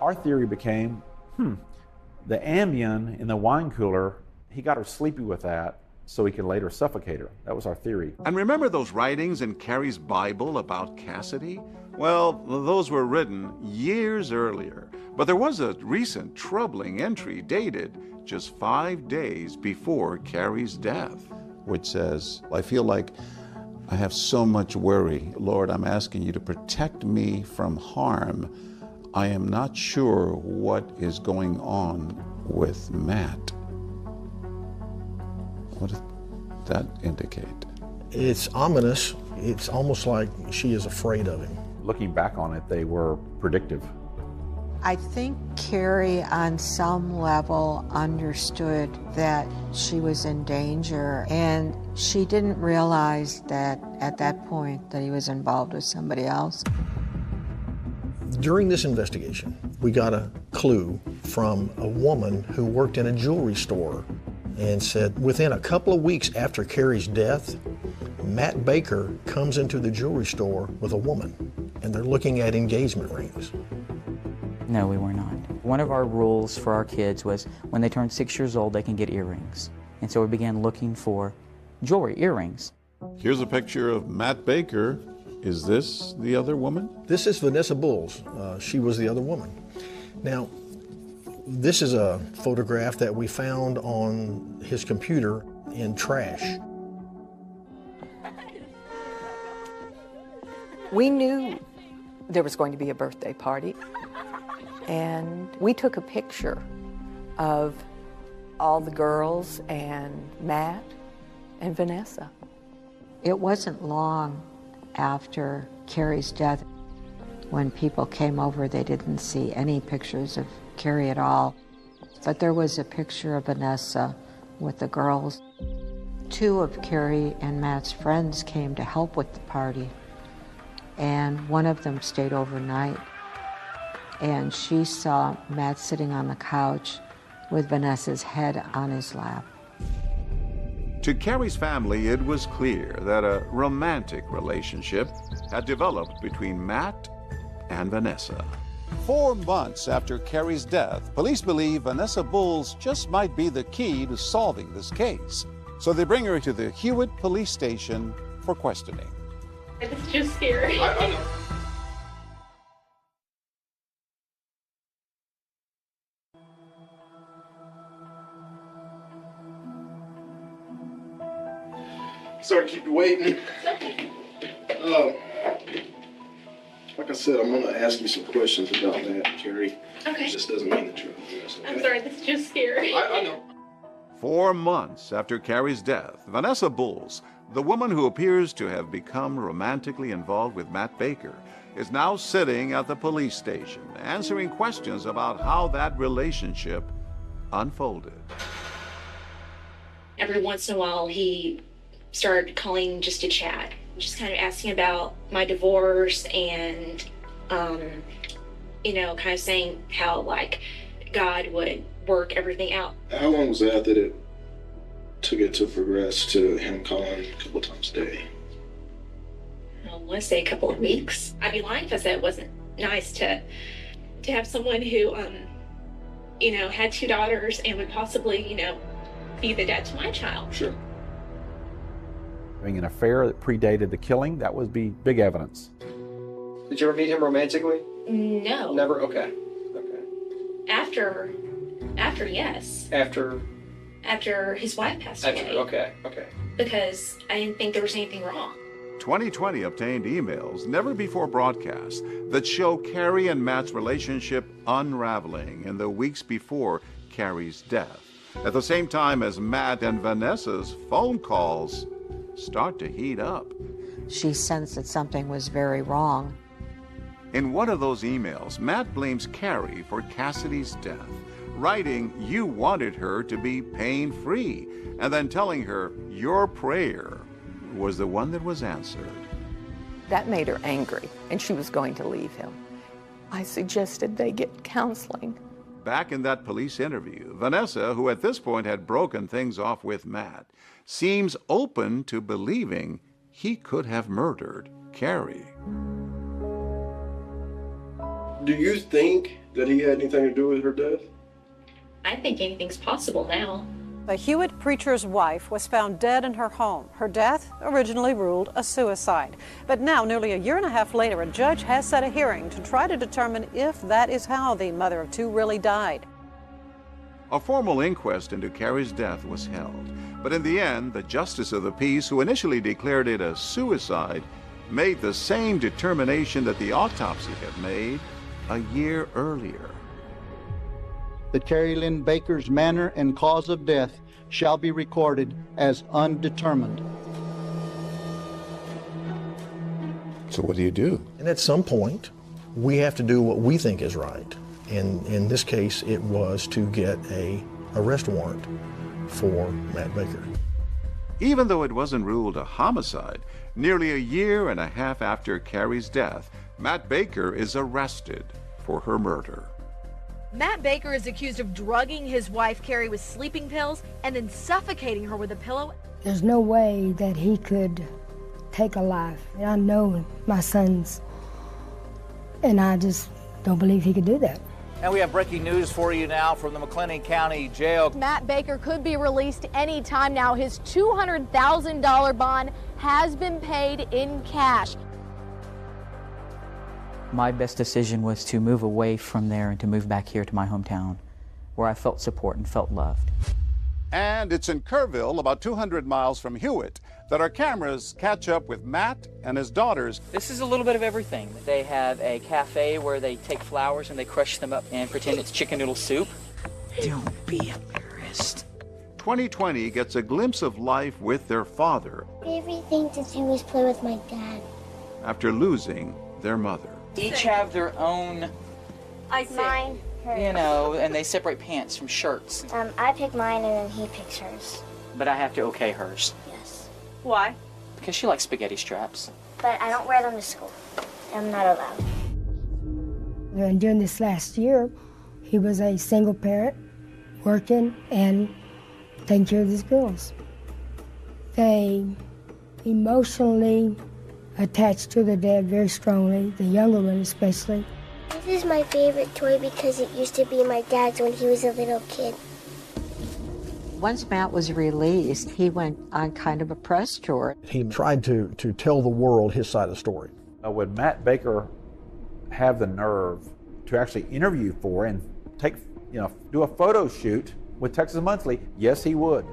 Our theory became, the Ambien in the wine cooler, he got her sleepy with that so he could later suffocate her. That was our theory. And remember those writings in Carrie's Bible about Cassidy? Well, those were written years earlier, but there was a recent troubling entry dated just 5 days before Carrie's death, which says, I feel like I have so much worry. Lord, I'm asking you to protect me from harm. I am not sure what is going on with Matt. What does that indicate? It's ominous. It's almost like she is afraid of him. Looking back on it, they were predictive. I think Carrie, on some level, understood that she was in danger, and she didn't realize that at that point that he was involved with somebody else. During this investigation, we got a clue from a woman who worked in a jewelry store and said within a couple of weeks after Carrie's death, Matt Baker comes into the jewelry store with a woman, and they're looking at engagement rings. No, we were not. One of our rules for our kids was when they turn 6 years old, they can get earrings. And so we began looking for jewelry, earrings. Here's a picture of Matt Baker. Is this the other woman? This is Vanessa Bulls. She was the other woman. Now, this is a photograph that we found on his computer in trash. We knew there was going to be a birthday party, and we took a picture of all the girls and Matt and Vanessa. It wasn't long after Carrie's death when people came over. They didn't see any pictures of Carrie at all, but there was a picture of Vanessa with the girls. 2 of Carrie and Matt's friends came to help with the party, and one of them stayed overnight, and she saw Matt sitting on the couch with Vanessa's head on his lap. To Carrie's family, it was clear that a romantic relationship had developed between Matt and Vanessa. 4 months after Carrie's death, police believe Vanessa Bulls just might be the key to solving this case. So they bring her to the Hewitt Police Station for questioning. It's just scary. I know. Sorry to keep you waiting. Like I said, I'm gonna ask you some questions about that, Carrie. Okay. This doesn't mean the truth. Okay? I'm sorry, this is just scary. I know. 4 months after Carrie's death, Vanessa Bulls, the woman who appears to have become romantically involved with Matt Baker, is now sitting at the police station, answering questions about how that relationship unfolded. Every once in a while, he started calling just to chat, just kind of asking about my divorce and, kind of saying how, like, God would work everything out. How long was that it took it to progress to him calling a couple times a day? I want to say a couple of weeks. I'd be lying if I said it wasn't nice to have someone who, had 2 daughters and would possibly, be the dad to my child. Sure. Having an affair that predated the killing, that would be big evidence. Did you ever meet him romantically? No. Never? Okay. After yes. After his wife passed away. Okay. Because I didn't think there was anything wrong. 2020 obtained emails, never before broadcast, that show Carrie and Matt's relationship unraveling in the weeks before Carrie's death, at the same time as Matt and Vanessa's phone calls start to heat up. She sensed that something was very wrong. In one of those emails, Matt blames Carrie for Cassidy's death, writing you wanted her to be pain-free, and then telling her your prayer was the one that was answered. That made her angry, and she was going to leave him. I suggested they get counseling. Back in that police interview, Vanessa, who at this point had broken things off with Matt, seems open to believing he could have murdered Carrie. Do you think that he had anything to do with her death? I think anything's possible now. The Hewitt preacher's wife was found dead in her home. Her death, originally ruled a suicide. But now, nearly a year and a half later, a judge has set a hearing to try to determine if that is how the mother of 2 really died. A formal inquest into Carrie's death was held, but in the end, the justice of the peace, who initially declared it a suicide, made the same determination that the autopsy had made a year earlier. That Carrie Lynn Baker's manner and cause of death shall be recorded as undetermined. So what do you do? And at some point, we have to do what we think is right. And in this case, it was to get an arrest warrant for Matt Baker. Even though it wasn't ruled a homicide, nearly a year and a half after Carrie's death, Matt Baker is arrested for her murder. Matt Baker is accused of drugging his wife Carrie with sleeping pills and then suffocating her with a pillow. There's no way that he could take a life. I know my sons, and I just don't believe he could do that. And we have breaking news for you now from the McLennan County Jail. Matt Baker could be released any time now. His $200,000 bond has been paid in cash. My best decision was to move away from there and to move back here to my hometown, where I felt support and felt loved. And it's in Kerrville, about 200 miles from Hewitt, that our cameras catch up with Matt and his daughters. This is a little bit of everything. They have a cafe where they take flowers and they crush them up and pretend it's chicken noodle soup. Don't be embarrassed. 2020 gets a glimpse of life with their father. Favorite thing to do is play with my dad. After losing their mother. Each have their own, Mine, hers. you know, and they separate pants from shirts. I pick mine and then he picks hers. But I have to okay hers. Yes. Why? Because she likes spaghetti straps. But I don't wear them to school. I'm not allowed. And during this last year, he was a single parent, working and taking care of his girls. They emotionally attached to their dad very strongly, the younger one especially. This is my favorite toy because it used to be my dad's when he was a little kid. Once Matt was released, he went on kind of a press tour. He tried to tell the world his side of the story. Would Matt Baker have the nerve to actually interview for and do a photo shoot with Texas Monthly? Yes, he would.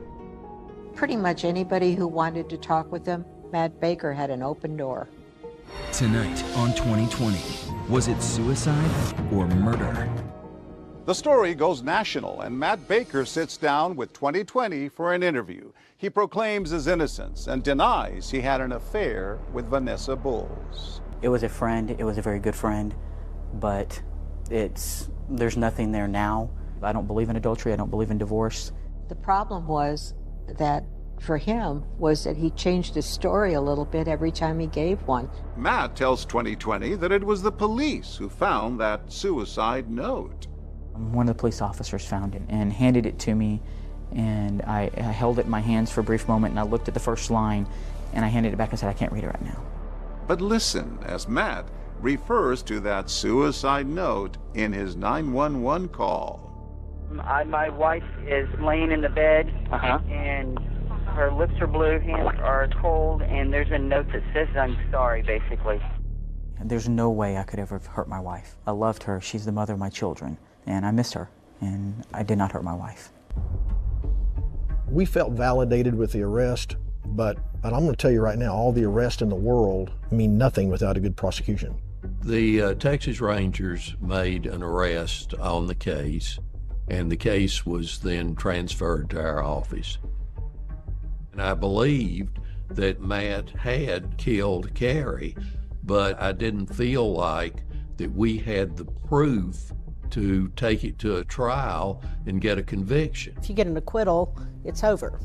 Pretty much anybody who wanted to talk with him, Matt Baker had an open door. Tonight on 2020, was it suicide or murder? The story goes national, and Matt Baker sits down with 2020 for an interview. He proclaims his innocence and denies he had an affair with Vanessa Bulls. It was a friend, it was a very good friend, but there's nothing there now. I don't believe in adultery, I don't believe in divorce. The problem was that for him was that he changed his story a little bit every time he gave one. Matt tells 2020 that it was the police who found that suicide note. One of the police officers found it and handed it to me, and I held it in my hands for a brief moment, and I looked at the first line, and I handed it back and said, I can't read it right now. But listen as Matt refers to that suicide note in his 911 call. My wife is laying in the bed, and her lips are blue, hands are cold, and there's a note that says, I'm sorry, basically. There's no way I could ever have hurt my wife. I loved her. She's the mother of my children, and I missed her, and I did not hurt my wife. We felt validated with the arrest, but I'm going to tell you right now, all the arrests in the world mean nothing without a good prosecution. The Texas Rangers made an arrest on the case, and the case was then transferred to our office. And I believed that Matt had killed Carrie, but I didn't feel like that we had the proof to take it to a trial and get a conviction. If you get an acquittal, it's over.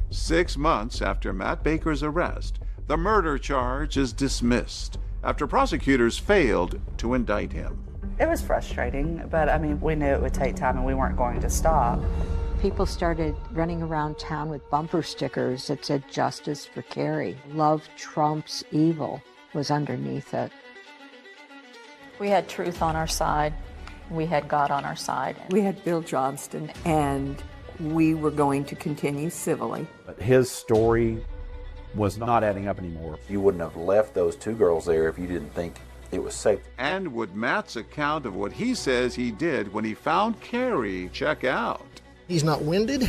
6 months after Matt Baker's arrest, the murder charge is dismissed after prosecutors failed to indict him. It was frustrating, but I mean, we knew it would take time and we weren't going to stop. People started running around town with bumper stickers that said "Justice for Carrie." Love trumps evil was underneath it. We had truth on our side. We had God on our side. We had Bill Johnston, and we were going to continue civilly. But his story was not adding up anymore. You wouldn't have left those two girls there if you didn't think it was safe. And would Matt's account of what he says he did when he found Carrie check out? He's not winded,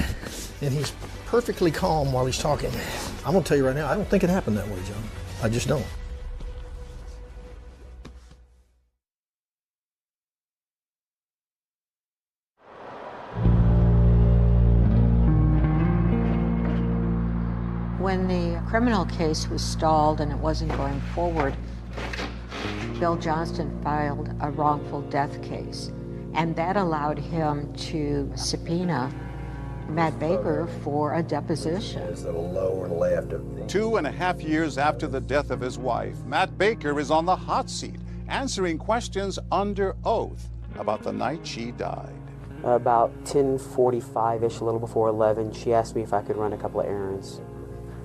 and he's perfectly calm while he's talking. I'm going to tell you right now, I don't think it happened that way, John. I just don't. When the criminal case was stalled and it wasn't going forward, Bill Johnston filed a wrongful death case, and that allowed him to subpoena Matt Baker for a deposition. The lower left of the 2.5 years after the death of his wife, Matt Baker is on the hot seat, answering questions under oath. about the night she died. About 10:45-ish, a little before 11, she asked me if I could run a couple of errands.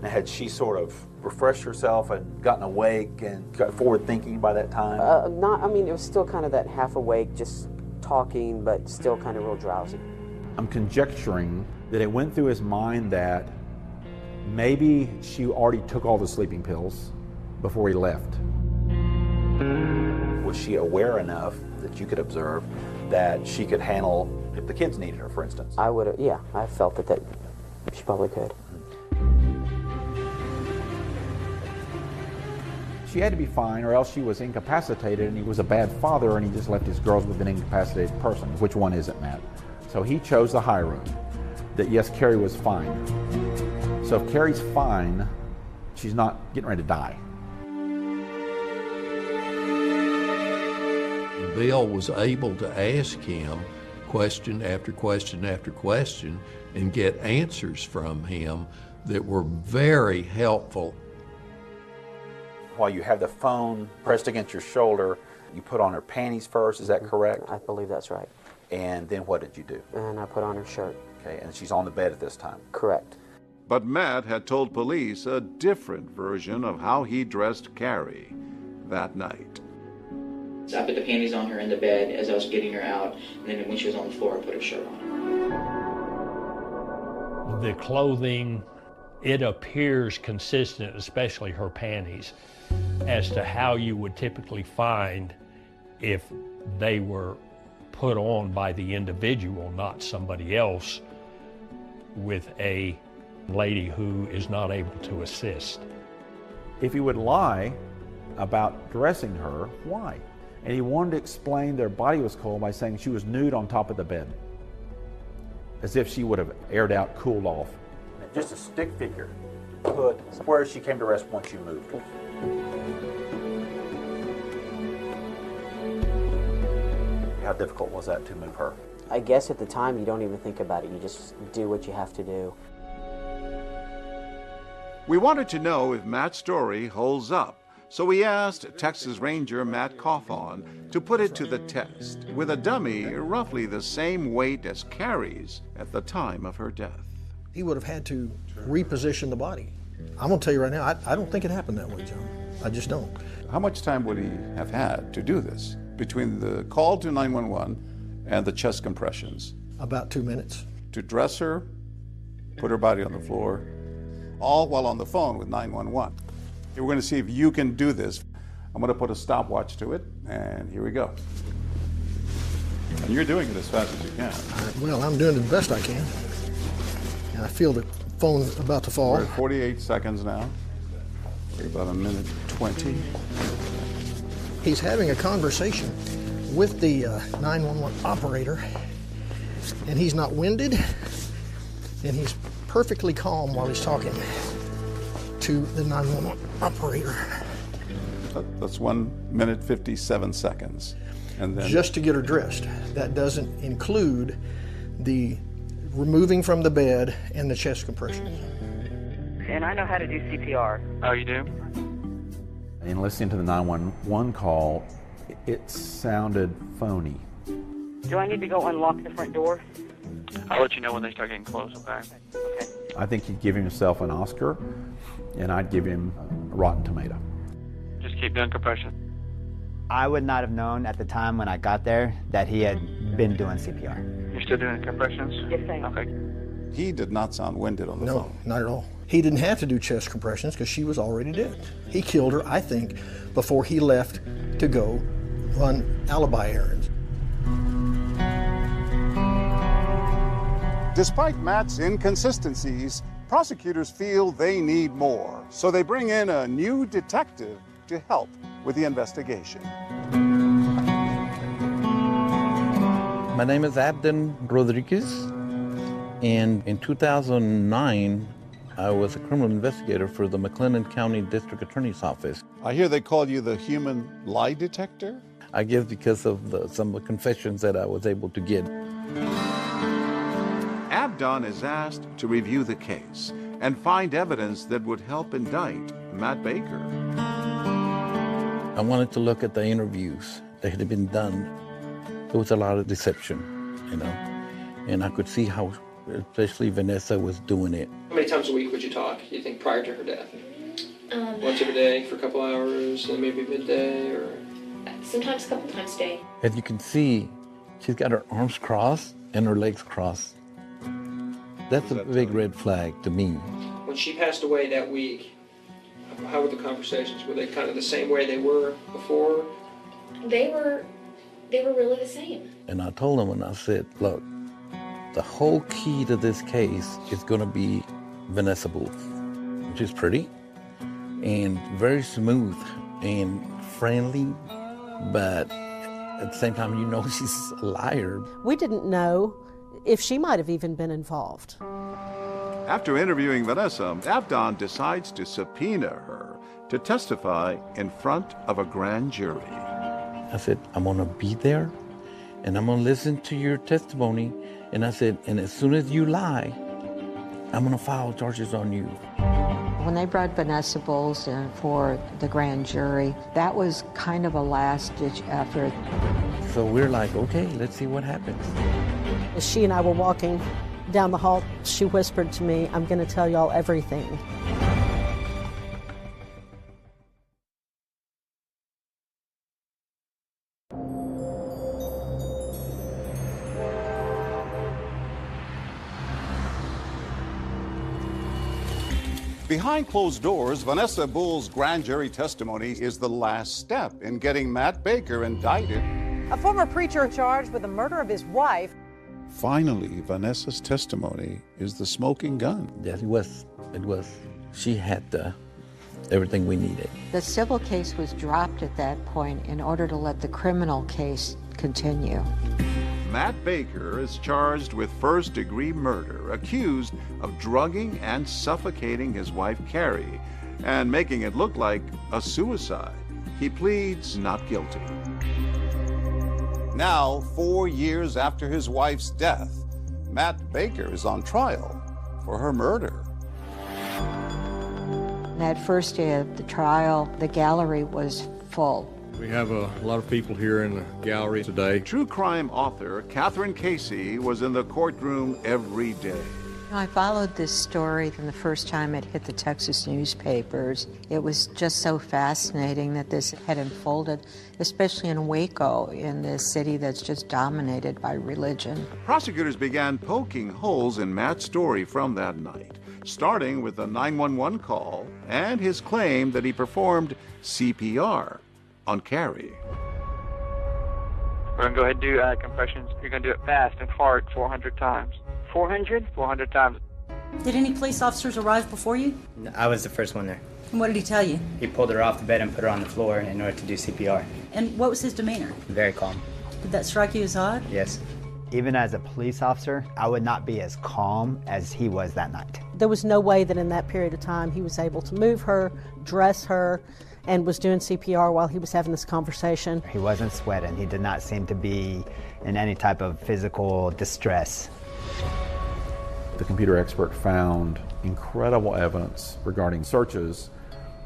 Now, had she sort of refreshed herself and gotten awake and got forward thinking by that time? It was still kind of that half awake, just talking, but still kind of real drowsy. I'm conjecturing that it went through his mind that maybe she already took all the sleeping pills before he left. Was she aware enough that you could observe that she could handle if the kids needed her, for instance? I felt that she probably could. She had to be fine, or else she was incapacitated, and he was a bad father, and he just left his girls with an incapacitated person. Which one is it, Matt? So he chose the high road, that yes, Carrie was fine. So if Carrie's fine, she's not getting ready to die. Bill was able to ask him question after question after question and get answers from him that were very helpful. While you have the phone pressed against your shoulder, you put on her panties first, is that correct? I believe that's right. And then what did you do? And I put on her shirt. Okay, and she's on the bed at this time? Correct. But Matt had told police a different version of how he dressed Carrie that night. So I put the panties on her in the bed as I was getting her out, and then when she was on the floor, I put her shirt on. The clothing, it appears consistent, especially her panties, as to how you would typically find if they were put on by the individual, not somebody else, with a lady who is not able to assist. If he would lie about dressing her, why? And he wanted to explain their body was cold by saying she was nude on top of the bed, as if she would have aired out, cooled off. Just a stick figure put where she came to rest once you moved. How difficult was that to move her? I guess at the time you don't even think about it. You just do what you have to do. We wanted to know if Matt's story holds up, so we asked Texas Ranger Matt Cawthon to put it to the test with a dummy roughly the same weight as Carrie's at the time of her death. He would have had to reposition the body. I'm going to tell you right now, I don't think it happened that way, John. I just don't. How much time would he have had to do this between the call to 911 and the chest compressions? About 2 minutes. To dress her, put her body on the floor, all while on the phone with 911. We're going to see if you can do this. I'm going to put a stopwatch to it, and here we go. And you're doing it as fast as you can. Well, I'm doing it the best I can. And I feel the phone about to fall. We're at 48 seconds now. We're about 1:20. He's having a conversation with the 911 operator, and he's not winded, and he's perfectly calm while he's talking to the 911 operator. That's 1:57 seconds. And then just to get her dressed. That doesn't include the removing from the bed and the chest compressions. And I know how to do CPR. Oh, you do? In listening to the 911 call, it sounded phony. Do I need to go unlock the front door? I'll let you know when they start getting close, okay? Okay. I think he'd give himself an Oscar, and I'd give him a Rotten Tomato. Just keep doing compression. I would not have known at the time when I got there that he had been doing CPR. You're still doing compressions? Yes, I am. Okay. he did not sound winded on the phone. No, not at all. He didn't have to do chest compressions because she was already dead. He killed her, I think, before he left to go run alibi errands. Despite Matt's inconsistencies, prosecutors feel they need more, so they bring in a new detective to help with the investigation. My name is Abden Rodriguez, and in 2009, I was a criminal investigator for the McLennan County District Attorney's Office. I hear they call you the human lie detector? I guess because of some of the confessions that I was able to get. Abdon is asked to review the case and find evidence that would help indict Matt Baker. I wanted to look at the interviews that had been done there was a lot of deception, you know. And I could see how, especially Vanessa was doing it. How many times a week would you talk, you think, prior to her death? Once every day for a couple hours, and maybe midday, or? Sometimes a couple times a day. As you can see, she's got her arms crossed and her legs crossed. That's a big red flag to me. When she passed away that week, how were the conversations? Were they kind of the same way they were before? They were really the same. And I told him, and I said, look, the whole key to this case is going to be Vanessa Booth. She's pretty and very smooth and friendly, but at the same time, you know she's a liar. We didn't know if she might have even been involved. After interviewing Vanessa, Abdon decides to subpoena her to testify in front of a grand jury. I said, I'm going to be there, and I'm going to listen to your testimony. And I said, and as soon as you lie, I'm going to file charges on you. When they brought Vanessa Bowles in for the grand jury, that was kind of a last-ditch effort. So we're like, okay, let's see what happens. As she and I were walking down the hall, she whispered to me, I'm going to tell y'all everything. Behind closed doors, Vanessa Bowles' grand jury testimony is the last step in getting Matt Baker indicted. A former preacher charged with the murder of his wife. Finally, Vanessa's testimony is the smoking gun. Yes, it was. She had everything we needed. The civil case was dropped at that point in order to let the criminal case continue. Matt Baker is charged with first-degree murder, accused of drugging and suffocating his wife, Carrie, and making it look like a suicide. He pleads not guilty. Now, 4 years after his wife's death, Matt Baker is on trial for her murder. That first day of the trial, the gallery was full. We have a lot of people here in the gallery today. True crime author Catherine Casey was in the courtroom every day. I followed this story from the first time it hit the Texas newspapers. It was just so fascinating that this had unfolded, especially in Waco, in this city that's just dominated by religion. Prosecutors began poking holes in Matt's story from that night, starting with the 911 call and his claim that he performed CPR on Carrie. We're going to go ahead and do compressions. You're going to do it fast and hard 400 times. 400? 400 times. Did any police officers arrive before you? I was the first one there. And what did he tell you? He pulled her off the bed and put her on the floor in order to do CPR. And what was his demeanor? Very calm. Did that strike you as odd? Yes. Even as a police officer, I would not be as calm as he was that night. There was no way that in that period of time he was able to move her, dress her, and was doing CPR while he was having this conversation. He wasn't sweating. He did not seem to be in any type of physical distress. The computer expert found incredible evidence regarding searches,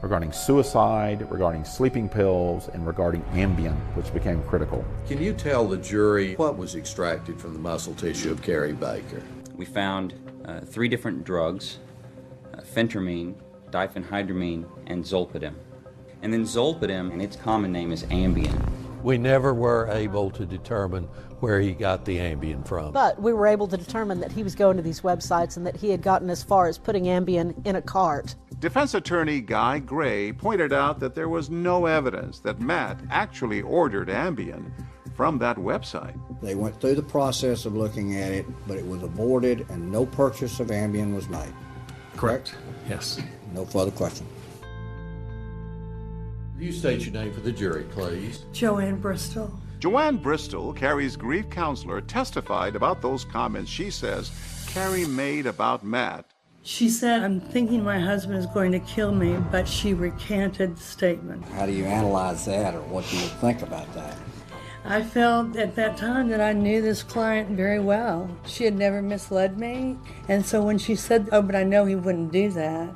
regarding suicide, regarding sleeping pills, and regarding Ambien, which became critical. Can you tell the jury what was extracted from the muscle tissue of Carrie Baker? We found 3 different drugs, phentermine, diphenhydramine, and zolpidem. And then zolpidem, and its common name is Ambien. We never were able to determine where he got the Ambien from. But we were able to determine that he was going to these websites and that he had gotten as far as putting Ambien in a cart. Defense attorney Guy Gray pointed out that there was no evidence that Matt actually ordered Ambien from that website. They went through the process of looking at it, but it was aborted and no purchase of Ambien was made. Correct? Yes. No further question. You state your name for the jury, please. Joanne Bristol. Joanne Bristol, Carrie's grief counselor, testified about those comments she says Carrie made about Matt. She said, I'm thinking my husband is going to kill me, but she recanted the statement. How do you analyze that, or what do you think about that? I felt at that time that I knew this client very well. She had never misled me, and so when she said, oh, but I know he wouldn't do that,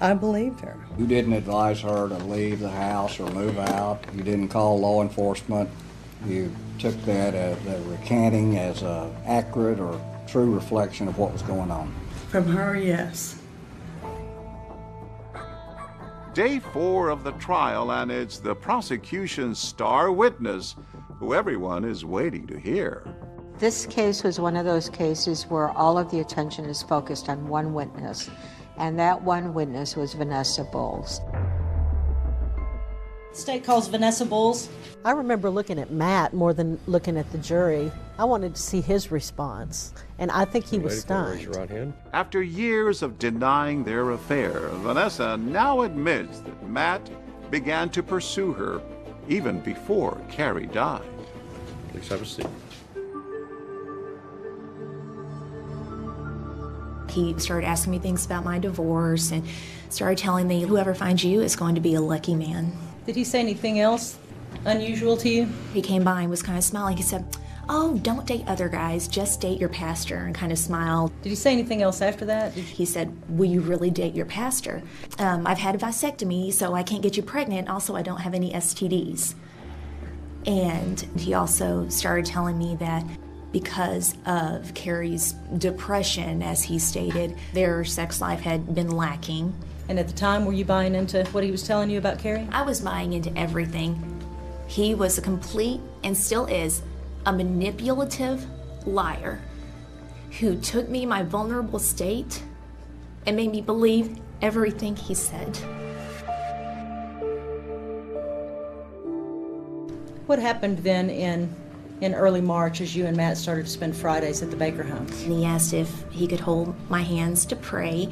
I believed her. You didn't advise her to leave the house or move out. You didn't call law enforcement. You took that as a recanting as an accurate or true reflection of what was going on? From her, yes. Day 4 of the trial, and it's the prosecution's star witness, who everyone is waiting to hear. This case was one of those cases where all of the attention is focused on one witness, and that one witness was Vanessa Bowles. The state calls Vanessa Bowles. I remember looking at Matt more than looking at the jury. I wanted to see his response, and I think he was stunned. Raise your right hand. After years of denying their affair, Vanessa now admits that Matt began to pursue her even before Carrie died. Please have a seat. He started asking me things about my divorce and started telling me, whoever finds you is going to be a lucky man. Did he say anything else unusual to you? He came by and was kind of smiling. He said, oh, don't date other guys, just date your pastor, and kind of smiled. Did he say anything else after that? He said, will you really date your pastor? I've had a vasectomy, so I can't get you pregnant. Also, I don't have any STDs. And he also started telling me that because of Carrie's depression, as he stated, their sex life had been lacking. And at the time, were you buying into what he was telling you about Carrie? I was buying into everything. He was a complete, and still is, a manipulative liar who took me in my vulnerable state and made me believe everything he said. What happened then in early March as you and Matt started to spend Fridays at the Baker home? And he asked if he could hold my hands to pray,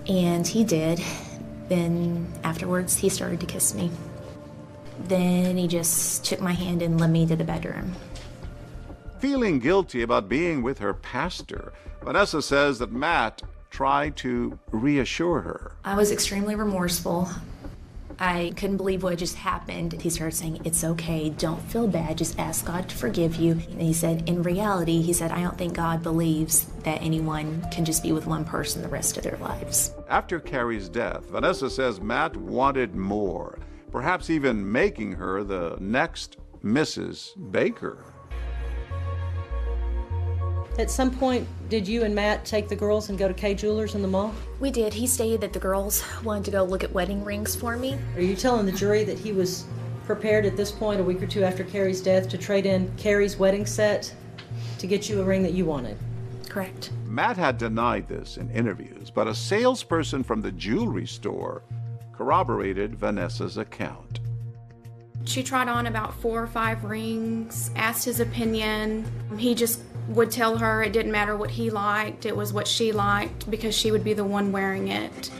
and he did. Then afterwards, he started to kiss me. Then he just took my hand and led me to the bedroom. Feeling guilty about being with her pastor, Vanessa says that Matt tried to reassure her. I was extremely remorseful. I couldn't believe what just happened. He started saying, it's okay, don't feel bad, just ask God to forgive you. And he said, in reality, he said, I don't think God believes that anyone can just be with one person the rest of their lives. After Carrie's death, Vanessa says Matt wanted more, perhaps even making her the next Mrs. Baker. At some point, did you and Matt take the girls and go to Kay Jewelers in the mall? We did. He stated that the girls wanted to go look at wedding rings for me. Are you telling the jury that he was prepared at this point, a week or two after Carrie's death, to trade in Carrie's wedding set to get you a ring that you wanted? Correct. Matt had denied this in interviews, but a salesperson from the jewelry store corroborated Vanessa's account. She tried on about 4 or 5 rings, asked his opinion. He just would tell her it didn't matter what he liked, it was what she liked, because she would be the one wearing it.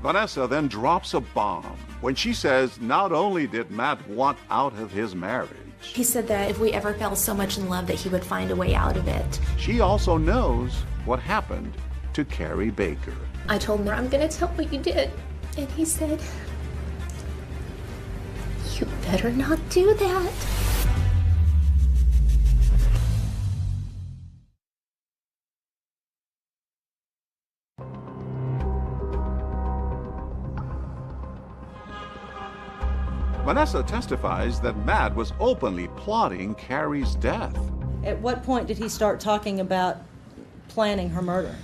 Vanessa then drops a bomb when she says not only did Matt want out of his marriage, he said that if we ever fell so much in love that he would find a way out of it. She also knows what happened to Carrie Baker. I told him, I'm going to tell what you did. And he said, you better not do that. Vanessa testifies that Matt was openly plotting Carrie's death. At what point did he start talking about planning her murder?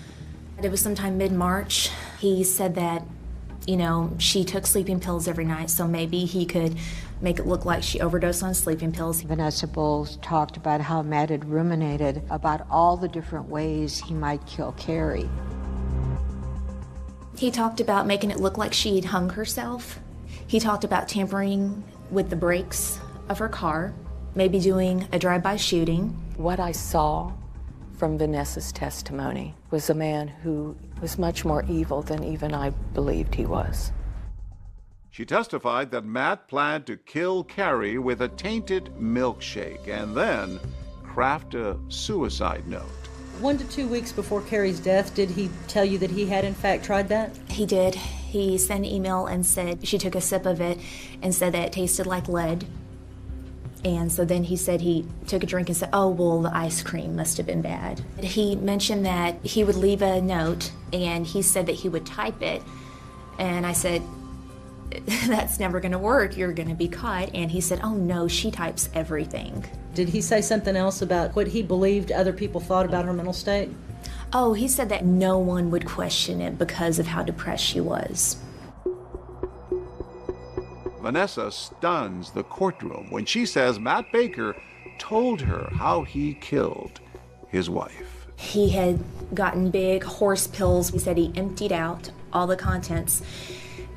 It was sometime mid-March. He said that, you know, she took sleeping pills every night, so maybe he could make it look like she overdosed on sleeping pills. Vanessa Bowles talked about how Matt had ruminated about all the different ways he might kill Carrie. He talked about making it look like she had hung herself. He talked about tampering with the brakes of her car, maybe doing a drive-by shooting. What I saw from Vanessa's testimony was a man who was much more evil than even I believed he was. She testified that Matt planned to kill Carrie with a tainted milkshake and then craft a suicide note. 1 to 2 weeks before Carrie's death, did he tell you that he had in fact tried that? He did. He sent an email and said she took a sip of it and said that it tasted like lead. And so then he said he took a drink and said, oh, well, the ice cream must have been bad. He mentioned that he would leave a note and he said that he would type it. And I said, that's never going to work. You're going to be caught. And he said, oh no, she types everything. Did he say something else about what he believed other people thought about her mental state? Oh, he said that no one would question it because of how depressed she was. Vanessa stuns the courtroom when she says Matt Baker told her how he killed his wife. He had gotten big horse pills. He said he emptied out all the contents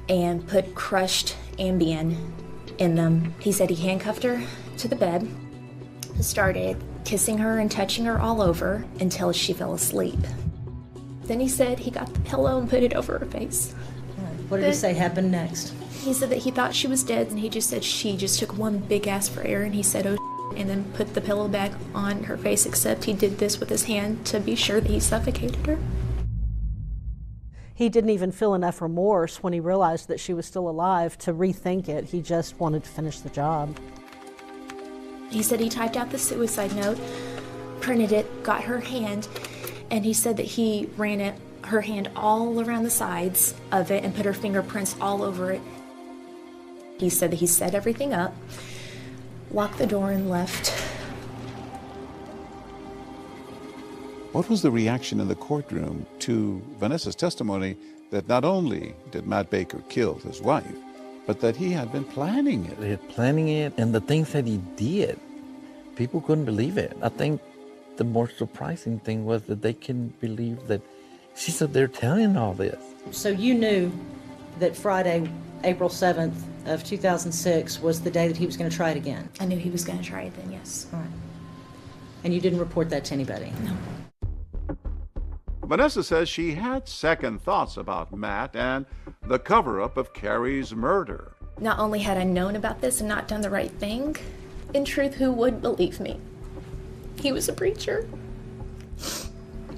and put crushed Ambien in them. He said he handcuffed her to the bed, started kissing her and touching her all over until she fell asleep. Then he said he got the pillow and put it over her face. What did he say happened next? He said that he thought she was dead, and he just said she just took one big ass for air, and he said, oh, and then put the pillow back on her face, except he did this with his hand to be sure that he suffocated her. He didn't even feel enough remorse when he realized that she was still alive to rethink it. He just wanted to finish the job. He said he typed out the suicide note, printed it, got her hand, and he said that he ran her hand all around the sides of it and put her fingerprints all over it. He said that he set everything up, locked the door, and left. What was the reaction in the courtroom to Vanessa's testimony that not only did Matt Baker kill his wife, but that he had been planning it? He had planning it, and the things that he did, people couldn't believe it. I think the more surprising thing was that they couldn't believe that she said they're telling all this. So you knew that Friday, April 7th of 2006 was the day that he was going to try it again? I knew he was going to try it then, yes. All right. And you didn't report that to anybody? No. Vanessa says she had second thoughts about Matt and the cover-up of Carrie's murder. Not only had I known about this and not done the right thing, in truth, who would believe me? He was a preacher.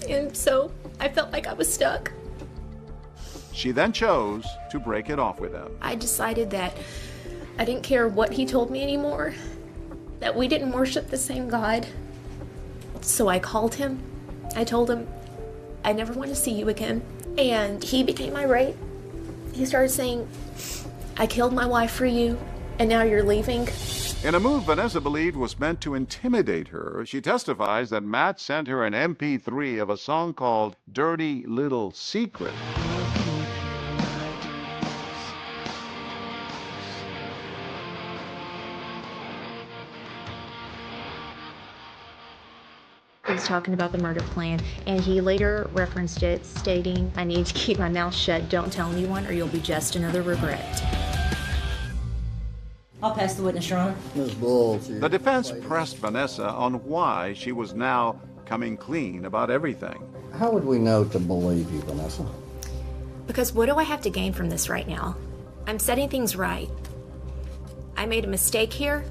And so I felt like I was stuck. She then chose to break it off with him. I decided that I didn't care what he told me anymore, that we didn't worship the same God. So I called him. I told him, I never want to see you again. And he became irate. He started saying, I killed my wife for you, and now you're leaving. In a move Vanessa believed was meant to intimidate her, she testifies that Matt sent her an MP3 of a song called Dirty Little Secret. He was talking about the murder plan, and he later referenced it, stating, I need to keep my mouth shut, don't tell anyone, or you'll be just another regret. I'll pass the witness, Your Honor. Ms. Bowles. The defense pressed Vanessa on why she was now coming clean about everything. How would we know to believe you, Vanessa? Because what do I have to gain from this right now? I'm setting things right. I made a mistake here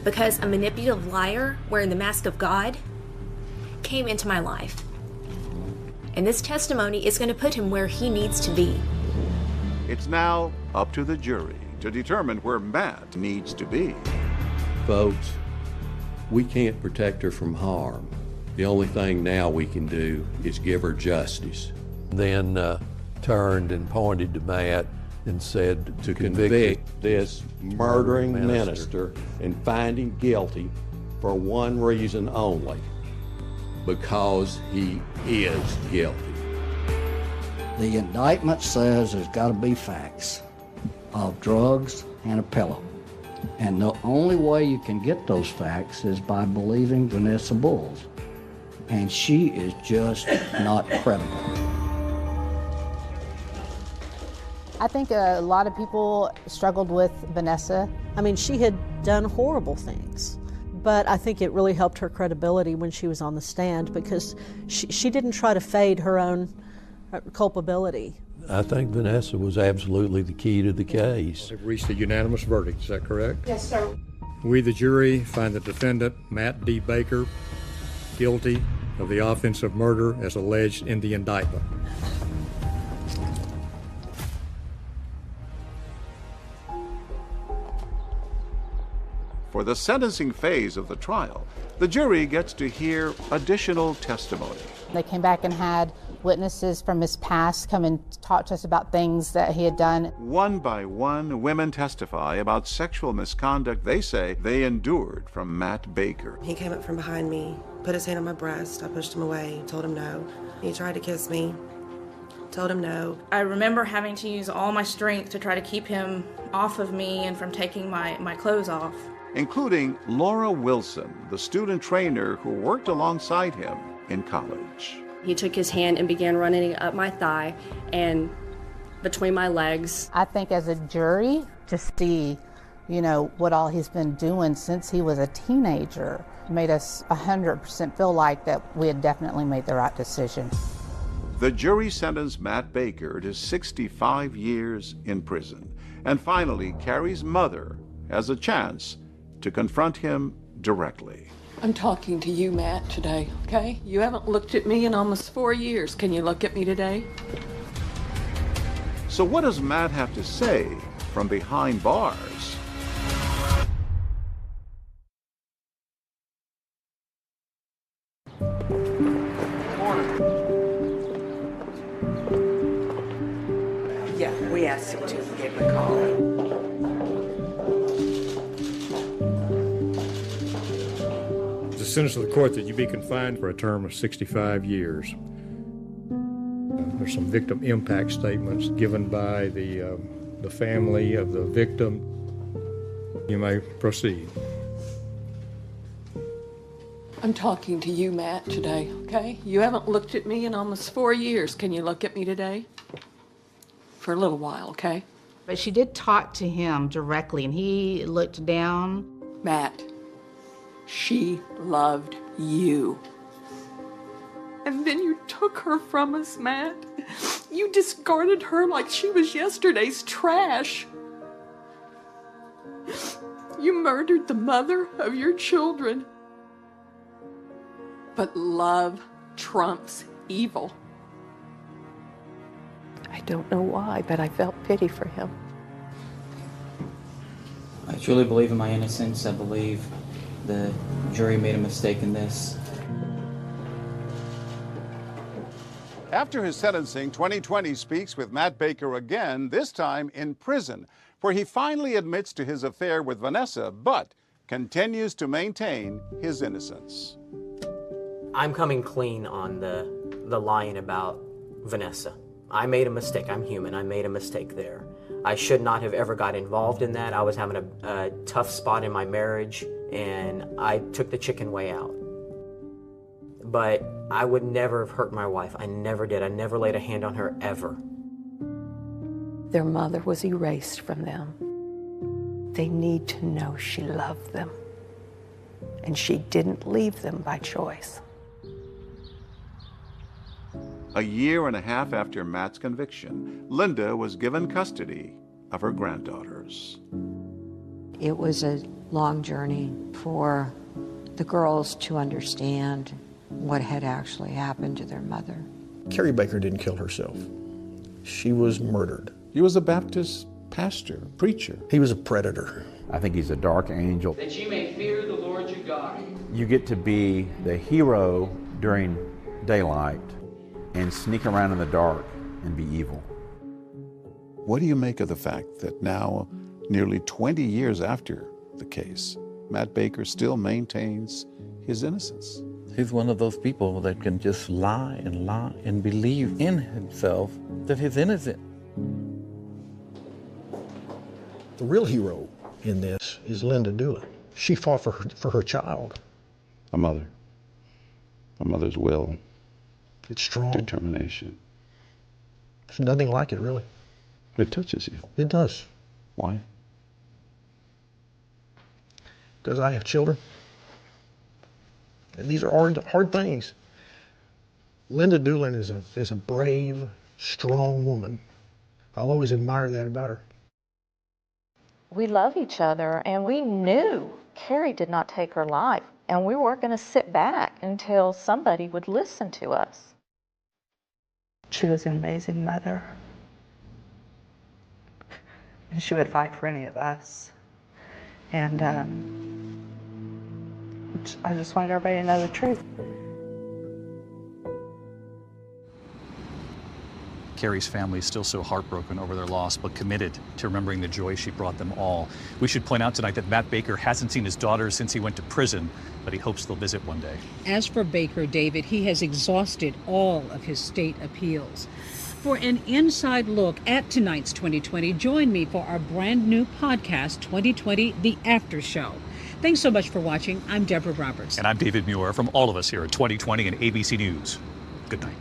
because a manipulative liar wearing the mask of God came into my life. And this testimony is going to put him where he needs to be. It's now up to the jury to determine where Matt needs to be. Folks, we can't protect her from harm. The only thing now we can do is give her justice. Then turned and pointed to Matt and said to convict this murdering minister and find him guilty for one reason only, because he is guilty. The indictment says there's got to be facts of drugs and a pillow. And the only way you can get those facts is by believing Vanessa Bowles. And she is just not credible. I think a lot of people struggled with Vanessa. I mean, she had done horrible things, but I think it really helped her credibility when she was on the stand because she didn't try to fade her own culpability. I think Vanessa was absolutely the key to the case. They've reached a unanimous verdict, is that correct? Yes, sir. We, the jury, find the defendant, Matt D. Baker, guilty of the offense of murder as alleged in the indictment. For For the sentencing phase of the trial, the jury gets to hear additional testimony. They came back and had witnesses from his past come and talk to us about things that he had done. One by one, women testify about sexual misconduct they say they endured from Matt Baker. He came up from behind me, put his hand on my breast. I pushed him away, told him no. He tried to kiss me, told him no. I remember having to use all my strength to try to keep him off of me and from taking my clothes off. Including Laura Wilson, the student trainer who worked alongside him in college. He took his hand and began running up my thigh and between my legs. I think as a jury, to see, what all he's been doing since he was a teenager made us 100% feel like that we had definitely made the right decision. The jury sentenced Matt Baker to 65 years in prison. And finally, Carrie's mother has a chance to confront him directly. I'm talking to you, Matt, today, okay? You haven't looked at me in almost 4 years. Can you look at me today? So what does Matt have to say from behind bars? Yeah, we asked him to. We gave him a call. It's a sentence of the court that you be confined for a term of 65 years. There's some victim impact statements given by the family of the victim. You may proceed. I'm talking to you, Matt, today, okay? You haven't looked at me in almost 4 years. Can you look at me today? For a little while, okay? But she did talk to him directly, and he looked down. Matt, she loved you. And then you took her from us, Matt. You discarded her like she was yesterday's trash. You murdered the mother of your children. But love trumps evil. I don't know why, but I felt pity for him. I truly believe in my innocence. I believe the jury made a mistake in this. After his sentencing, 2020 speaks with Matt Baker again, this time in prison, where he finally admits to his affair with Vanessa, but continues to maintain his innocence. I'm coming clean on the lying about Vanessa. I made a mistake. I'm human. I made a mistake there. I should not have ever got involved in that. I was having a tough spot in my marriage, and I took the chicken way out. But I would never have hurt my wife. I never did. I never laid a hand on her, ever. Their mother was erased from them. They need to know she loved them. And she didn't leave them by choice. A year and a half after Matt's conviction, Linda was given custody of her granddaughters. It was a long journey for the girls to understand what had actually happened to their mother. Carrie Baker didn't kill herself. She was murdered. He was a Baptist pastor, preacher. He was a predator. I think he's a dark angel. That you may fear the Lord your God. You get to be the hero during daylight and sneak around in the dark and be evil. What do you make of the fact that now, nearly 20 years after the case, Matt Baker still maintains his innocence? He's one of those people that can just lie and believe in himself that he's innocent. The real hero in this is Linda Doolin. She fought for her child. A mother. A mother's will. It's strong. Determination. There's nothing like it, really. It touches you. It does. Why? Because I have children. And these are hard things. Linda Doolin is a brave, strong woman. I'll always admire that about her. We love each other, and we knew Carrie did not take her life, and we weren't going to sit back until somebody would listen to us. She was an amazing mother, and she would fight for any of us. And I just wanted everybody to know the truth. Carrie's family is still so heartbroken over their loss, but committed to remembering the joy she brought them all. We should point out tonight that Matt Baker hasn't seen his daughter since he went to prison, but he hopes they'll visit one day. As for Baker, David, he has exhausted all of his state appeals. For an inside look at tonight's 2020, join me for our brand new podcast, 2020, The After Show. Thanks so much for watching. I'm Deborah Roberts. And I'm David Muir from all of us here at 2020 and ABC News. Good night.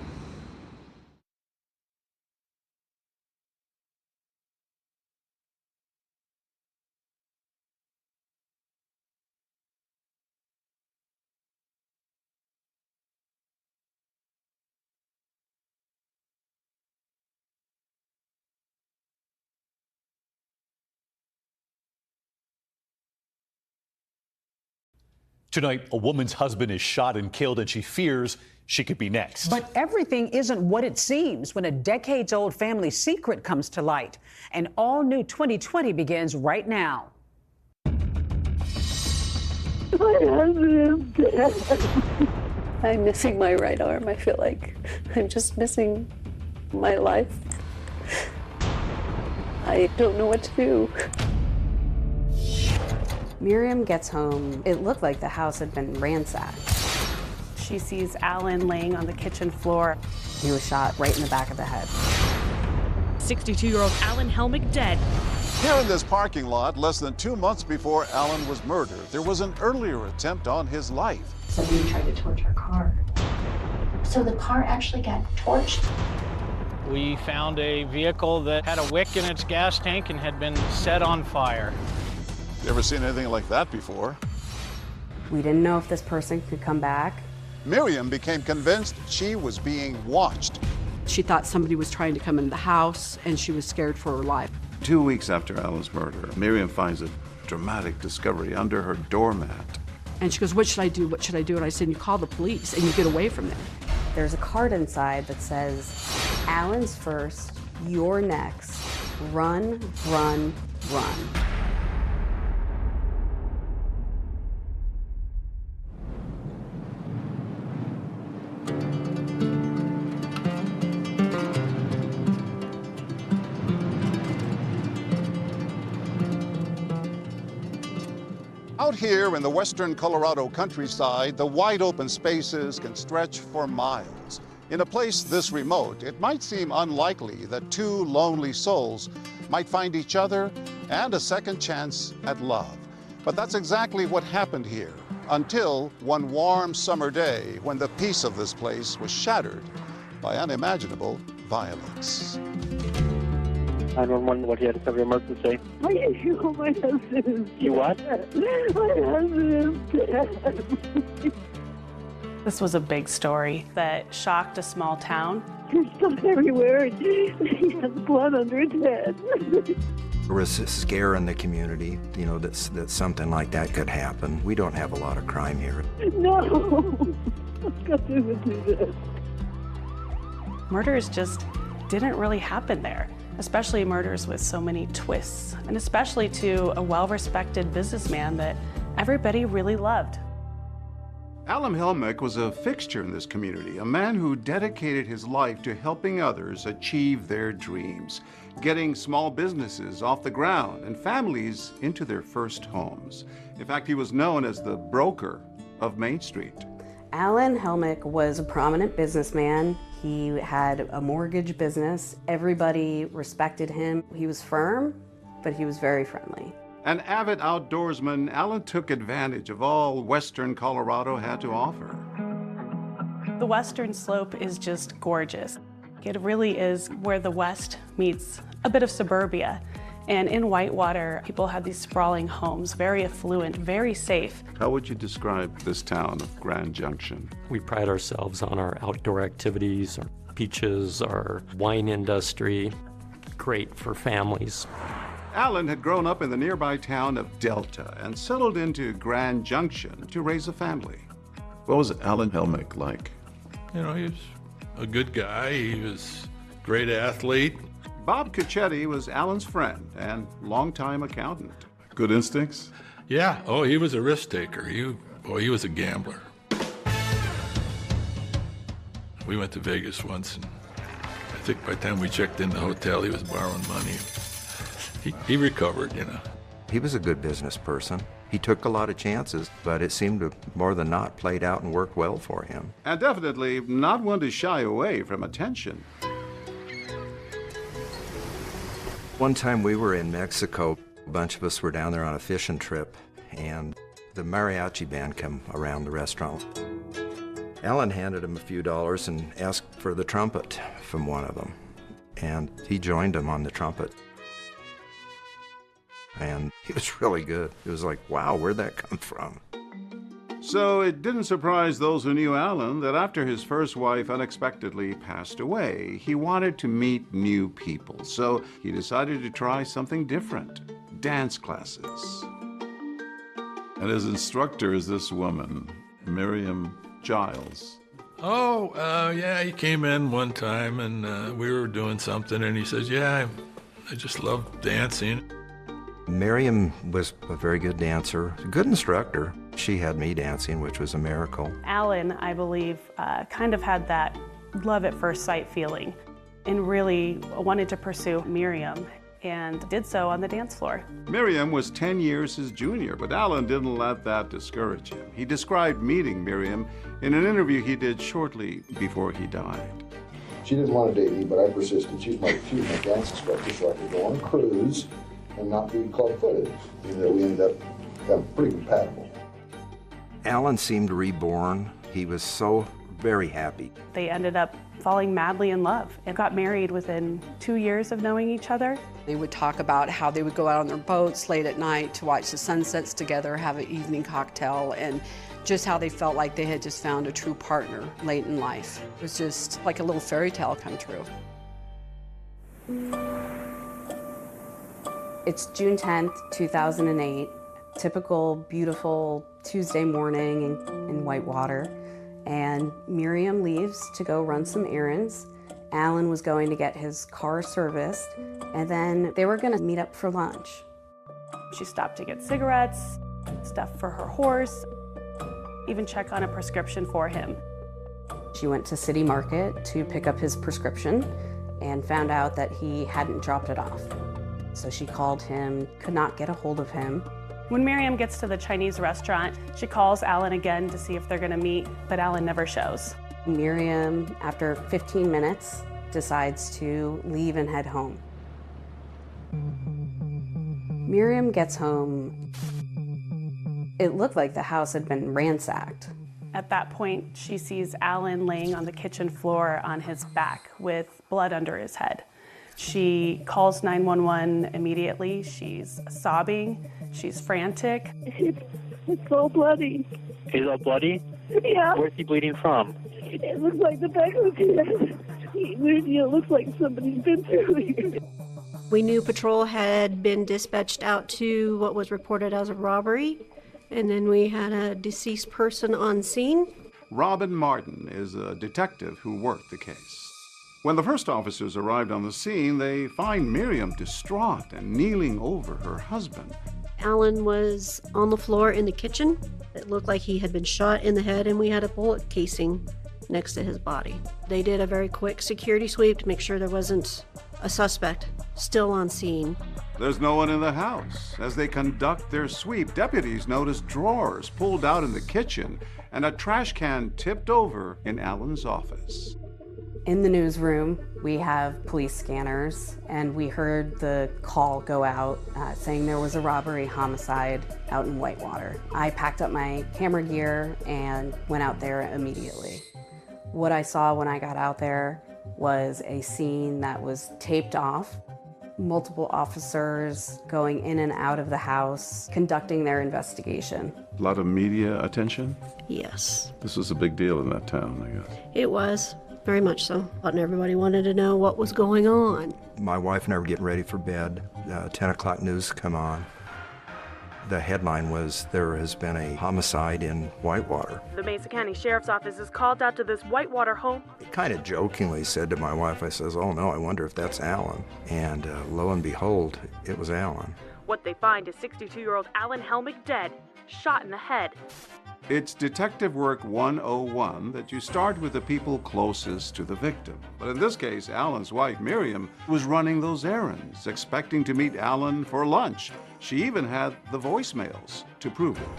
Tonight, a woman's husband is shot and killed, and she fears she could be next. But everything isn't what it seems when a decades-old family secret comes to light. An all-new 2020 begins right now. My husband is dead. I'm missing my right arm. I feel like I'm just missing my life. I don't know what to do. Miriam gets home. It looked like the house had been ransacked. She sees Alan laying on the kitchen floor. He was shot right in the back of the head. 62-year-old Alan Helmick dead. Here in this parking lot, less than 2 months before Alan was murdered, there was an earlier attempt on his life. Somebody tried to torch our car. So the car actually got torched? We found a vehicle that had a wick in its gas tank and had been set on fire. Never seen anything like that before. We didn't know if this person could come back. Miriam became convinced she was being watched. She thought somebody was trying to come into the house, and she was scared for her life. 2 weeks after Alan's murder, Miriam finds a dramatic discovery under her doormat. And she goes, "What should I do? What should I do?" And I said, "You call the police and you get away from there." There's a card inside that says, "Alan's first, you're next. Run, run, run." Out here in the western Colorado countryside, the wide open spaces can stretch for miles. In a place this remote, it might seem unlikely that two lonely souls might find each other and a second chance at love. But that's exactly what happened here, until one warm summer day when the peace of this place was shattered by unimaginable violence. 911, what do you have to cover your emergency? My husband is dead. You what? My husband is dead. This was a big story that shocked a small town. There's stuff everywhere. He has blood under his head. There was a scare in the community, you know, that something like that could happen. We don't have a lot of crime here. No. I've got to do this. Murders just didn't really happen there, especially murders with so many twists, and especially to a well-respected businessman that everybody really loved. Alan Helmick was a fixture in this community, a man who dedicated his life to helping others achieve their dreams, getting small businesses off the ground and families into their first homes. In fact, he was known as the broker of Main Street. Alan Helmick was a prominent businessman. He had a mortgage business. Everybody respected him. He was firm, but he was very friendly. An avid outdoorsman, Alan took advantage of all western Colorado had to offer. The western slope is just gorgeous. It really is where the west meets a bit of suburbia. And in Whitewater, people had these sprawling homes, very affluent, very safe. How would you describe this town of Grand Junction? We pride ourselves on our outdoor activities, our beaches, our wine industry. Great for families. Alan had grown up in the nearby town of Delta and settled into Grand Junction to raise a family. What was Alan Helmick like? You know, he was a good guy. He was a great athlete. Bob Cuccetti was Alan's friend and longtime accountant. Good instincts? Yeah. Oh, he was a risk taker. Boy, he was a gambler. We went to Vegas once, and I think by the time we checked in the hotel, he was borrowing money. He recovered, you know. He was a good business person. He took a lot of chances, but it seemed to more than not played out and worked well for him. And definitely not one to shy away from attention. One time we were in Mexico. A bunch of us were down there on a fishing trip, and the mariachi band come around the restaurant. Alan handed him a few dollars and asked for the trumpet from one of them, and he joined him on the trumpet. And he was really good. It was like, wow, where'd that come from? So it didn't surprise those who knew Alan that after his first wife unexpectedly passed away, he wanted to meet new people. So he decided to try something different, dance classes. And his instructor is this woman, Miriam Giles. Oh, yeah, he came in one time, and we were doing something, and he says, yeah, I just love dancing. Miriam was a very good dancer, a good instructor. She had me dancing, which was a miracle. Alan, I believe, kind of had that love at first sight feeling and really wanted to pursue Miriam and did so on the dance floor. Miriam was 10 years his junior, but Alan didn't let that discourage him. He described meeting Miriam in an interview he did shortly before he died. She didn't want to date me, but I persisted. She was my dance instructor, so I could go on a cruise and not be club-footed. We ended up becoming pretty compatible. Alan seemed reborn. He was so very happy. They ended up falling madly in love and got married within 2 years of knowing each other. They would talk about how they would go out on their boats late at night to watch the sunsets together, have an evening cocktail, and just how they felt like they had just found a true partner late in life. It was just like a little fairy tale come true. It's June 10th, 2008. Typical, beautiful Tuesday morning in Whitewater. And Miriam leaves to go run some errands. Alan was going to get his car serviced, and then they were gonna meet up for lunch. She stopped to get cigarettes, stuff for her horse, even check on a prescription for him. She went to City Market to pick up his prescription and found out that he hadn't dropped it off. So she called him, could not get a hold of him. When Miriam gets to the Chinese restaurant, she calls Alan again to see if they're gonna meet, but Alan never shows. Miriam, after 15 minutes, decides to leave and head home. Miriam gets home. It looked like the house had been ransacked. At that point, she sees Alan laying on the kitchen floor on his back with blood under his head. She calls 911 immediately. She's sobbing. She's frantic. It's all bloody. He's all bloody? Yeah. Where's he bleeding from? It looks like the back of his head. It looks like somebody's been through here. We knew patrol had been dispatched out to what was reported as a robbery, and then we had a deceased person on scene. Robin Martin is a detective who worked the case. When the first officers arrived on the scene, they find Miriam distraught and kneeling over her husband. Alan was on the floor in the kitchen. It looked like he had been shot in the head, and we had a bullet casing next to his body. They did a very quick security sweep to make sure there wasn't a suspect still on scene. There's no one in the house. As they conduct their sweep, deputies notice drawers pulled out in the kitchen and a trash can tipped over in Alan's office. In the newsroom, we have police scanners, and we heard the call go out saying there was a robbery homicide out in Whitewater. I packed up my camera gear and went out there immediately. What I saw when I got out there was a scene that was taped off. Multiple officers going in and out of the house, conducting their investigation. A lot of media attention? Yes. This was a big deal in that town, I guess. It was. Very much so. And everybody wanted to know what was going on. My wife and I were getting ready for bed. 10 o'clock news come on. The headline was, there has been a homicide in Whitewater. The Mesa County Sheriff's Office is called out to this Whitewater home. I kind of jokingly said to my wife, I says, oh no, I wonder if that's Alan. And lo and behold, it was Alan. What they find is 62-year-old Alan Helmick dead, shot in the head. It's Detective Work 101 that you start with the people closest to the victim. But in this case, Alan's wife, Miriam, was running those errands, expecting to meet Alan for lunch. She even had the voicemails to prove it.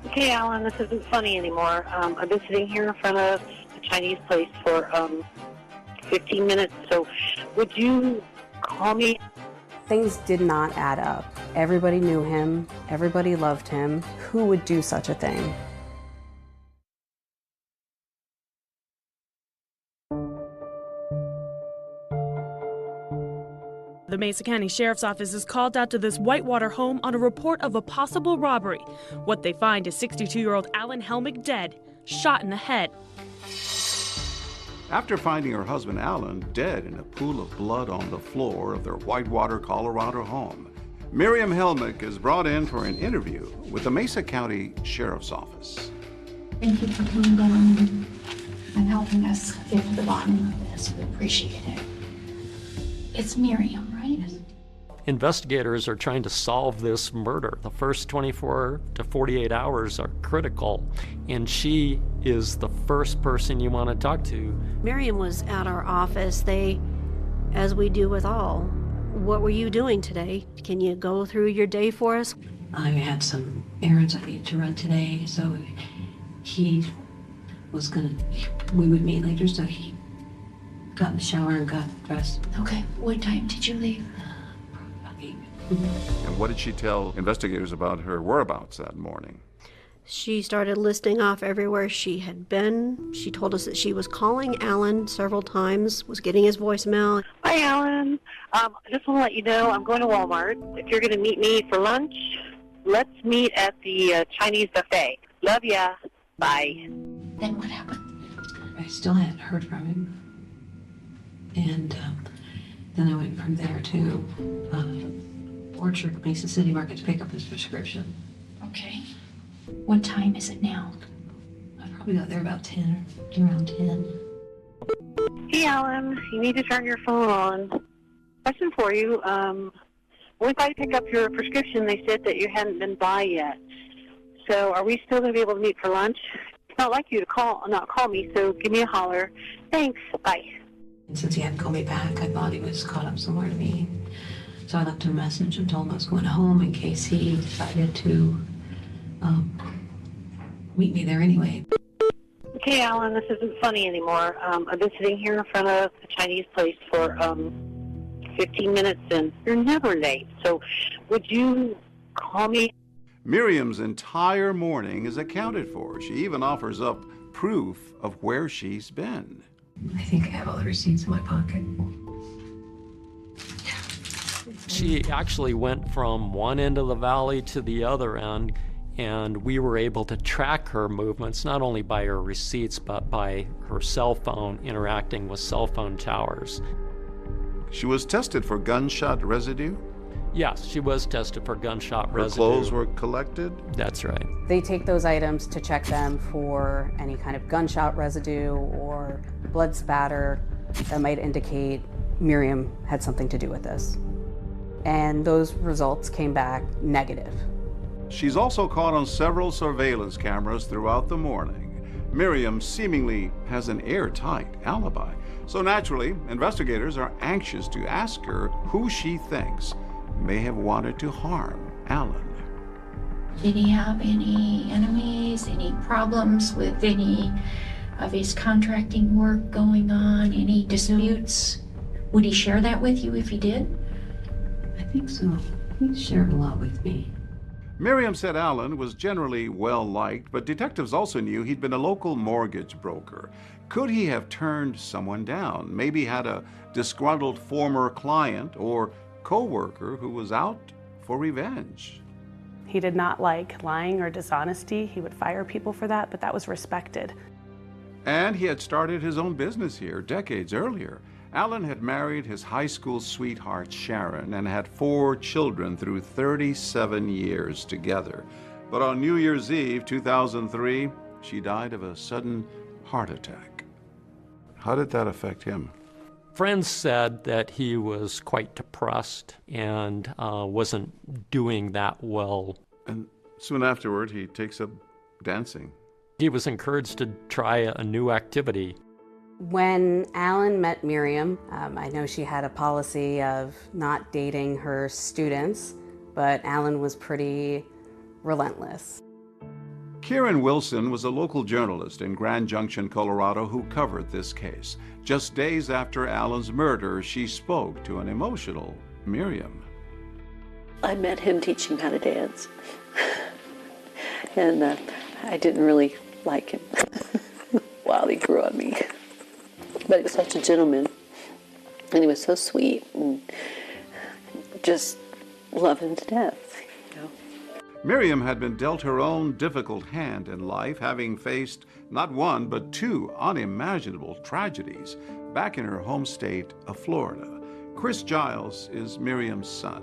Okay, Alan, this isn't funny anymore. I've been sitting here in front of the Chinese place for 15 minutes, so would you call me? Things did not add up. Everybody knew him. Everybody loved him. Who would do such a thing? The Mesa County Sheriff's Office is called out to this Whitewater home on a report of a possible robbery. What they find is 62-year-old Alan Helmick dead, shot in the head. After finding her husband Alan dead in a pool of blood on the floor of their Whitewater, Colorado home, Miriam Helmick is brought in for an interview with the Mesa County Sheriff's Office. Thank you for coming down and helping us get to the bottom of this. We appreciate it. It's Miriam, right? Investigators are trying to solve this murder. The first 24 to 48 hours are critical, and she is the first person you want to talk to. Miriam was at our office. As we do with all, what were you doing today? Can you go through your day for us? I had some errands I needed to run today, so he was we would meet later, so he got in the shower and got dressed. Okay, what time did you leave? About 8. And what did she tell investigators about her whereabouts that morning? She started listing off everywhere she had been. She told us that she was calling Alan several times, was getting his voicemail. Hi, Alan. I just want to let you know I'm going to Walmart. If you're going to meet me for lunch, let's meet at the Chinese buffet. Love ya. Bye. Then what happened? I still hadn't heard from him. And then I went from there to Orchard, Mesa City Market to pick up his prescription. Okay. What time is it now? I probably got there about around 10. Hey, Alan. You need to turn your phone on. Question for you. When we tried to pick up your prescription, they said that you hadn't been by yet. So are we still going to be able to meet for lunch? It's not like you to not call me, so give me a holler. Thanks. Bye. And since he hadn't called me back, I thought he was caught up somewhere to me. So I left him a message and told him I was going home in case he decided to meet me there anyway. Okay, Alan, this isn't funny anymore. I've been sitting here in front of the Chinese place for 15 minutes, and you're never late. So would you call me? Miriam's entire morning is accounted for. She even offers up proof of where she's been. I think I have all the receipts in my pocket. She actually went from one end of the valley to the other end, and we were able to track her movements, not only by her receipts, but by her cell phone interacting with cell phone towers. She was tested for gunshot residue? Yes, she was tested for gunshot residue. Her clothes were collected? That's right. They take those items to check them for any kind of gunshot residue or blood spatter that might indicate Miriam had something to do with this. And those results came back negative. She's also caught on several surveillance cameras throughout the morning. Miriam seemingly has an airtight alibi. So naturally, investigators are anxious to ask her who she thinks may have wanted to harm Alan. Did he have any enemies, any problems with any of his contracting work going on, any disputes? Would he share that with you if he did? I think so. He shared a lot with me. Miriam said Alan was generally well-liked, but detectives also knew he'd been a local mortgage broker. Could he have turned someone down? Maybe had a disgruntled former client or co-worker who was out for revenge. He did not like lying or dishonesty. He would fire people for that, but that was respected. And he had started his own business here decades earlier. Alan had married his high school sweetheart, Sharon, and had 4 children through 37 years together. But on New Year's Eve, 2003, she died of a sudden heart attack. How did that affect him? Friends said that he was quite depressed and wasn't doing that well. And soon afterward, he takes up dancing. He was encouraged to try a new activity. When Alan met Miriam, I know she had a policy of not dating her students, but Alan was pretty relentless. Kieran Wilson was a local journalist in Grand Junction, Colorado, who covered this case. Just days after Alan's murder, she spoke to an emotional Miriam. I met him teaching how to dance, and I didn't really like him. Wow, he grew on me. But he was such a gentleman, and he was so sweet, and just love him to death, you know. Miriam had been dealt her own difficult hand in life, having faced not one but two unimaginable tragedies back in her home state of Florida. Chris Giles is Miriam's son.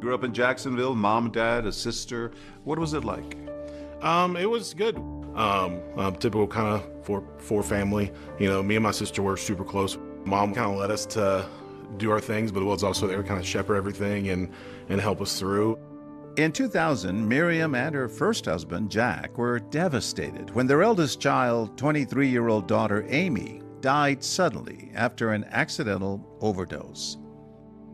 Grew up in Jacksonville, mom, dad, a sister. What was it like? It was good. Typical kind of four family. You know, me and my sister were super close. Mom kind of let us to do our things, but it was also there to kind of shepherd everything and help us through. In 2000, Miriam and her first husband, Jack, were devastated when their eldest child, 23-year-old daughter, Amy, died suddenly after an accidental overdose.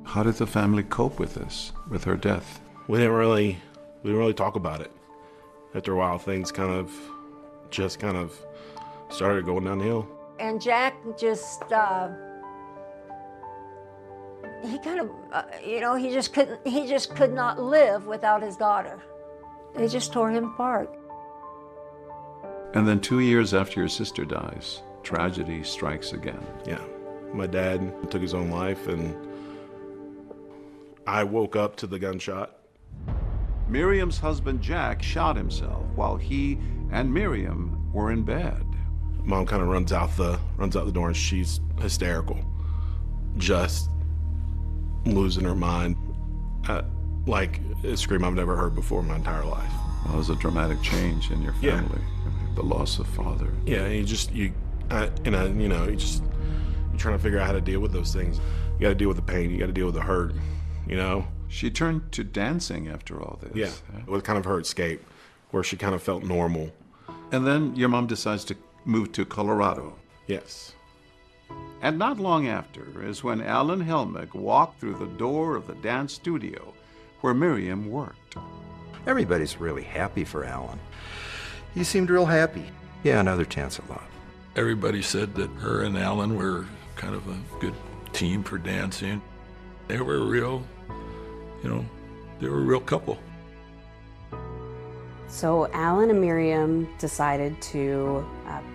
How did the family cope with this, with her death? We didn't really talk about it. After a while, things kind of started going downhill. And Jack just, he kind of, he just could not live without his daughter. They just tore him apart. And then 2 years after your sister dies, tragedy strikes again. Yeah, my dad took his own life, and I woke up to the gunshot. Miriam's husband, Jack, shot himself while he and Miriam were in bed. Mom kind of runs out the door, and she's hysterical, just losing her mind, like a scream I've never heard before in my entire life. Well, it was a dramatic change in your family. Yeah. The loss of father. Yeah, you're trying to figure out how to deal with those things. You got to deal with the pain. You got to deal with the hurt. You know. She turned to dancing after all this. Yeah, it was kind of her escape, where she kind of felt normal. And then your mom decides to move to Colorado. Yes. And not long after is when Alan Helmick walked through the door of the dance studio where Miriam worked. Everybody's really happy for Alan. He seemed real happy. Yeah, another chance at love. Everybody said that her and Alan were kind of a good team for dancing. They were a real couple. So Alan and Miriam decided to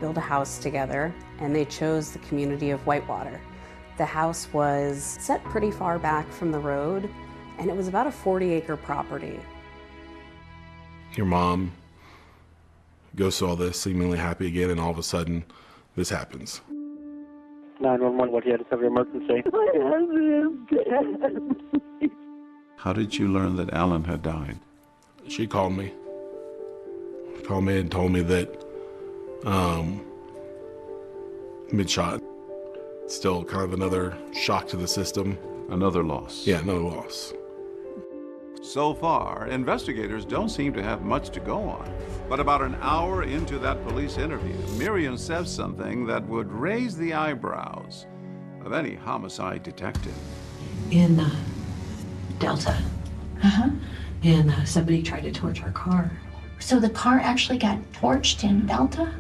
build a house together, and they chose the community of Whitewater. The house was set pretty far back from the road, and it was about a 40-acre property. Your mom goes through all this, seemingly happy again, and all of a sudden, this happens. 911, what do you have to have your emergency? My husband is dead. How did you learn that Alan had died? She called me. She called me and told me that he'd been shot. Still kind of another shock to the system. Another loss. Yeah, another loss. So far, investigators don't seem to have much to go on. But about an hour into that police interview, Miriam says something that would raise the eyebrows of any homicide detective. In Delta. And somebody tried to torch our car. So the car actually got torched in Delta?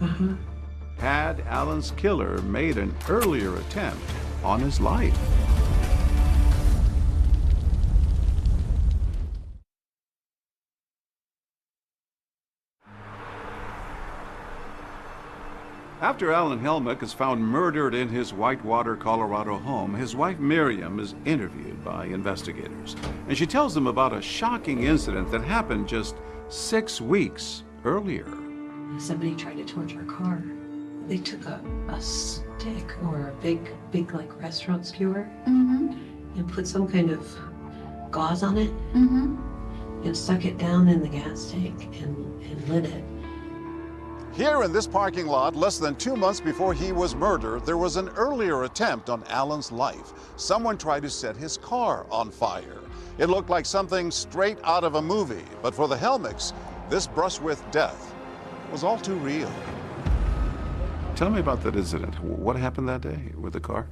Had Alan's killer made an earlier attempt on his life? After Alan Helmick is found murdered in his Whitewater, Colorado home, his wife Miriam is interviewed by investigators. And she tells them about a shocking incident that happened just 6 weeks earlier. Somebody tried to torch our car. They took a stick or a big like restaurant skewer and put some kind of gauze on it and stuck it down in the gas tank and lit it. Here in this parking lot, less than 2 months before he was murdered, there was an earlier attempt on Alan's life. Someone tried to set his car on fire. It looked like something straight out of a movie, but for the Helmicks, this brushed with death was all too real. Tell me about that incident. What happened that day with the car?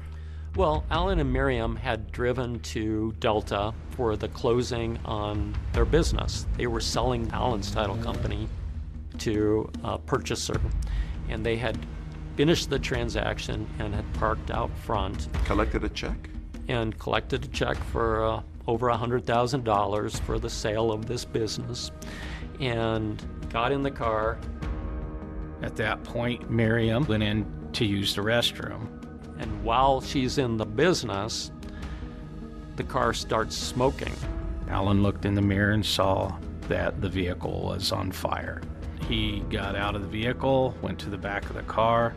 Well, Alan and Miriam had driven to Delta for the closing on their business. They were selling Alan's title company to a purchaser, and they had finished the transaction and had parked out front. Collected a check? And collected a check for over $100,000 for the sale of this business, and got in the car. At that point, Miriam went in to use the restroom. And while she's in the business, the car starts smoking. Alan looked in the mirror and saw that the vehicle was on fire. He got out of the vehicle, went to the back of the car,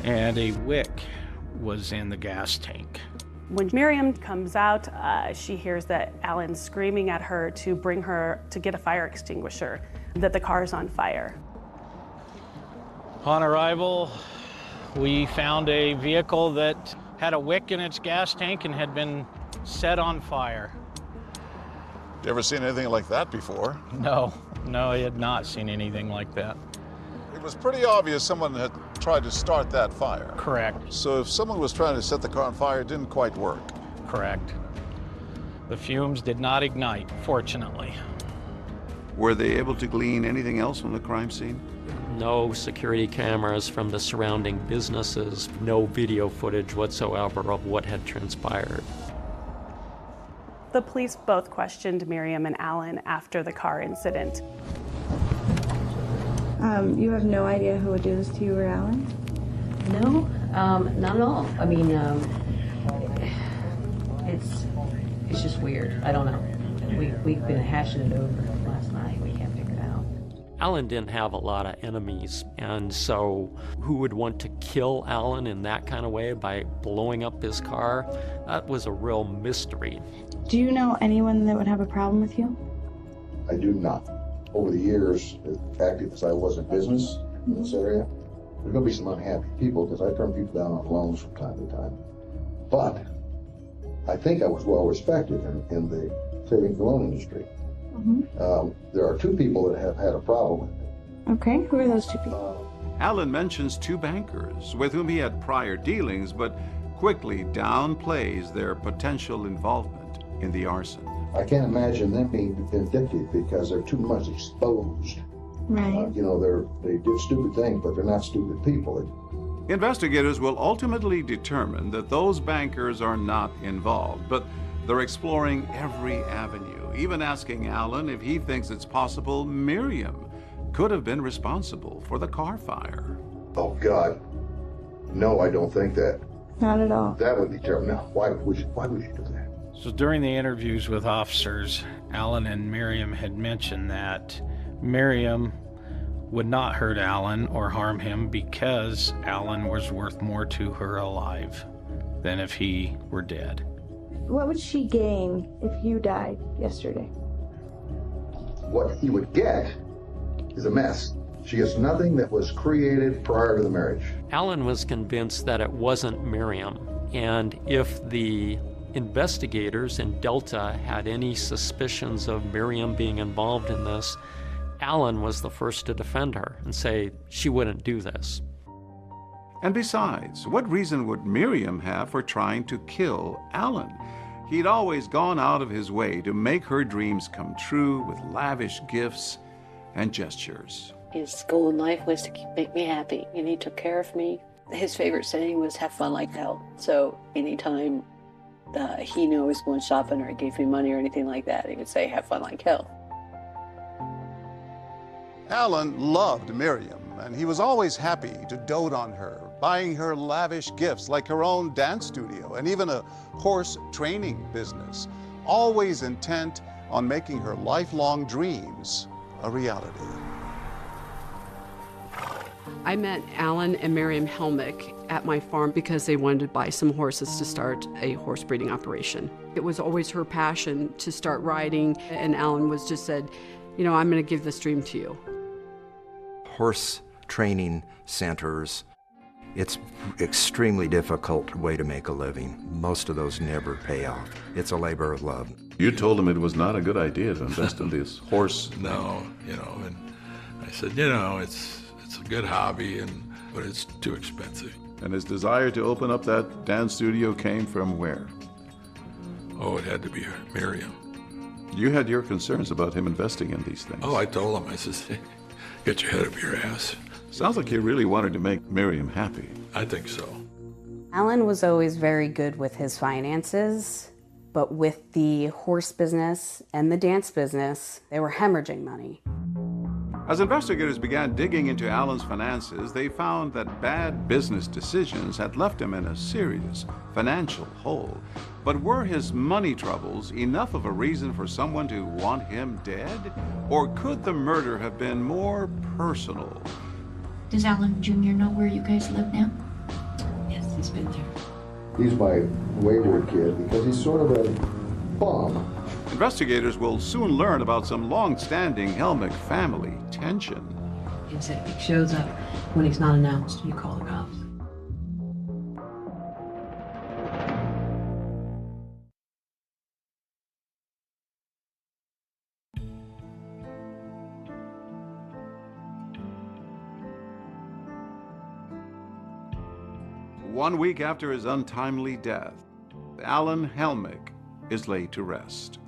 and a wick was in the gas tank. When Miriam comes out, she hears that Alan's screaming at her to bring her to get a fire extinguisher, that the car is on fire. Upon arrival, we found a vehicle that had a wick in its gas tank and had been set on fire. You ever seen anything like that before? No, I had not seen anything like that. It was pretty obvious someone had tried to start that fire. Correct. So if someone was trying to set the car on fire, it didn't quite work. Correct. The fumes did not ignite, fortunately. Were they able to glean anything else from the crime scene? No security cameras from the surrounding businesses, no video footage whatsoever of what had transpired. The police both questioned Miriam and Alan after the car incident. You have no idea who would do this to you or Alan? No, not at all. I mean, it's just weird. I don't know. We've been hashing it over last night. We can't figure it out. Alan didn't have a lot of enemies, and so who would want to kill Alan in that kind of way by blowing up his car? That was a real mystery. Do you know anyone that would have a problem with you? I do not. Over the years, as active as I was in business in this area, there's going to be some unhappy people because I turn people down on loans from time to time. But I think I was well respected in the savings and loan industry. There are two people that have had a problem with it. Okay, who are those two people? Alan mentions two bankers with whom he had prior dealings, but quickly downplays their potential involvement in the arson. I can't imagine them being vindictive because they're too much exposed. Right. They did stupid things, but they're not stupid people. Investigators will ultimately determine that those bankers are not involved, but they're exploring every avenue, even asking Alan if he thinks it's possible Miriam could have been responsible for the car fire. Oh, God. No, I don't think that. Not at all. That would be terrible. No, why would you do that? So during the interviews with officers, Alan and Miriam had mentioned that Miriam would not hurt Alan or harm him because Alan was worth more to her alive than if he were dead. What would she gain if you died yesterday? What he would get is a mess. She gets nothing that was created prior to the marriage. Alan was convinced that it wasn't Miriam, and if the investigators in Delta had any suspicions of Miriam being involved in this, Alan was the first to defend her and say she wouldn't do this. And besides, what reason would Miriam have for trying to kill Alan? He'd always gone out of his way to make her dreams come true with lavish gifts and gestures. His goal in life was to make me happy, and he took care of me. His favorite saying was, have fun like hell. So anytime he knew I was going shopping or he gave me money or anything like that, he would say, have fun like hell. Alan loved Miriam, and he was always happy to dote on her, buying her lavish gifts like her own dance studio and even a horse training business, always intent on making her lifelong dreams a reality. I met Alan and Miriam Helmick at my farm because they wanted to buy some horses to start a horse breeding operation. It was always her passion to start riding, and Alan was just said, you know, I'm going to give this dream to you. Horse training centers, it's extremely difficult way to make a living. Most of those never pay off. It's a labor of love. You told him it was not a good idea to invest in this horse. No, and I said, you know, it's a good hobby, but it's too expensive. And his desire to open up that dance studio came from where? Oh, it had to be Miriam. You had your concerns about him investing in these things. Oh, I told him, I said, hey, get your head up your ass. Sounds like you really wanted to make Miriam happy. I think so. Alan was always very good with his finances, but with the horse business and the dance business, they were hemorrhaging money. As investigators began digging into Alan's finances, they found that bad business decisions had left him in a serious financial hole. But were his money troubles enough of a reason for someone to want him dead? Or could the murder have been more personal? Does Alan Jr. know where you guys live now? Yes, he's been there. He's my wayward kid because he's sort of a bum. Investigators will soon learn about some long-standing Helmick family tension. He said if he shows up when he's not announced, you call the cops. One week after his untimely death, Alan Helmick is laid to rest.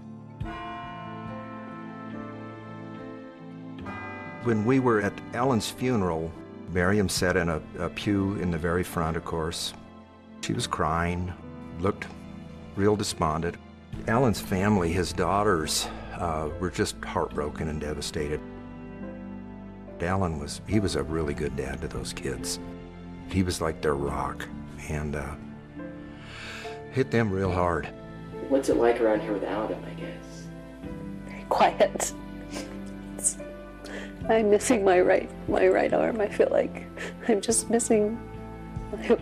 When we were at Alan's funeral, Miriam sat in a pew in the very front, of course. She was crying, looked real despondent. Alan's family, his daughters, were just heartbroken and devastated. Alan was a really good dad to those kids. He was like their rock, and hit them real hard. What's it like around here without him, I guess? Very quiet. I'm missing my right arm. I feel like I'm just missing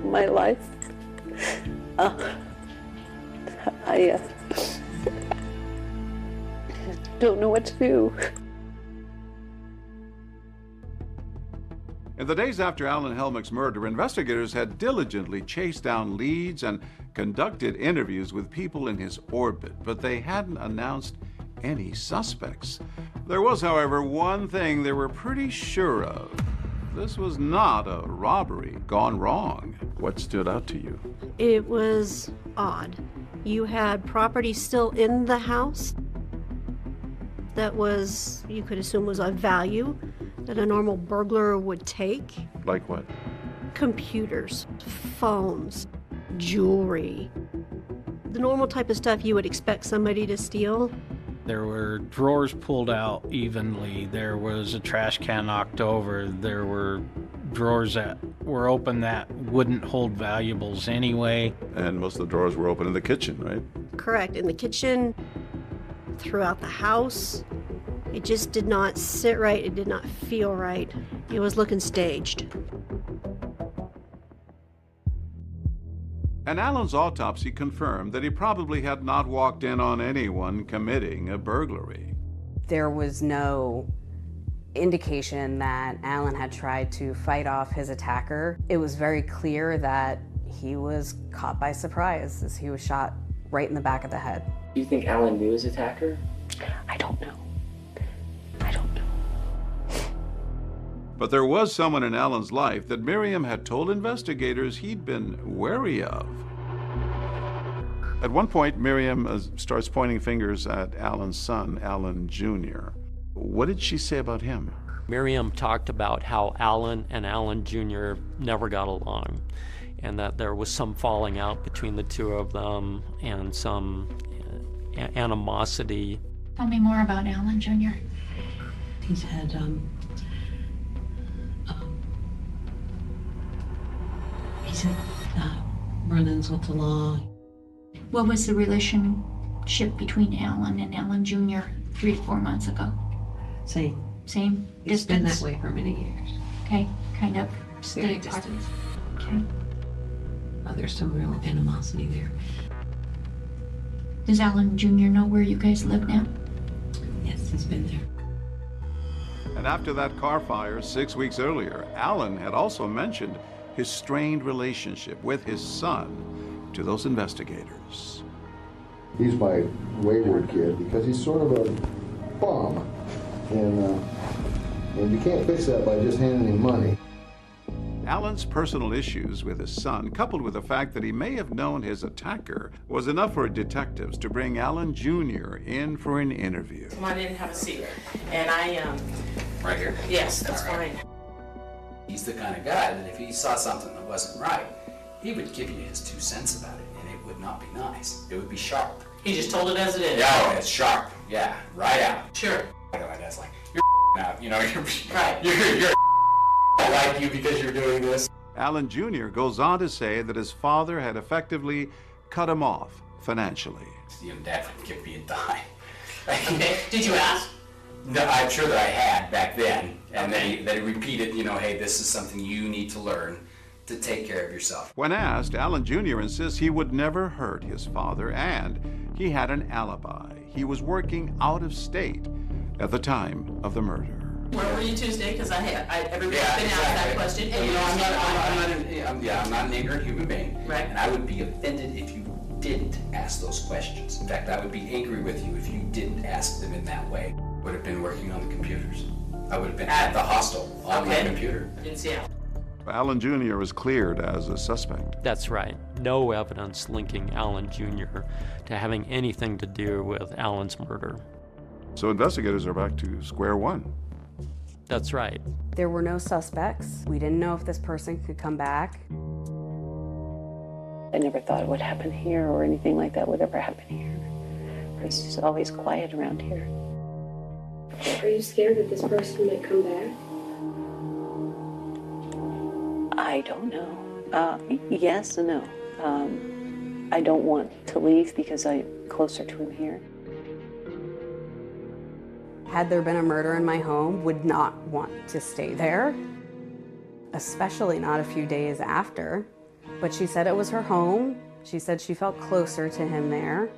my life. I don't know what to do. In the days after Alan Helmick's murder, investigators had diligently chased down leads and conducted interviews with people in his orbit, but they hadn't announced any suspects. There was, however, one thing they were pretty sure of. This was not a robbery gone wrong. What stood out to you? It was odd. You had property still in the house that was, you could assume, was of value that a normal burglar would take. Like what? Computers, phones, jewelry. The normal type of stuff you would expect somebody to steal. There were drawers pulled out evenly. There was a trash can knocked over. There were drawers that were open that wouldn't hold valuables anyway. And most of the drawers were open in the kitchen, right? Correct. In the kitchen, throughout the house. It just did not sit right. It did not feel right. It was looking staged. And Alan's autopsy confirmed that he probably had not walked in on anyone committing a burglary. There was no indication that Alan had tried to fight off his attacker. It was very clear that he was caught by surprise as he was shot right in the back of the head. Do you think Alan knew his attacker? I don't know. But there was someone in Alan's life that Miriam had told investigators he'd been wary of. At one point, Miriam starts pointing fingers at Alan's son, Alan Jr. What did she say about him? Miriam talked about how Alan and Alan Jr. never got along, and that there was some falling out between the two of them and some animosity. Tell me more about Alan Jr. He's had run-ins with the law. What was the relationship between Alan and Alan Jr. 3 to 4 months ago? Same. Same It's distance? been that way for many years. Okay, kind of Very stayed apart. distant. Okay. There's some real animosity there. Does Alan Jr. know where you guys live now? Yes, he's been there. And after that car fire 6 weeks earlier, Alan had also mentioned his strained relationship with his son to those investigators. He's my wayward kid because he's sort of a bum. And And you can't fix that by just handing him money. Alan's personal issues with his son, coupled with the fact that he may have known his attacker, was enough for detectives to bring Alan Jr. in for an interview. Come on in and have a seat. And Right here? yes, that's fine. He's the kind of guy that if he saw something that wasn't right, he would give you his 2 cents about it, and it would not be nice. It would be sharp. He just told it as it is. Yeah, it's sharp. Yeah, right out. Sure. My dad's like, you're out. You know, you're Right. You're I like you because you're doing this. Alan Jr. goes on to say that his father had effectively cut him off financially. Your dad would give me a dime. Okay. Did you ask? No, I'm sure that I had back then, and then he repeated, you know, hey, this is something you need to learn to take care of yourself. When asked, Alan Jr. insists he would never hurt his father, and he had an alibi. He was working out of state at the time of the murder. Where were you Tuesday? Because everybody's been asked that question. And you know, I'm not an ignorant human being. Right. And I would be offended if you didn't ask those questions. In fact, I would be angry with you if you didn't ask them in that way. Would have been working on the computers. I would have been at the hostel on my computer. In Seattle. Alan Jr. was cleared as a suspect. That's right. No evidence linking Alan Jr. to having anything to do with Alan's murder. So investigators are back to square one. That's right. There were no suspects. We didn't know if this person could come back. I never thought it would happen here or anything like that would ever happen here. It's just always quiet around here. Are you scared that this person might come back? I don't know. Yes and no. I don't want to leave because I'm closer to him here. Had there been a murder in my home, would not want to stay there, especially not a few days after. But she said it was her home. She said she felt closer to him there.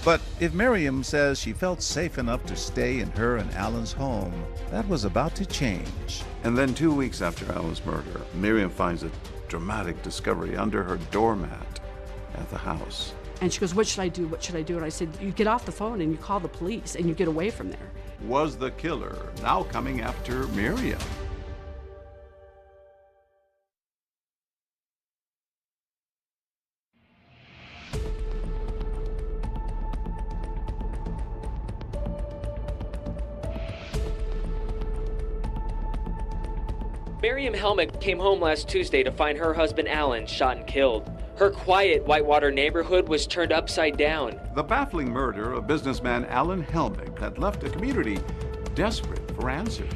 But if Miriam says she felt safe enough to stay in her and Alan's home, that was about to change. And then 2 weeks after Alan's murder, Miriam finds a dramatic discovery under her doormat at the house. And she goes, what should I do? What should I do? And I said, you get off the phone and you call the police and you get away from there. Was the killer now coming after Miriam? Miriam Helmick came home last Tuesday to find her husband Alan shot and killed. Her quiet Whitewater neighborhood was turned upside down. The baffling murder of businessman Alan Helmick had left a community desperate for answers.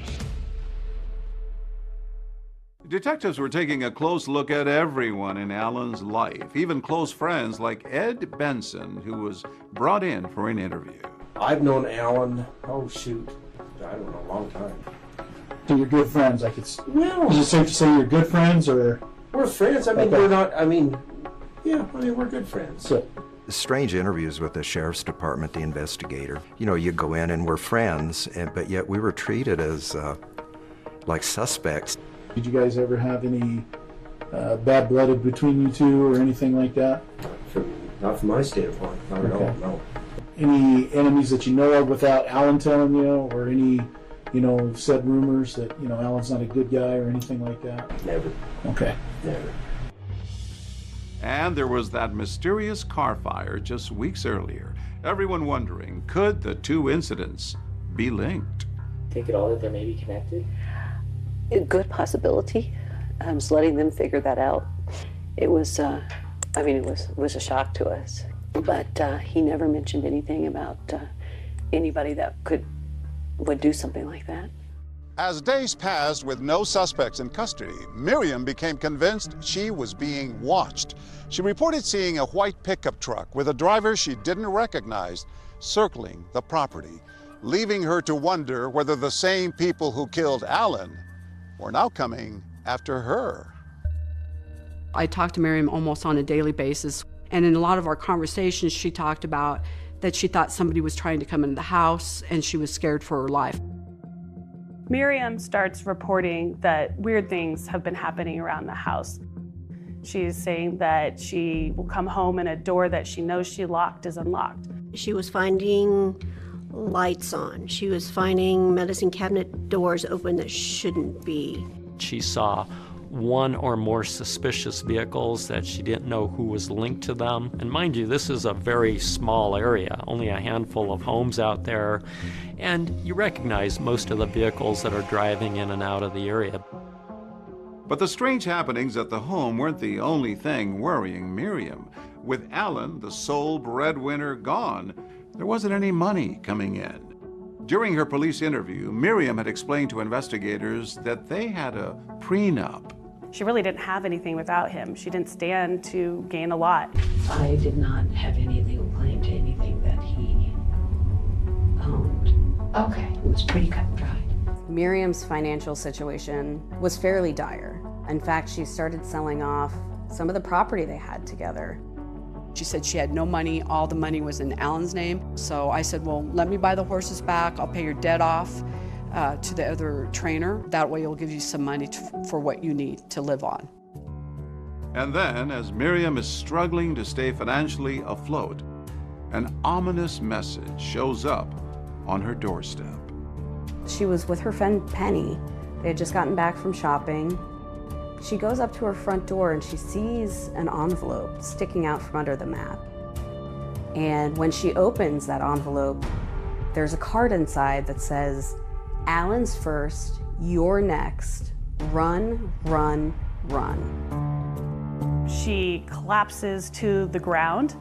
Detectives were taking a close look at everyone in Alan's life, even close friends like Ed Benson, who was brought in for an interview. I've known Alan, I don't know, a long time. So you're good friends, like is it safe to say you're good friends, or? We're friends, we're not, we're good friends. So. Strange interviews with the sheriff's department, the investigator. You know, you go in and we're friends, but yet we were treated as like suspects. Did you guys ever have any bad blooded between you two or anything like that? Not from my standpoint, not at all, no. Any enemies that you know of without Alan telling you, or any, said rumors that, Alan's not a good guy or anything like that? Never. Okay. Never. And there was that mysterious car fire just weeks earlier. Everyone wondering, could the two incidents be linked? Take it all that they may be connected? A good possibility. I'm just letting them figure that out. It was, it was a shock to us. But he never mentioned anything about anybody that would do something like that. As days passed with no suspects in custody, Miriam became convinced she was being watched. She reported seeing a white pickup truck with a driver she didn't recognize circling the property, leaving her to wonder whether the same people who killed Alan were now coming after her. I talked to Miriam almost on a daily basis, and in a lot of our conversations, she talked about that she thought somebody was trying to come into the house and she was scared for her life. Miriam starts reporting that weird things have been happening around the house. She's saying that she will come home and a door that she knows she locked is unlocked. She was finding lights on. She was finding medicine cabinet doors open that shouldn't be. She saw one or more suspicious vehicles that she didn't know who was linked to them. And mind you, this is a very small area, only a handful of homes out there. And you recognize most of the vehicles that are driving in and out of the area. But the strange happenings at the home weren't the only thing worrying Miriam. With Alan, the sole breadwinner, gone, there wasn't any money coming in. During her police interview, Miriam had explained to investigators that they had a prenup. She really didn't have anything without him. She didn't stand to gain a lot. I did not have any legal claim to anything that he owned. Okay. It was pretty cut and dry. Miriam's financial situation was fairly dire. In fact, she started selling off some of the property they had together. She said she had no money, all the money was in Alan's name. So I said, well, let me buy the horses back, I'll pay your debt off to the other trainer. That way it'll give you some money for what you need to live on. And then, as Miriam is struggling to stay financially afloat, an ominous message shows up on her doorstep. She was with her friend Penny. They had just gotten back from shopping. She goes up to her front door and she sees an envelope sticking out from under the mat. And when she opens that envelope, there's a card inside that says, "Alan's first, you're next. Run, run, run." She collapses to the ground,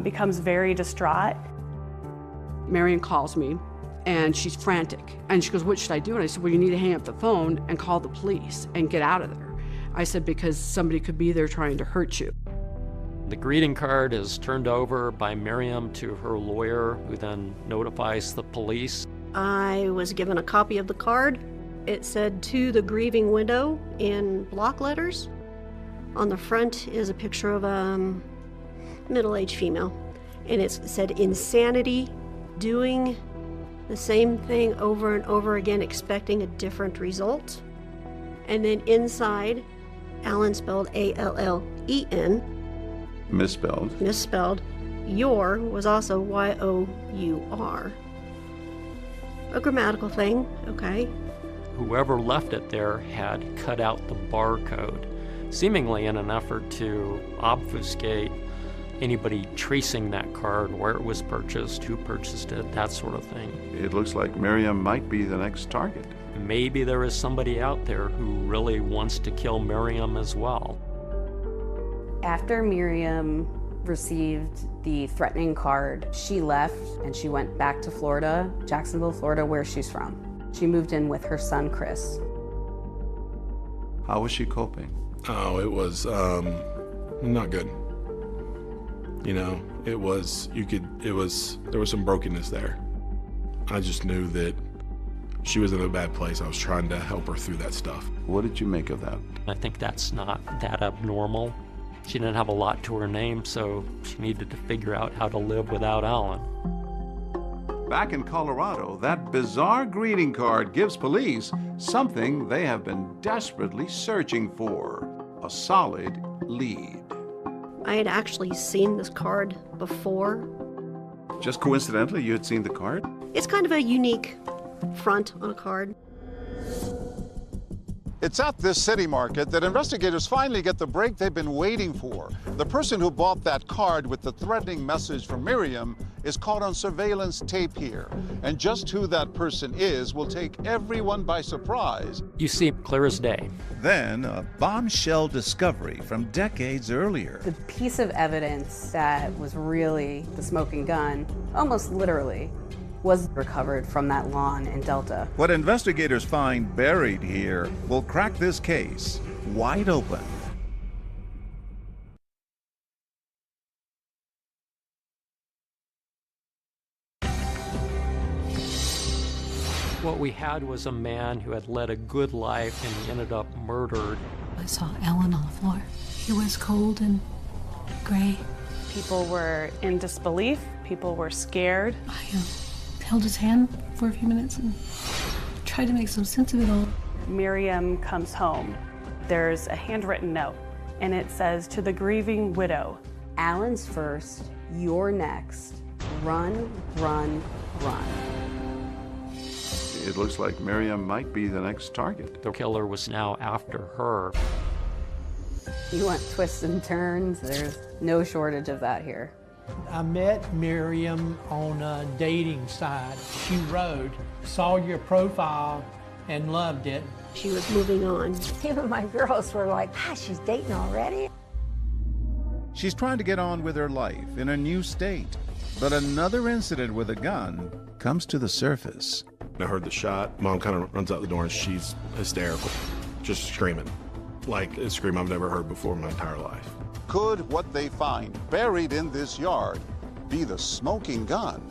becomes very distraught. Marion calls me and she's frantic. And she goes, what should I do? And I said, well, you need to hang up the phone and call the police and get out of there. I said, because somebody could be there trying to hurt you. The greeting card is turned over by Miriam to her lawyer, who then notifies the police. I was given a copy of the card. It said, "To the grieving widow," in block letters. On the front is a picture of a middle-aged female, and it said, "Insanity, doing the same thing over and over again, expecting a different result." And then inside, Alan spelled A-L-L-E-N. Misspelled. Misspelled. Your was also Y-O-U-R. A grammatical thing, okay. Whoever left it there had cut out the barcode, seemingly in an effort to obfuscate anybody tracing that card, where it was purchased, who purchased it, that sort of thing. It looks like Miriam might be the next target. Maybe there is somebody out there who really wants to kill Miriam as well. After Miriam received the threatening card, she left and she went back to Florida, Jacksonville, Florida, where she's from. She moved in with her son, Chris. How was she coping? Oh, it was not good. You know, there was some brokenness there. I just knew that she was in a bad place. I was trying to help her through that stuff. What did you make of that? I think that's not that abnormal. She didn't have a lot to her name, so she needed to figure out how to live without Alan. Back in Colorado, that bizarre greeting card gives police something they have been desperately searching for: a solid lead. I had actually seen this card before. Just coincidentally, you had seen the card? It's kind of a unique front on a card. It's at this city market that investigators finally get the break they've been waiting for. The person who bought that card with the threatening message from Miriam is caught on surveillance tape here. And just who that person is will take everyone by surprise. You see clear as day. Then a bombshell discovery from decades earlier. The piece of evidence that was really the smoking gun, almost literally, was recovered from that lawn in Delta. What investigators find buried here will crack this case wide open. What we had was a man who had led a good life and he ended up murdered. I saw Alan on the floor. He was cold and gray. People were in disbelief. People were scared. I held his hand for a few minutes and tried to make some sense of it all. Miriam comes home. There's a handwritten note, and it says, "To the grieving widow." Alan's first, you're next. Run, run, run. It looks like Miriam might be the next target. The killer was now after her. You want twists and turns? There's no shortage of that here. I met Miriam on a dating site. She wrote, saw your profile and loved it. She was moving on. Even my girls were like, she's dating already? She's trying to get on with her life in a new state. But another incident with a gun comes to the surface. I heard the shot. Mom kind of runs out the door and she's hysterical, just screaming. Like a scream I've never heard before in my entire life. Could what they find buried in this yard be the smoking gun?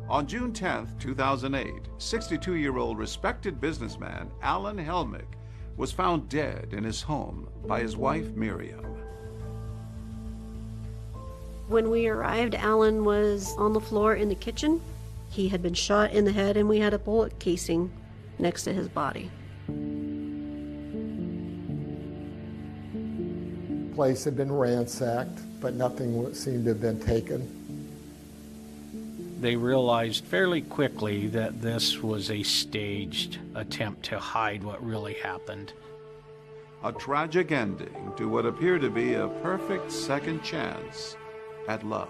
On June 10th, 2008, 62-year-old respected businessman Alan Helmick was found dead in his home by his wife Miriam. When we arrived, Alan was on the floor in the kitchen. He had been shot in the head and we had a bullet casing next to his body. The place had been ransacked, but nothing seemed to have been taken. They realized fairly quickly that this was a staged attempt to hide what really happened. A tragic ending to what appeared to be a perfect second chance at love.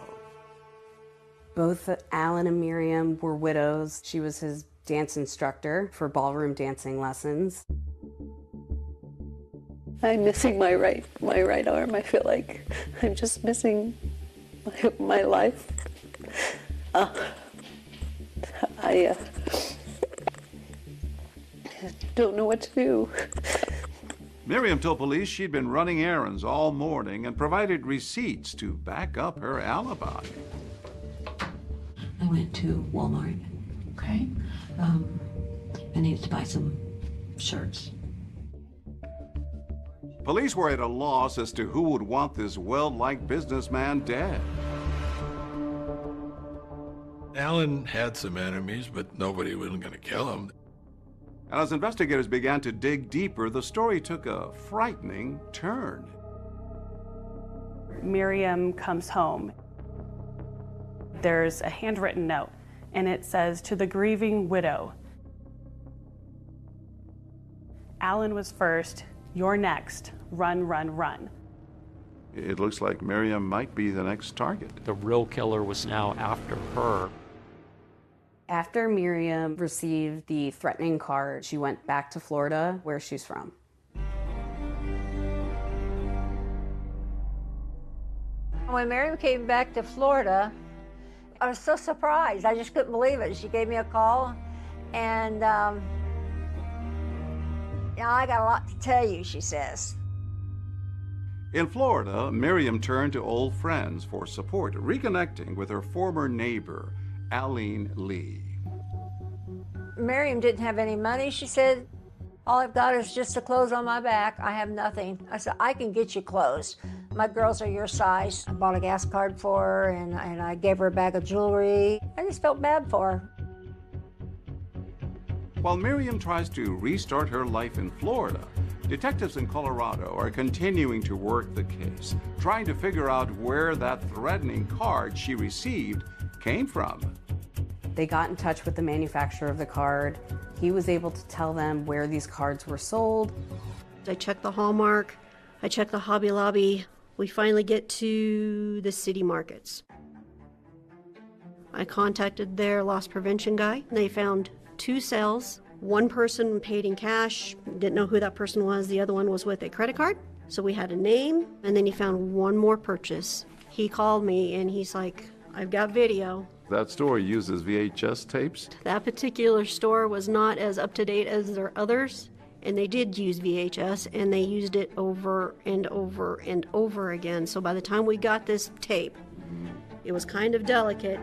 Both Alan and Miriam were widows. She was his dance instructor for ballroom dancing lessons. I'm missing my right arm. I feel like I'm just missing my life. I don't know what to do. Miriam told police she'd been running errands all morning and provided receipts to back up her alibi. I went to Walmart. Okay. I needed to buy some shirts. Police were at a loss as to who would want this well-liked businessman dead. Alan had some enemies, but nobody was going to kill him. And as investigators began to dig deeper, the story took a frightening turn. Miriam comes home. There's a handwritten note, and it says, "To the grieving widow. Alan was first, you're next. Run, run, run." It looks like Miriam might be the next target. The real killer was now after her. After Miriam received the threatening card, she went back to Florida, where she's from. When Miriam came back to Florida, I was so surprised. I just couldn't believe it. She gave me a call, and I got a lot to tell you, she says. In Florida, Miriam turned to old friends for support, reconnecting with her former neighbor, Aline Lee. Miriam didn't have any money. She said, all I've got is just the clothes on my back. I have nothing. I said, I can get you clothes. My girls are your size. I bought a gas card for her, and I gave her a bag of jewelry. I just felt bad for her. While Miriam tries to restart her life in Florida, detectives in Colorado are continuing to work the case, trying to figure out where that threatening card she received came from. They got in touch with the manufacturer of the card. He was able to tell them where these cards were sold. I checked the Hallmark. I checked the Hobby Lobby. We finally get to the city markets. I contacted their loss prevention guy. They found 2 sales. One person paid in cash, didn't know who that person was. The other one was with a credit card. So we had a name, and then he found one more purchase. He called me and he's like, I've got video. That store uses VHS tapes? That particular store was not as up to date as their others, and they did use VHS, and they used it over and over and over again. So by the time we got this tape, it was kind of delicate.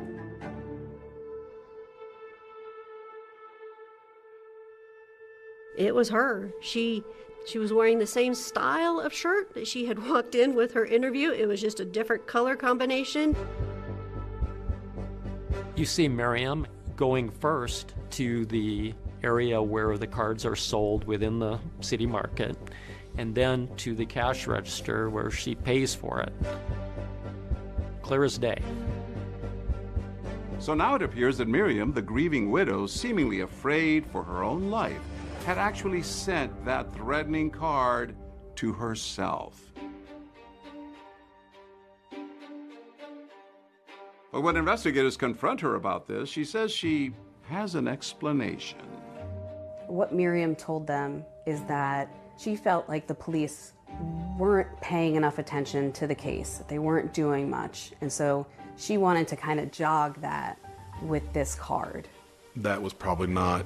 It was her. She was wearing the same style of shirt that she had walked in with her interview. It was just a different color combination. You see Miriam going first to the area where the cards are sold within the city market, and then to the cash register where she pays for it. Clear as day. So now it appears that Miriam, the grieving widow, seemingly afraid for her own life, had actually sent that threatening card to herself. But when investigators confront her about this, she says she has an explanation. What Miriam told them is that she felt like the police weren't paying enough attention to the case. They weren't doing much. And so she wanted to kind of jog that with this card. That was probably not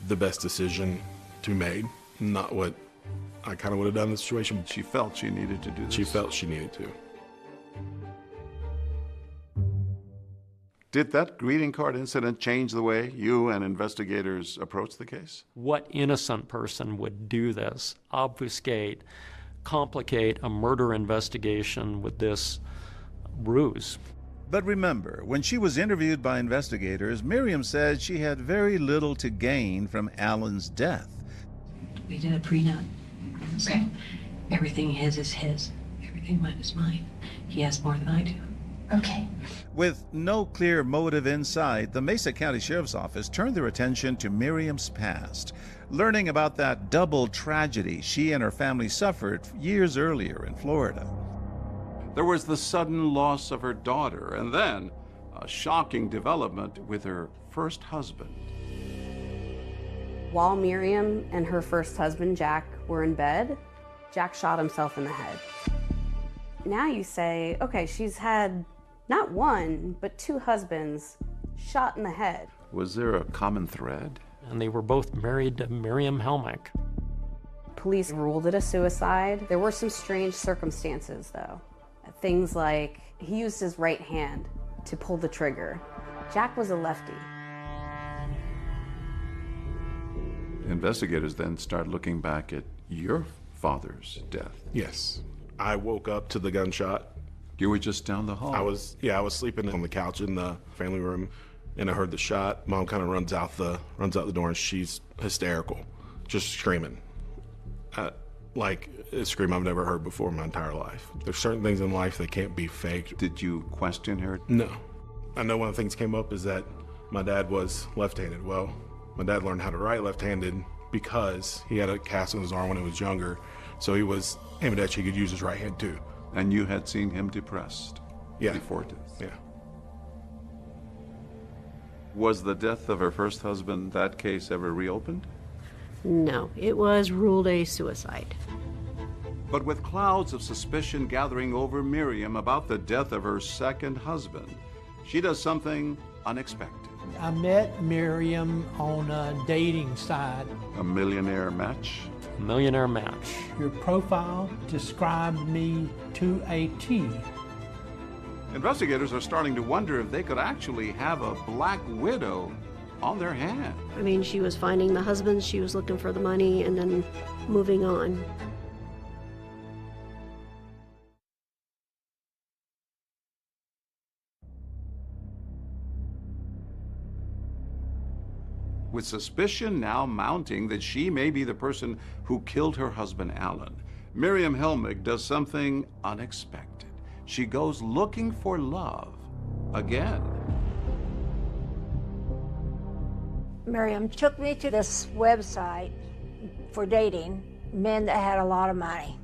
the best decision to be made. Not what I kind of would have done in the situation. She felt she needed to do this. She felt she needed to. Did that greeting card incident change the way you and investigators approach the case? What innocent person would do this? Obfuscate, complicate a murder investigation with this ruse? But remember, when she was interviewed by investigators, Miriam said she had very little to gain from Alan's death. We did a prenup. So everything his is his. Everything mine is mine. He has more than I do. Okay. With no clear motive in sight, the Mesa County Sheriff's Office turned their attention to Miriam's past, learning about that double tragedy she and her family suffered years earlier in Florida. There was the sudden loss of her daughter, and then a shocking development with her first husband. While Miriam and her first husband, Jack, were in bed, Jack shot himself in the head. Now you say, okay, she's had not one, but two husbands shot in the head. Was there a common thread? And they were both married to Miriam Helmick. Police ruled it a suicide. There were some strange circumstances, though. Things like he used his right hand to pull the trigger. Jack was a lefty. Investigators then start looking back at your father's death. Yes. I woke up to the gunshot. You were just down the hall. I was sleeping on the couch in the family room, and I heard the shot. Mom kind of runs out the door, and she's hysterical, just screaming, like a scream I've never heard before in my entire life. There's certain things in life that can't be faked. Did you question her? No. I know one of the things came up is that my dad was left-handed. Well, my dad learned how to write left-handed because he had a cast on his arm when he was younger, so he was ambidextrous. He could use his right hand too. And you had seen him depressed before death? Yeah. Was the death of her first husband, that case, ever reopened? No, it was ruled a suicide. But with clouds of suspicion gathering over Miriam about the death of her second husband, she does something unexpected. I met Miriam on a dating site. A millionaire match? Millionaire match. Your profile described me to a T. Investigators are starting to wonder if they could actually have a black widow on their hand. I mean, she was finding the husbands, she was looking for the money, and then moving on. With suspicion now mounting that she may be the person who killed her husband, Alan, Miriam Helmick does something unexpected. She goes looking for love again. Miriam took me to this website for dating men that had a lot of money.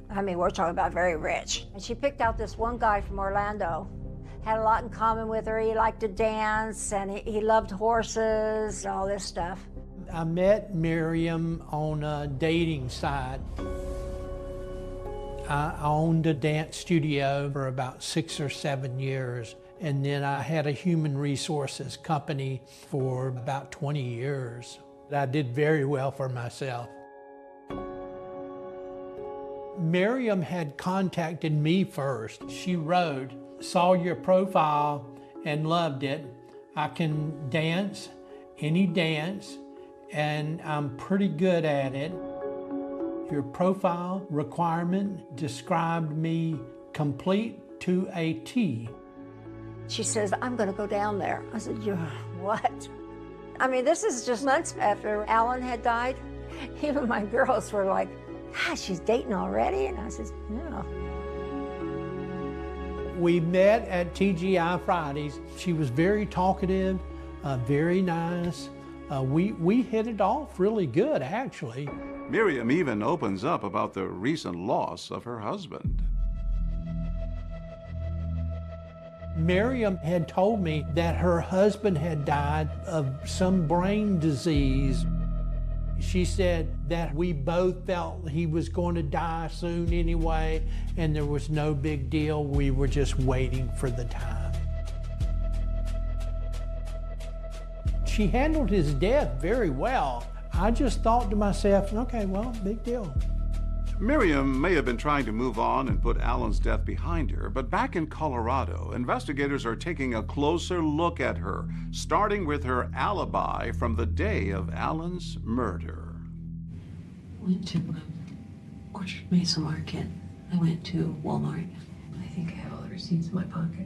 I mean, we're talking about very rich. And she picked out this one guy from Orlando. Had a lot in common with her. He liked to dance, and he loved horses, all this stuff. I met Miriam on a dating site. I owned a dance studio for about 6 or 7 years, and then I had a human resources company for about 20 years. I did very well for myself. Miriam had contacted me first. She wrote, "Saw your profile and loved it. I can dance, any dance, and I'm pretty good at it. Your profile requirement described me complete to a T." She says, "I'm going to go down there." I said, "What?" I mean, this is just months after Alan had died. Even my girls were like, God, she's dating already? And I says, yeah. We met at TGI Fridays. She was very talkative, very nice. We hit it off really good, actually. Miriam even opens up about the recent loss of her husband. Miriam had told me that her husband had died of some brain disease. She said that we both felt he was going to die soon anyway, and there was no big deal. We were just waiting for the time. She handled his death very well. I just thought to myself, okay, well, big deal. Miriam may have been trying to move on and put Alan's death behind her, but back in Colorado, investigators are taking a closer look at her, starting with her alibi from the day of Alan's murder. Went to Orchard Mesa Market. I went to Walmart. I think I have all the receipts in my pocket.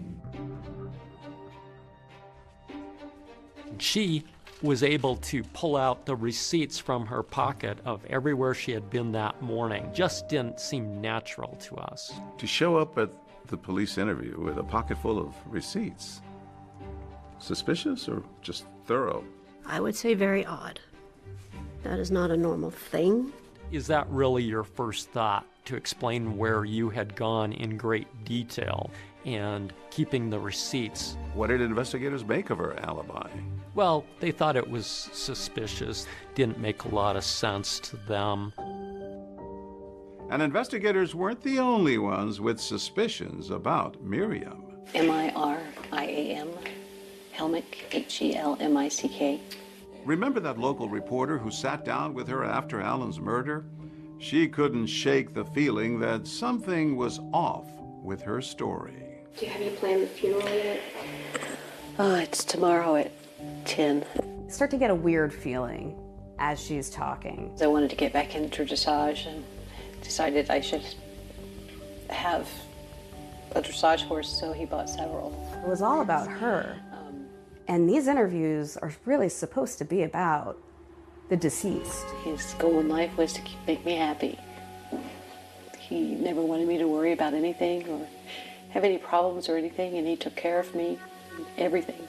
She was able to pull out the receipts from her pocket of everywhere she had been that morning. Just didn't seem natural to us. To show up at the police interview with a pocket full of receipts, suspicious or just thorough? I would say very odd. That is not a normal thing. Is that really your first thought, to explain where you had gone in great detail and keeping the receipts? What did investigators make of her alibi? Well, they thought it was suspicious, didn't make a lot of sense to them. And investigators weren't the only ones with suspicions about Miriam. M-I-R-I-A-M, Helmick, H-E-L-M-I-C-K. Remember that local reporter who sat down with her after Alan's murder? She couldn't shake the feeling that something was off with her story. Have you planned the funeral yet? Oh, it's tomorrow at 10. I start to get a weird feeling as she's talking. I wanted to get back into dressage and decided I should have a dressage horse, so he bought several. It was all about her. And these interviews are really supposed to be about the deceased. His goal in life was to make me happy. He never wanted me to worry about anything or have any problems or anything, and he took care of me, everything.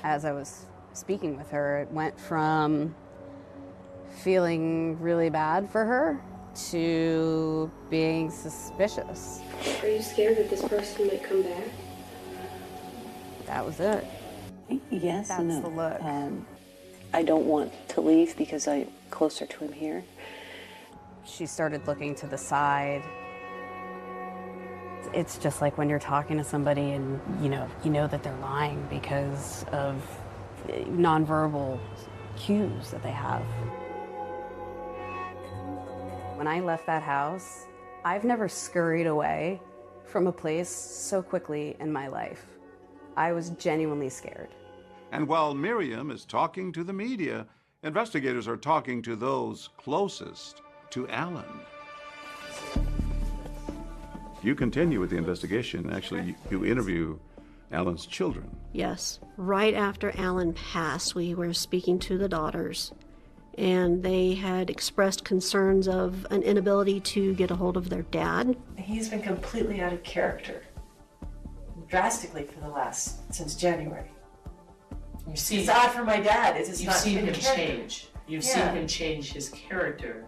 As I was speaking with her, it went from feeling really bad for her to being suspicious. Are you scared that this person might come back? That was it. Yes and no. That's the look. I don't want to leave because I'm closer to him here. She started looking to the side. It's just like when you're talking to somebody and you know that they're lying because of nonverbal cues that they have. When I left that house, I've never scurried away from a place so quickly in my life. I was genuinely scared. And while Miriam is talking to the media, investigators are talking to those closest to Alan. You continue with the investigation. Actually, you interview Alan's children. Yes. Right after Alan passed, we were speaking to the daughters, and they had expressed concerns of an inability to get a hold of their dad. He's been completely out of character, drastically since January. It's odd for my dad. It's You've not seen in him character. change. You've seen him change his character.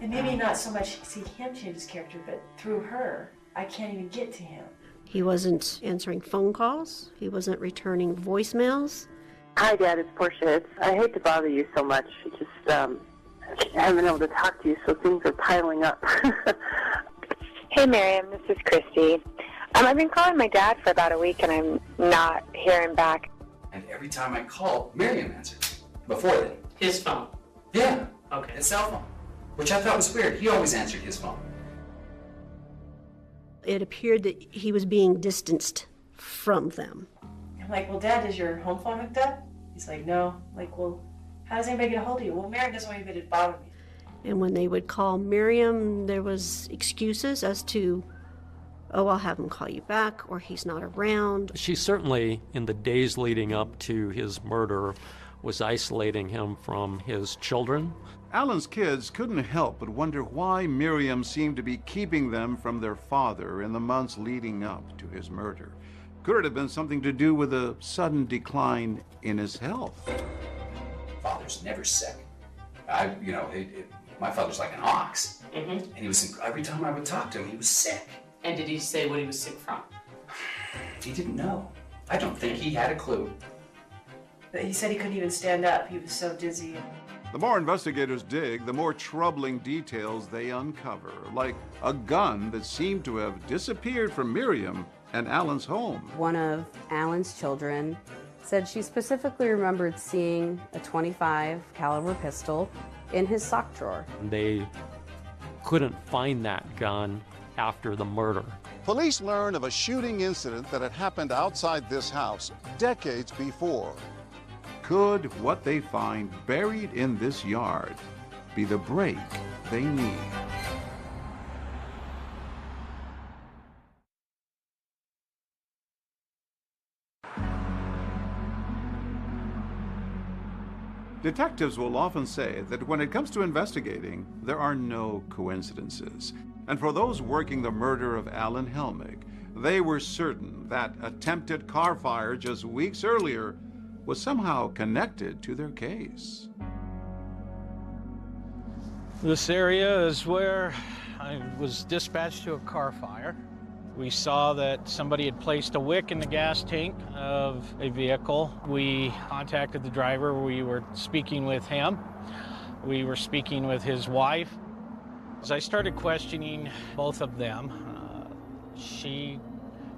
And maybe not so much see him change his character, but through her, I can't even get to him. He wasn't answering phone calls. He wasn't returning voicemails. Hi, Dad. It's Portia. I hate to bother you so much. I haven't been able to talk to you, so things are piling up. Hey, Miriam. This is Christy. I've been calling my dad for about a week, and I'm not hearing back. And every time I called, Miriam answered. Before then. His phone? Yeah. Okay. His cell phone. Which I thought was weird. He always answered his phone. It appeared that he was being distanced from them. I'm like, well, Dad, is your home phone hooked up? He's like, no. I'm like, well, how does anybody get a hold of you? Well, Miriam doesn't want anybody to bother me. And when they would call Miriam, there was excuses as to, oh, I'll have him call you back, or he's not around. She certainly, in the days leading up to his murder, was isolating him from his children. Alan's kids couldn't help but wonder why Miriam seemed to be keeping them from their father in the months leading up to his murder. Could it have been something to do with a sudden decline in his health? Father's never sick. My father's like an ox. And he was, every time I would talk to him, he was sick. And did he say what he was sick from? He didn't know. I don't think he had a clue. But he said he couldn't even stand up. He was so dizzy. The more investigators dig, the more troubling details they uncover, like a gun that seemed to have disappeared from Miriam and Alan's home. One of Alan's children said she specifically remembered seeing a .25 caliber pistol in his sock drawer. They couldn't find that gun after the murder. Police learned of a shooting incident that had happened outside this house decades before. Could what they find buried in this yard be the break they need? Detectives will often say that when it comes to investigating, there are no coincidences. And for those working the murder of Alan Helmick, they were certain that attempted car fire just weeks earlier was somehow connected to their case. This area is where I was dispatched to a car fire. We saw that somebody had placed a wick in the gas tank of a vehicle. We contacted the driver. We were speaking with him. We were speaking with his wife. As I started questioning both of them,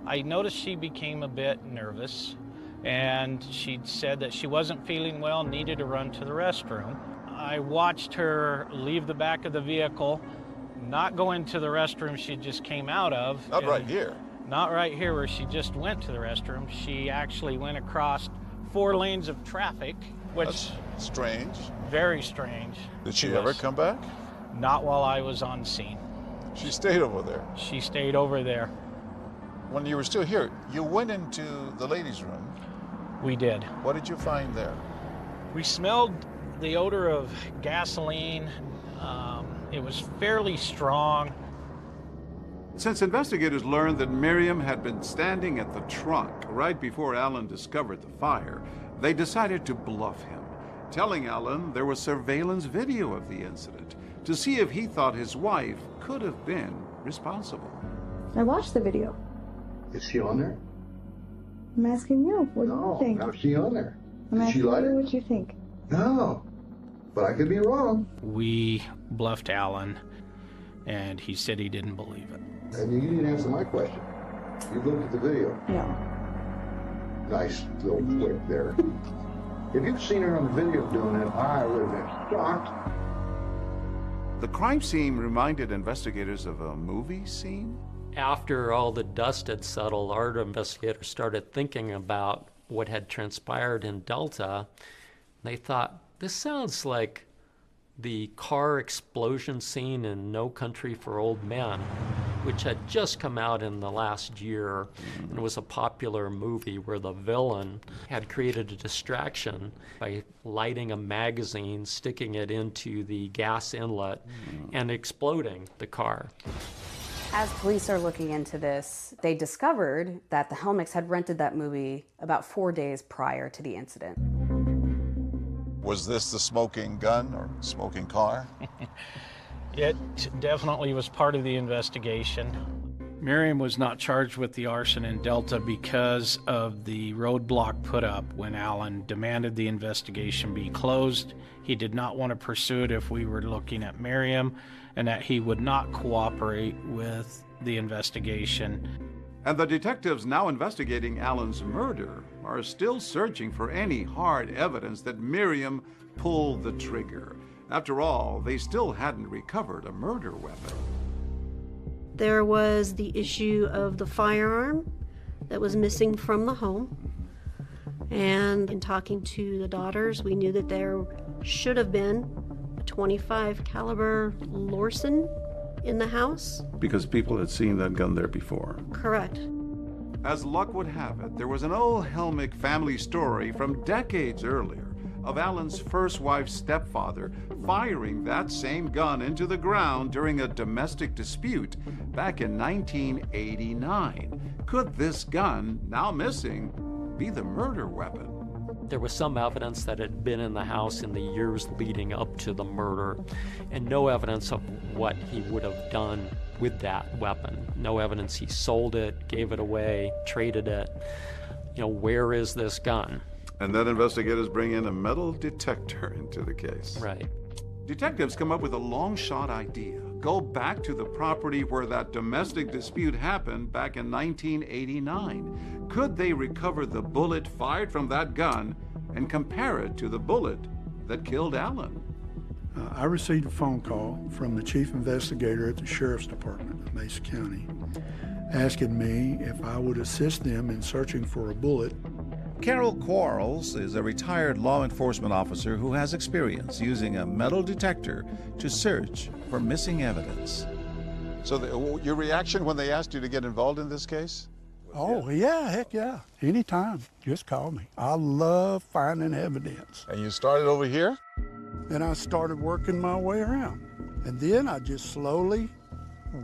I noticed she became a bit nervous, and she said that she wasn't feeling well, needed to run to the restroom. I watched her leave the back of the vehicle, not go into the restroom she just came out of. Not right here. Not right here where she just went to the restroom. She actually went across 4 lanes of traffic, which... That's strange. Very strange. Did she ever come back? Not while I was on scene. She stayed over there? She stayed over there. When you were still here, you went into the ladies' room. We did. What did you find there? We smelled the odor of gasoline. It was fairly strong. Since investigators learned that Miriam had been standing at the trunk right before Alan discovered the fire, they decided to bluff him, telling Alan there was surveillance video of the incident to see if he thought his wife could have been responsible. I watched the video. Is she on there? I'm asking you. What do you think? No, how's she on there? I'm Did she asking light you it? what you think. No, but I could be wrong. We bluffed Alan, and he said he didn't believe it. And you didn't answer my question. You looked at the video. Yeah. Nice little flick there. If you'd seen her on the video doing it, I would have been shocked. The crime scene reminded investigators of a movie scene. After all the dust had settled, our investigators started thinking about what had transpired in Delta. They thought, this sounds like the car explosion scene in No Country for Old Men, which had just come out in the last year and was a popular movie where the villain had created a distraction by lighting a magazine, sticking it into the gas inlet, and exploding the car. As police are looking into this, they discovered that the Helmicks had rented that movie about 4 days prior to the incident. Was this the smoking gun or smoking car? It definitely was part of the investigation. Miriam was not charged with the arson in Delta because of the roadblock put up when Alan demanded the investigation be closed. He did not want to pursue it if we were looking at Miriam, and that he would not cooperate with the investigation. And the detectives now investigating Alan's murder are still searching for any hard evidence that Miriam pulled the trigger. After all, they still hadn't recovered a murder weapon. There was the issue of the firearm that was missing from the home. And in talking to the daughters, we knew that there should have been a .25 caliber Lorsen in the house. Because people had seen that gun there before. Correct. As luck would have it, there was an old Helmick family story from decades earlier of Alan's first wife's stepfather firing that same gun into the ground during a domestic dispute back in 1989. Could this gun, now missing, be the murder weapon? There was some evidence that it had been in the house in the years leading up to the murder, and no evidence of what he would have done with that weapon. No evidence he sold it, gave it away, traded it. You know, where is this gun? And then investigators bring in a metal detector into the case. Right. Detectives come up with a long shot idea. Go back to the property where that domestic dispute happened back in 1989. Could they recover the bullet fired from that gun and compare it to the bullet that killed Alan? I received a phone call from the chief investigator at the Sheriff's Department of Mesa County asking me if I would assist them in searching for a bullet. Carol Quarles is a retired law enforcement officer who has experience using a metal detector to search for missing evidence. So your reaction when they asked you to get involved in this case? Oh, yeah, heck yeah. Anytime, just call me. I love finding evidence. And you started over here? And I started working my way around. And then I just slowly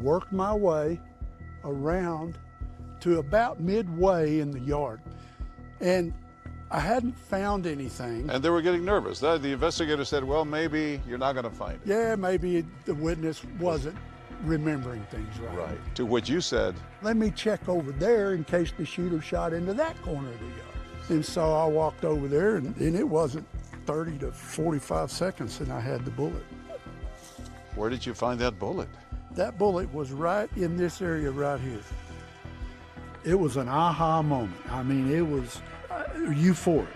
worked my way around to about midway in the yard. And I hadn't found anything. And they were getting nervous. The investigator said, well, maybe you're not going to find it. Yeah, maybe the witness wasn't remembering things right. Right. To which you said, let me check over there in case the shooter shot into that corner of the yard. And so I walked over there, and it wasn't 30 to 45 seconds, and I had the bullet. Where did you find that bullet? That bullet was right in this area right here. It was an aha moment. I mean, it was euphoric.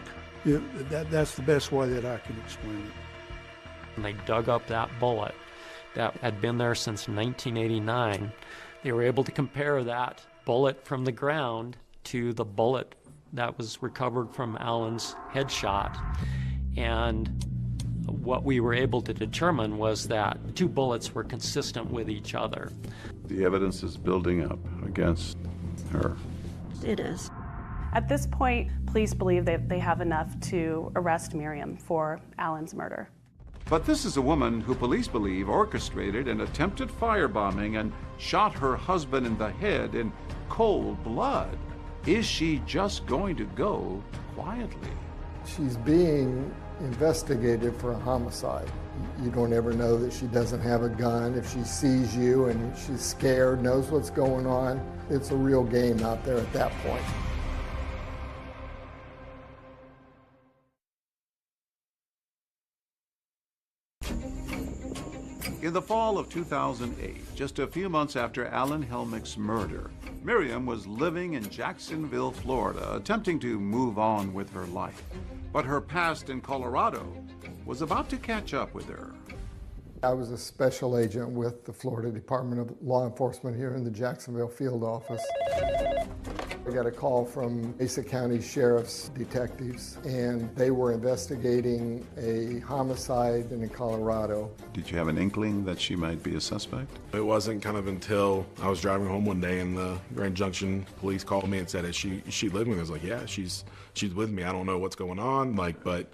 That's the best way that I can explain it. And they dug up that bullet that had been there since 1989. They were able to compare that bullet from the ground to the bullet that was recovered from Alan's headshot. And what we were able to determine was that the two bullets were consistent with each other. The evidence is building up against her. It is. At this point, police believe that they have enough to arrest Miriam for Alan's murder. But this is a woman who police believe orchestrated an attempted firebombing and shot her husband in the head in cold blood. Is she just going to go quietly? She's being investigated for a homicide. You don't ever know that she doesn't have a gun. If she sees you and she's scared, knows what's going on, it's a real game out there at that point. In the fall of 2008, just a few months after Alan Helmick's murder, Miriam was living in Jacksonville, Florida, attempting to move on with her life. But her past in Colorado was about to catch up with her. I was a special agent with the Florida Department of Law Enforcement here in the Jacksonville field office. I got a call from Mesa County Sheriff's detectives, and they were investigating a homicide in Colorado. Did you have an inkling that she might be a suspect? It wasn't kind of until I was driving home one day and the Grand Junction police called me and said, is she living with me? I was like, yeah, she's with me. I don't know what's going on, but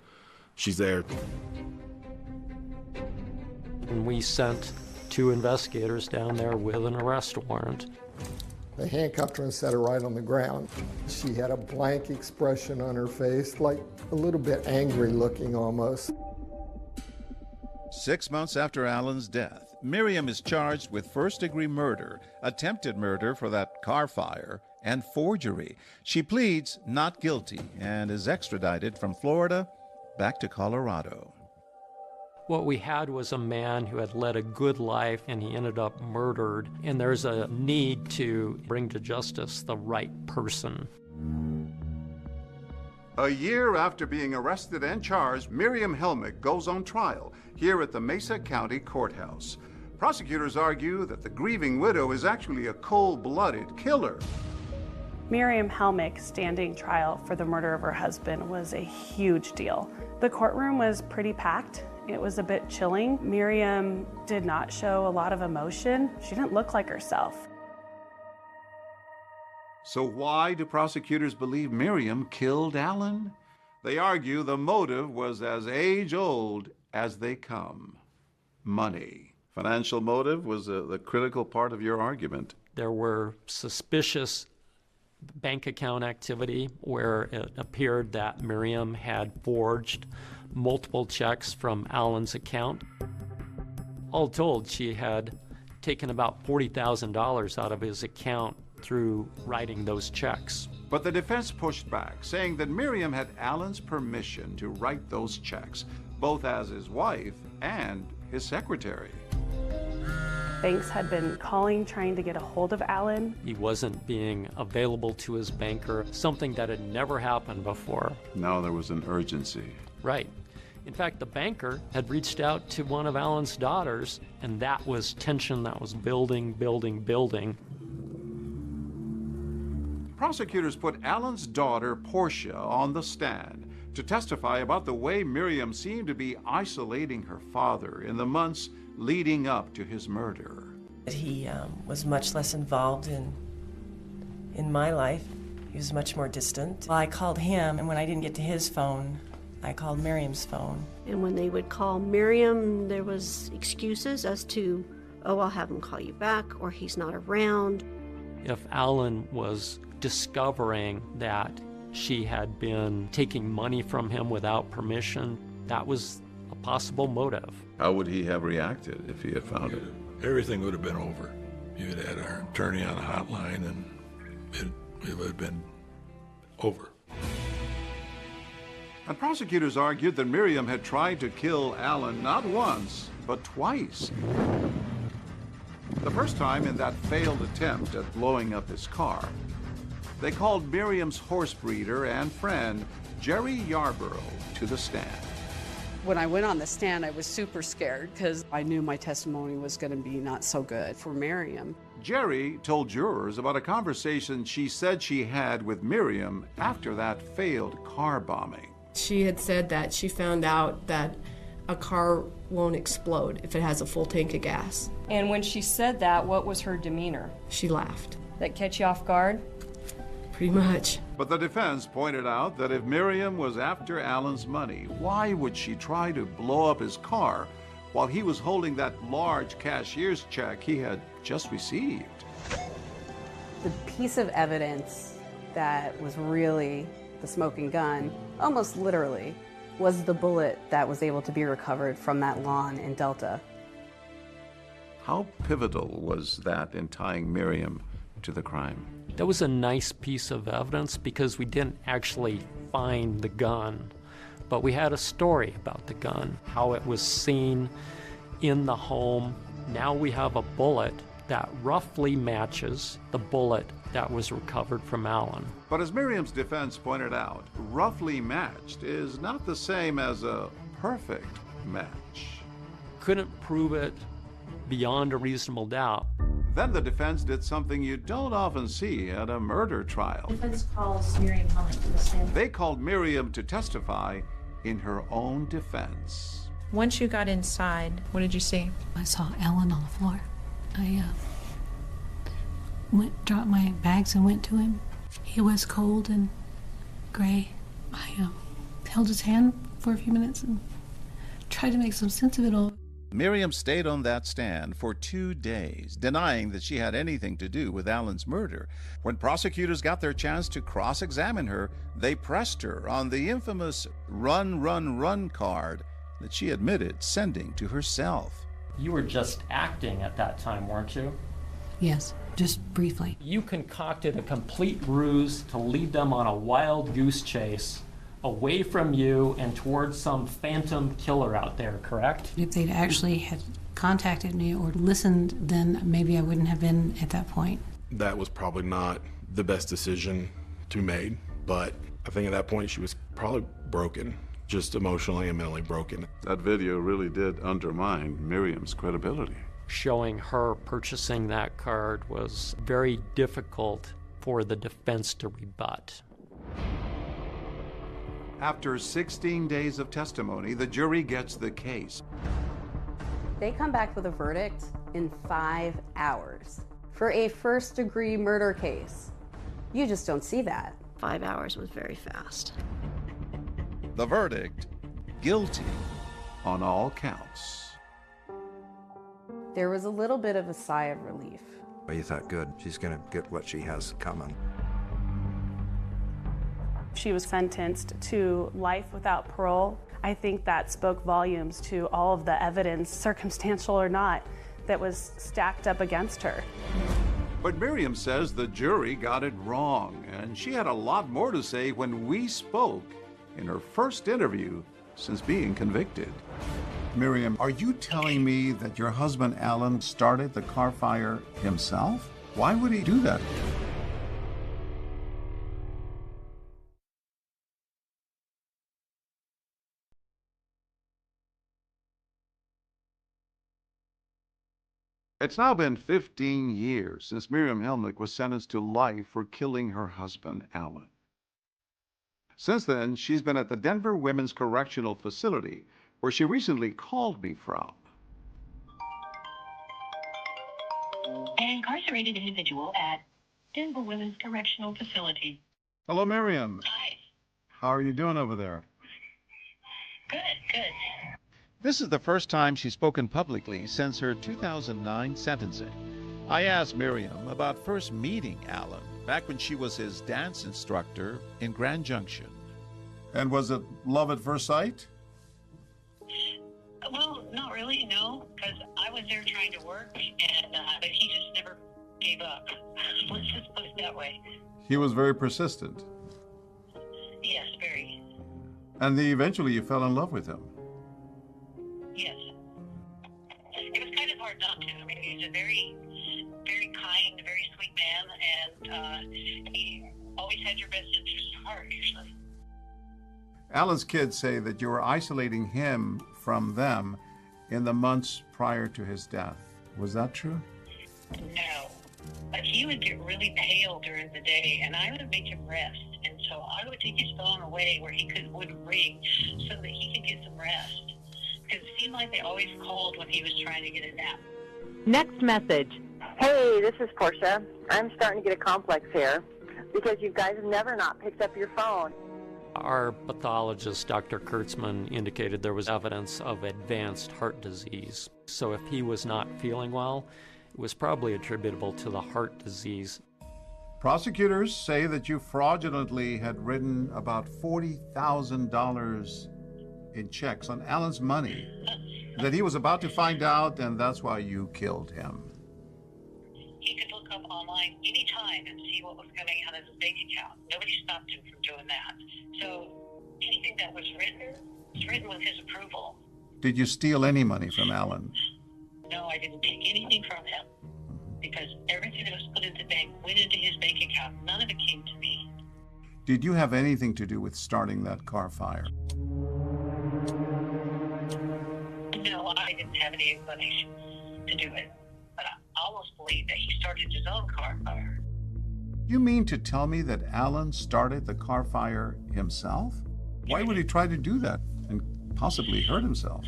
she's there. And we sent 2 investigators down there with an arrest warrant. They handcuffed her and set her right on the ground. She had a blank expression on her face, like a little bit angry looking almost. 6 months after Alan's death, Miriam is charged with first-degree murder, attempted murder for that car fire, and forgery. She pleads not guilty and is extradited from Florida back to Colorado. What we had was a man who had led a good life and he ended up murdered, and there's a need to bring to justice the right person. A year after being arrested and charged, Miriam Helmick goes on trial here at the Mesa County Courthouse. Prosecutors argue that the grieving widow is actually a cold-blooded killer. Miriam Helmick standing trial for the murder of her husband was a huge deal. The courtroom was pretty packed. It was a bit chilling. Miriam did not show a lot of emotion. She didn't look like herself. So why do prosecutors believe Miriam killed Alan? They argue the motive was as age-old as they come: money. Financial motive was the critical part of your argument. There were suspicious bank account activity where it appeared that Miriam had forged multiple checks from Alan's account. All told, she had taken about $40,000 out of his account through writing those checks. But the defense pushed back, saying that Miriam had Alan's permission to write those checks, both as his wife and his secretary. Banks had been calling, trying to get a hold of Alan. He wasn't being available to his banker, something that had never happened before. Now there was an urgency. Right. In fact, the banker had reached out to one of Alan's daughters, and that was tension that was building. Prosecutors put Alan's daughter, Portia, on the stand to testify about the way Miriam seemed to be isolating her father in the months leading up to his murder. He was much less involved in my life. He was much more distant. Well, I called him, and when I didn't get to his phone, I called Miriam's phone. And when they would call Miriam, there was excuses as to, oh, I'll have him call you back, or he's not around. If Alan was discovering that she had been taking money from him without permission, that was a possible motive. How would he have reacted if he had found it? Everything would have been over. You had had our attorney on a hotline, and it would have been over. And prosecutors argued that Miriam had tried to kill Alan not once, but twice. The first time in that failed attempt at blowing up his car. They called Miriam's horse breeder and friend, Jerry Yarborough, to the stand. When I went on the stand, I was super scared because I knew my testimony was going to be not so good for Miriam. Jerry told jurors about a conversation she said she had with Miriam after that failed car bombing. She had said that she found out that a car won't explode if it has a full tank of gas. And when she said that, what was her demeanor? She laughed. That catch you off guard? Pretty much. But the defense pointed out that if Miriam was after Alan's money, why would she try to blow up his car while he was holding that large cashier's check he had just received? The piece of evidence that was really the smoking gun, almost literally, was the bullet that was able to be recovered from that lawn in Delta. How pivotal was that in tying Miriam to the crime? That was a nice piece of evidence because we didn't actually find the gun, but we had a story about the gun, how it was seen in the home. Now we have a bullet that roughly matches the bullet that was recovered from Alan. But as Miriam's defense pointed out, roughly matched is not the same as a perfect match. Couldn't prove it beyond a reasonable doubt. Then the defense did something you don't often see at a murder trial. The defense calls Miriam Helmick to the stand. They called Miriam to testify in her own defense. Once you got inside, what did you see? I saw Alan on the floor. I dropped my bags and went to him. He was cold and gray. I held his hand for a few minutes and tried to make some sense of it all. Miriam stayed on that stand for 2 days, denying that she had anything to do with Alan's murder. When prosecutors got their chance to cross-examine her, they pressed her on the infamous run, run, run card that she admitted sending to herself. You were just acting at that time, weren't you? Yes, just briefly. You concocted a complete ruse to lead them on a wild goose chase away from you and towards some phantom killer out there, correct? If they'd actually had contacted me or listened, then maybe I wouldn't have been at that point. That was probably not the best decision to make, but I think at that point she was probably broken, just emotionally and mentally broken. That video really did undermine Miriam's credibility. Showing her purchasing that card was very difficult for the defense to rebut. After 16 days of testimony, the jury gets the case. They come back with a verdict in 5 hours for a first-degree murder case. You just don't see that. 5 hours was very fast. The verdict, guilty on all counts. There was a little bit of a sigh of relief. You thought, good, she's going to get what she has coming. She was sentenced to life without parole. I think that spoke volumes to all of the evidence, circumstantial or not, that was stacked up against her. But Miriam says the jury got it wrong, and she had a lot more to say when we spoke in her first interview since being convicted. Miriam, are you telling me that your husband Alan started the car fire himself? Why would he do that? It's now been 15 years since Miriam Helmick was sentenced to life for killing her husband, Alan. Since then, she's been at the Denver Women's Correctional Facility, where she recently called me from. An incarcerated individual at Denver Women's Correctional Facility. Hello, Miriam. Hi. How are you doing over there? Good, good. This is the first time she's spoken publicly since her 2009 sentencing. I asked Miriam about first meeting Alan back when she was his dance instructor in Grand Junction. And was it love at first sight? Well, not really, no, because I was there trying to work, and but he just never gave up. Let's just put it that way. He was very persistent. Yes, very. And eventually you fell in love with him. Yes. It was kind of hard not to. I mean, he's a very, very kind, very sweet man, and he always had your best interest at heart, usually. Alan's kids say that you were isolating him from them in the months prior to his death. Was that true? No. But he would get really pale during the day, and I would make him rest. And so I would take his phone away where he wouldn't ring so that he could get some rest. Because it seemed like they always called when he was trying to get a nap. Next message. Hey, this is Portia. I'm starting to get a complex here because you guys have never not picked up your phone. Our pathologist, Dr. Kurtzman, indicated there was evidence of advanced heart disease. So if he was not feeling well, it was probably attributable to the heart disease. Prosecutors say that you fraudulently had written about $40,000 in checks on Alan's money that he was about to find out, and that's why you killed him. He could look up online anytime and see what was coming out of his bank account. Nobody stopped him from doing that. So anything that was written with his approval. Did you steal any money from Alan? No, I didn't take anything from him because everything that was put into the bank went into his bank account. None of it came to me. Did you have anything to do with starting that car fire? No, I didn't have any inclination to do it. But I almost believe that he started his own car fire. You mean to tell me that Alan started the car fire himself? Why would he try to do that and possibly hurt himself?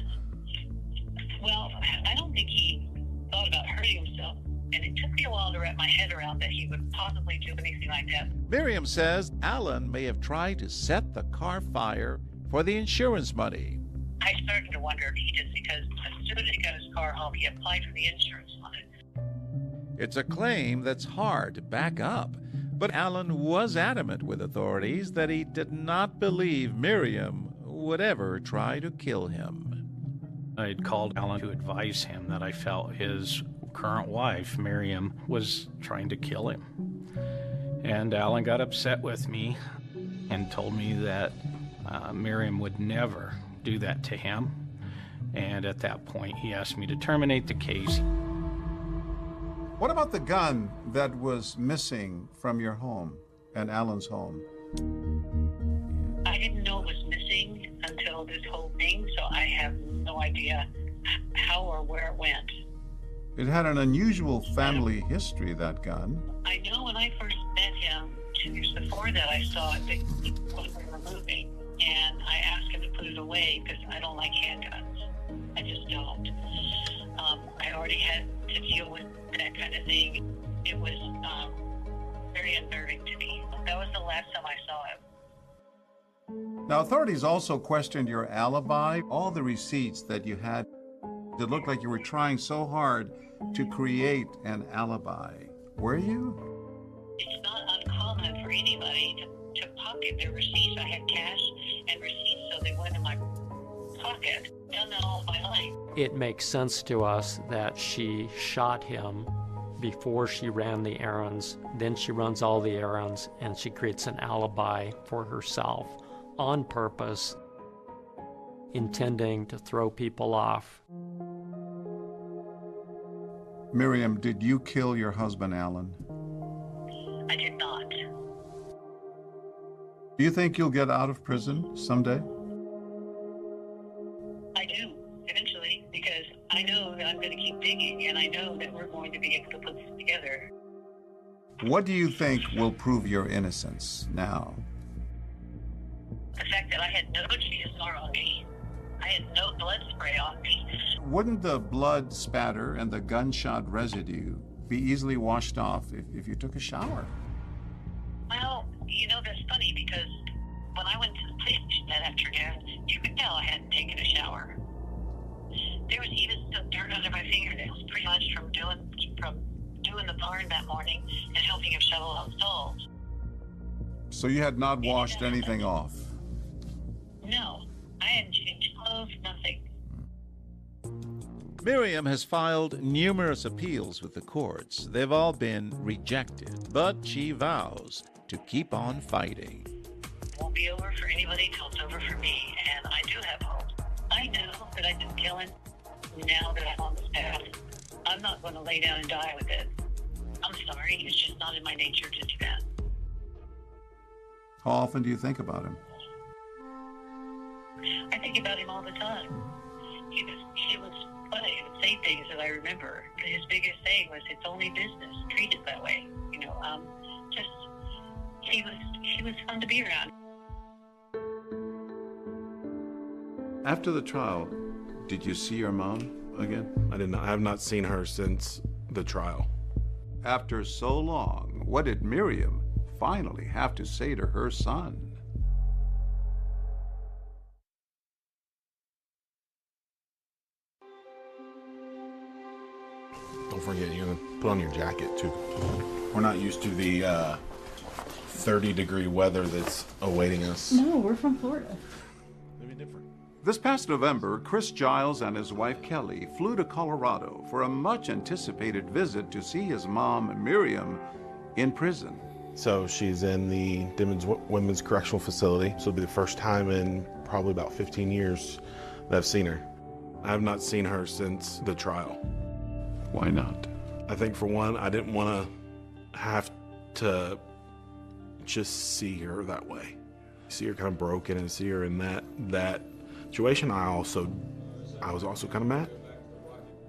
Well, I don't think he thought about hurting himself. And it took me a while to wrap my head around that he would possibly do anything like that. Miriam says Alan may have tried to set the car fire for the insurance money. I started to wonder if he just, because as soon as he got his car home, he applied for the insurance on it. It's a claim that's hard to back up, but Alan was adamant with authorities that he did not believe Miriam would ever try to kill him. I had called Alan to advise him that I felt his current wife, Miriam, was trying to kill him. And Alan got upset with me and told me that Miriam would never do that to him. And at that point, he asked me to terminate the case. What about the gun that was missing from your home and Alan's home? I didn't know it was missing until this whole thing, so I have no idea how or where it went. It had an unusual family history, that gun. I know when I first met him, 2 years before that, I saw it that he wasn't removing. And I asked him to put it away because I don't like handguns. I just don't. I already had to deal with that kind of thing. It was very unnerving to me. That was the last time I saw him. Now, authorities also questioned your alibi, all the receipts that you had. It looked like you were trying so hard to create an alibi. Were you? It's not uncommon for anybody to pocket their receipts. I had cash and receipts, so they went in my pocket. Done that all my life. It makes sense to us that she shot him before she ran the errands. Then she runs all the errands and she creates an alibi for herself on purpose, intending to throw people off. Miriam, did you kill your husband, Alan? I did not. Do you think you'll get out of prison someday? I do, eventually, because I know that I'm going to keep digging, and I know that we're going to be able to put this together. What do you think will prove your innocence now? The fact that I had no GSR on me, I had no blood spray on me. Wouldn't the blood spatter and the gunshot residue be easily washed off if you took a shower? Well, you know, that's funny because when I went to the police station that afternoon, you could tell I hadn't taken a shower. There was even some dirt under my fingernails, pretty much from doing the barn that morning and helping him shovel out stalls. So you had not washed anything off? No, I hadn't changed clothes, nothing. Miriam has filed numerous appeals with the courts. They've all been rejected, but she vows to keep on fighting. It won't be over for anybody till it's over for me, and I do have hope. I know that I didn't kill him. Now that I'm on this path, I'm not going to lay down and die with it. I'm sorry, it's just not in my nature to do that. How often do you think about him? I think about him all the time. He was funny. He would say things that I remember. His biggest thing was, "It's only business. Treat it that way." You know, he was fun to be around. After the trial, did you see your mom again? I did not. I have not seen her since the trial. After so long, what did Miriam finally have to say to her son? Don't forget, you're gonna put on your jacket too. We're not used to the 30-degree weather that's awaiting us. No, we're from Florida. Maybe different. This past November, Chris Giles and his wife Kelly flew to Colorado for a much-anticipated visit to see his mom, Miriam, in prison. So she's in the Dimmins Women's Correctional Facility. So it'll be the first time in probably about 15 years that I've seen her. I have not seen her since the trial. Why not? I think for one, I didn't want to have to just see her that way. See her kind of broken and see her in that situation. I was also kind of mad.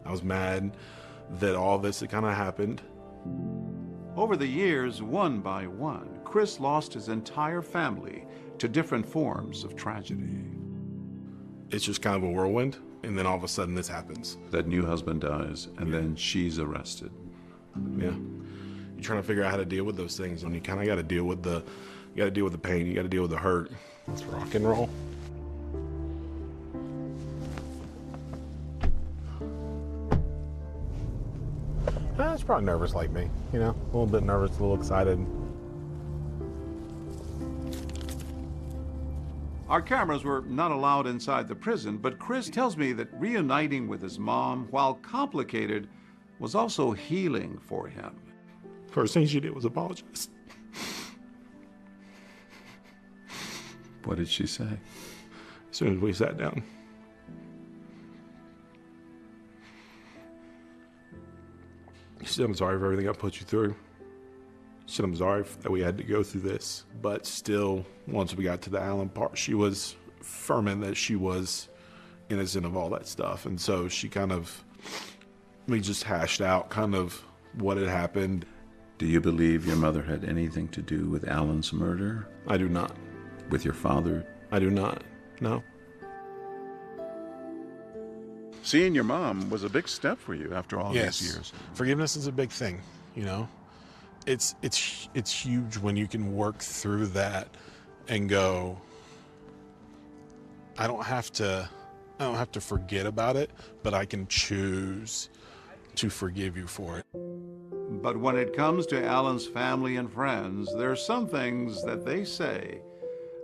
I was mad that all this had kind of happened. Over the years, one by one, Chris lost his entire family to different forms of tragedy. It's just kind of a whirlwind, and then all of a sudden this happens. That new husband dies, and then she's arrested. Yeah. You're trying to figure out how to deal with those things, and you kind of got to deal with the pain, you got to deal with the hurt. It's rock and roll. It's probably nervous like me, you know, a little bit nervous, a little excited. Our cameras were not allowed inside the prison, but Chris tells me that reuniting with his mom, while complicated, was also healing for him. First thing she did was apologize. What did she say? As soon as we sat down. She said, "I'm sorry for everything I put you through." She said, "I'm sorry that we had to go through this." But still, once we got to the Allen part, she was firm in that she was innocent of all that stuff. And so we just hashed out kind of what had happened. Do you believe your mother had anything to do with Alan's murder? I do not. With your father? I do not, no. Seeing your mom was a big step for you after all these years. Forgiveness is a big thing, you know. It's huge when you can work through that and go, I don't have to forget about it, but I can choose to forgive you for it. But when it comes to Alan's family and friends, there are some things that they say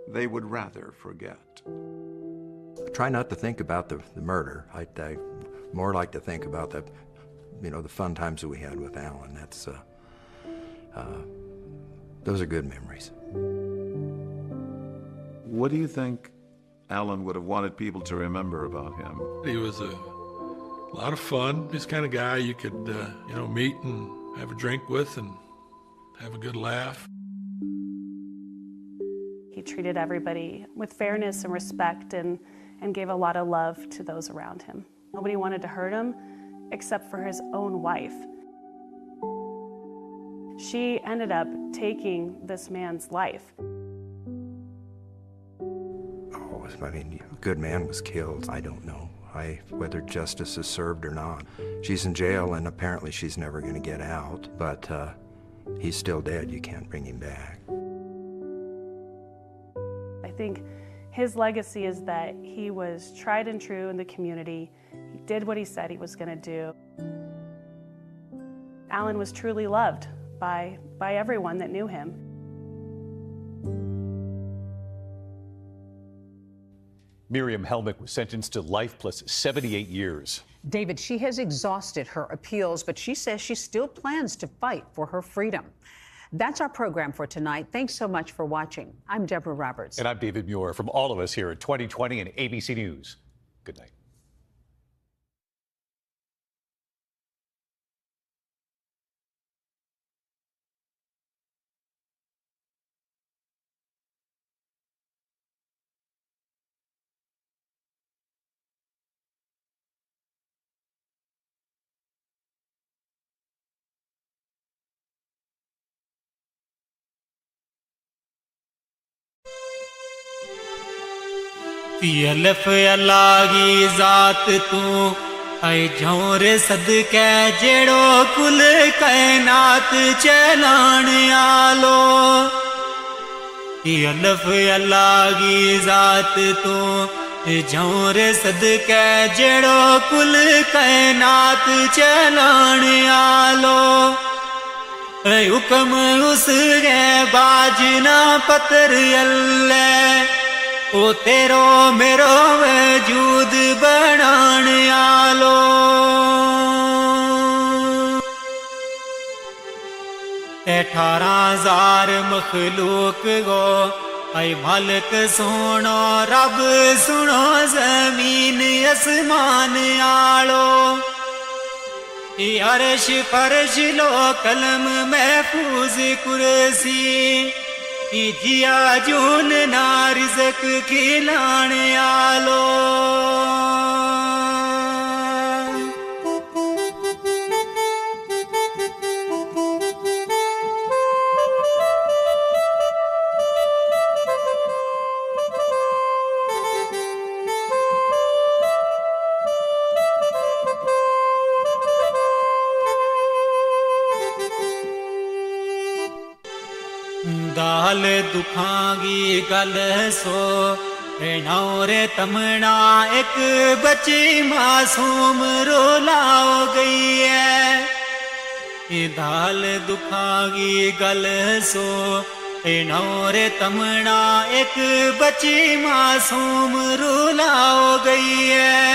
they would rather forget. I try not to think about the murder. I more like to think about the fun times that we had with Alan. That's those are good memories. What do you think Alan would have wanted people to remember about him? He was a lot of fun. He's the kind of guy you could, meet and have a drink with and have a good laugh. He treated everybody with fairness and respect and gave a lot of love to those around him. Nobody wanted to hurt him except for his own wife. She ended up taking this man's life. I mean, a good man was killed. I don't know whether justice is served or not. She's in jail, and apparently she's never going to get out, but he's still dead. You can't bring him back. I think his legacy is that he was tried and true in the community. He did what he said he was going to do. Alan was truly loved by everyone that knew him. Miriam Helmick was sentenced to life plus 78 years. David, she has exhausted her appeals, but she says she still plans to fight for her freedom. That's our program for tonight. Thanks so much for watching. I'm Deborah Roberts. And I'm David Muir. From all of us here at 2020 and ABC News, good night. अलफ अलागी जात तू ऐ झोर सदकै जेड़ो कुल कायनात चलाण आलो अलफ अलागी जात तू झोर सदकै जेड़ो कुल कायनात चलाण आलो हुक्म उस गै बाजना पतर अल्लाह ओ तेरो मेरो वजूद बनाण आलो 18,000 मखलूक गो ऐ मालिक सुनो रब सुनो जमीन आसमान आलो अर्श फर्श लो कलम महफूज कुर्सी जिया जून ना रिज़्क खिलाण आलो दाल दुखांगी गल सो नौरे तमना एक बच्ची मासूम रोलाओ गई है दाल दुखांगी गल सो नौरे तमना एक बच्ची मासूम रोलाओ गई है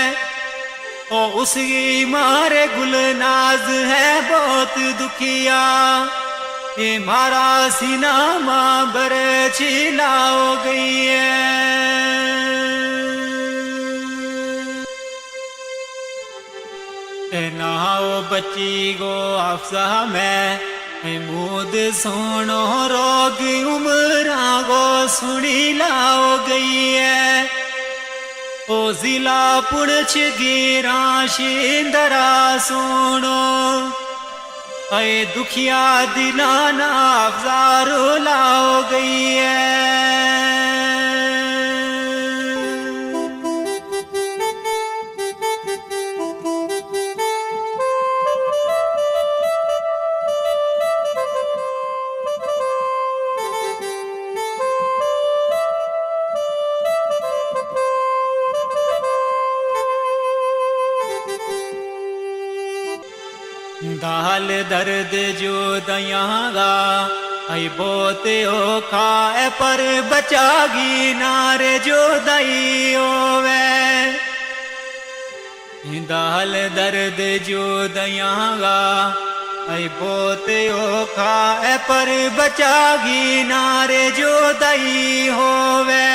ओ उसकी मारे गुलनाज है बहुत दुखिया ये मारा सीना माँ बर छिलाओ गई है नाओ बच्ची गो अफसा में मूद सोनो रोग उमरा गो सुनी लाओ गई है ओ जिला पुणछ गिरा शिंदरा सोनो ऐ दुखिया दिलाना अफजारो लाओ गई है दर्द जो दयांगा आई बहुत औखा है पर बचागी नारे जो दई होवे दाल दर्द जो दयांगा आई बहुत औखा है पर बचागी नारे जो दई होवे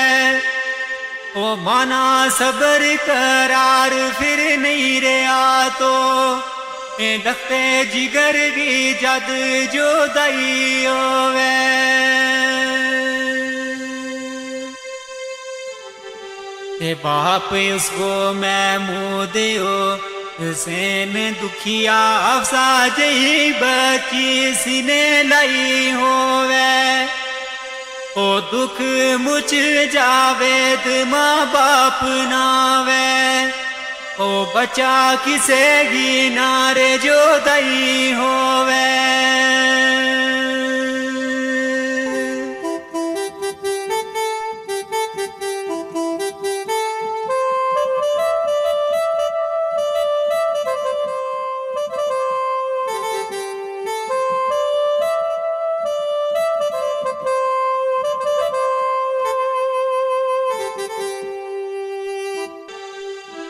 ओ माना सबर करार फिर नहीं रहा तो दख्ते जिगर की जद जो दई होवे ते बाप उसको मैं मुँह दियो सेन दुखिया अफसा जही बची सिने लाई होवे ओ दुख मुझ जावेद माँ बाप नावे ओ बचा किसे गी नारे जो दई होवे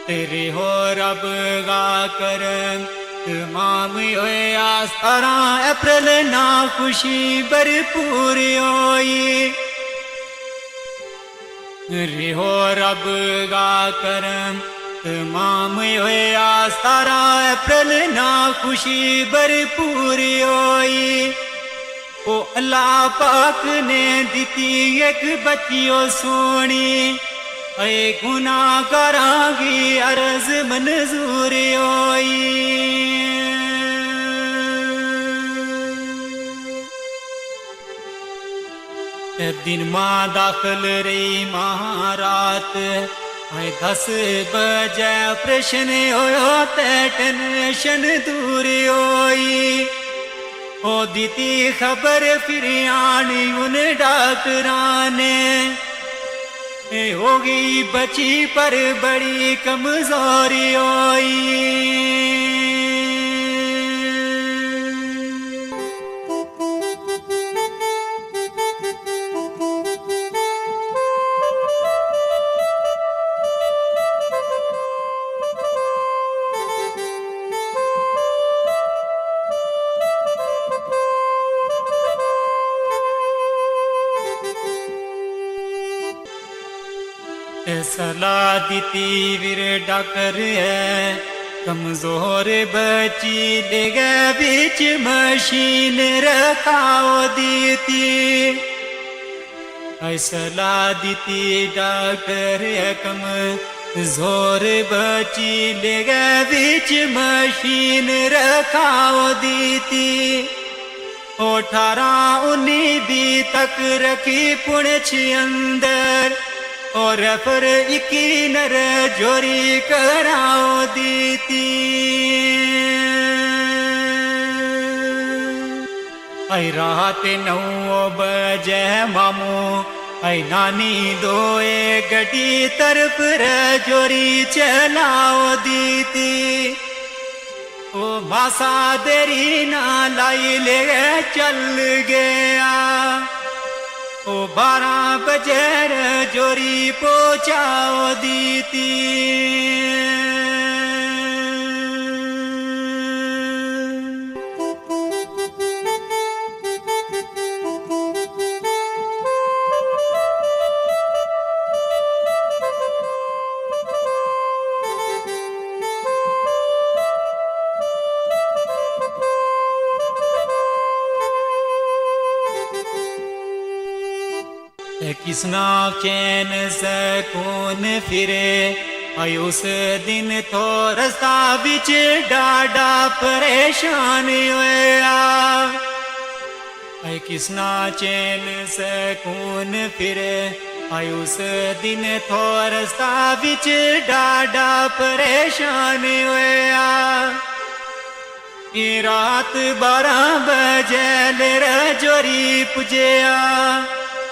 तेरे हो रब गा करम तमाम होया 17 अप्रैल ना खुशी भरपूर होई रे हो रब गा करम तमाम होया 17 अप्रैल ना खुशी भरपूर होई ओ अल्लाह पाक ने दिती एक बच्चियो सोनी ऐ गुनाह करांगी अर्ज मंजूर होई दिन माँ दाखिल रही महारात ऐ 10 बजे ऑपरेशन होयो ते टेंशन दूर होई ओ दीती खबर फिर आनी उन डॉक्टरां ने होगी बची पर बड़ी कमजोरी होई सलाह दीती वीर डॉक्टर है कमजोर बची ले गए बीच मशीन रखाओ दीती सलाह दीती डॉक्टर है कमजोर बची ले गए बीच मशीन रखाओ दीती 18 19 भी तक रखी पुणछ अंदर और पर इकी नर जोरी कराओ दीती आई रात 9 बजे मामू आई नानी दोए गड्डी तरफ जोरी चलाओ दीती ओ मासा देरी ना लाई ले चल गया ओ 12 बजे जोरी पहुंचाओ दीती किसना चैन सकून फिरे आई उस दिन तो रास्ता बिच डाडा परेशान होया आई किसना चैन सकून फिरे आई उस दिन तो रास्ता बिच डाडा परेशान होया रात 12 बजे ले जोरी पुजया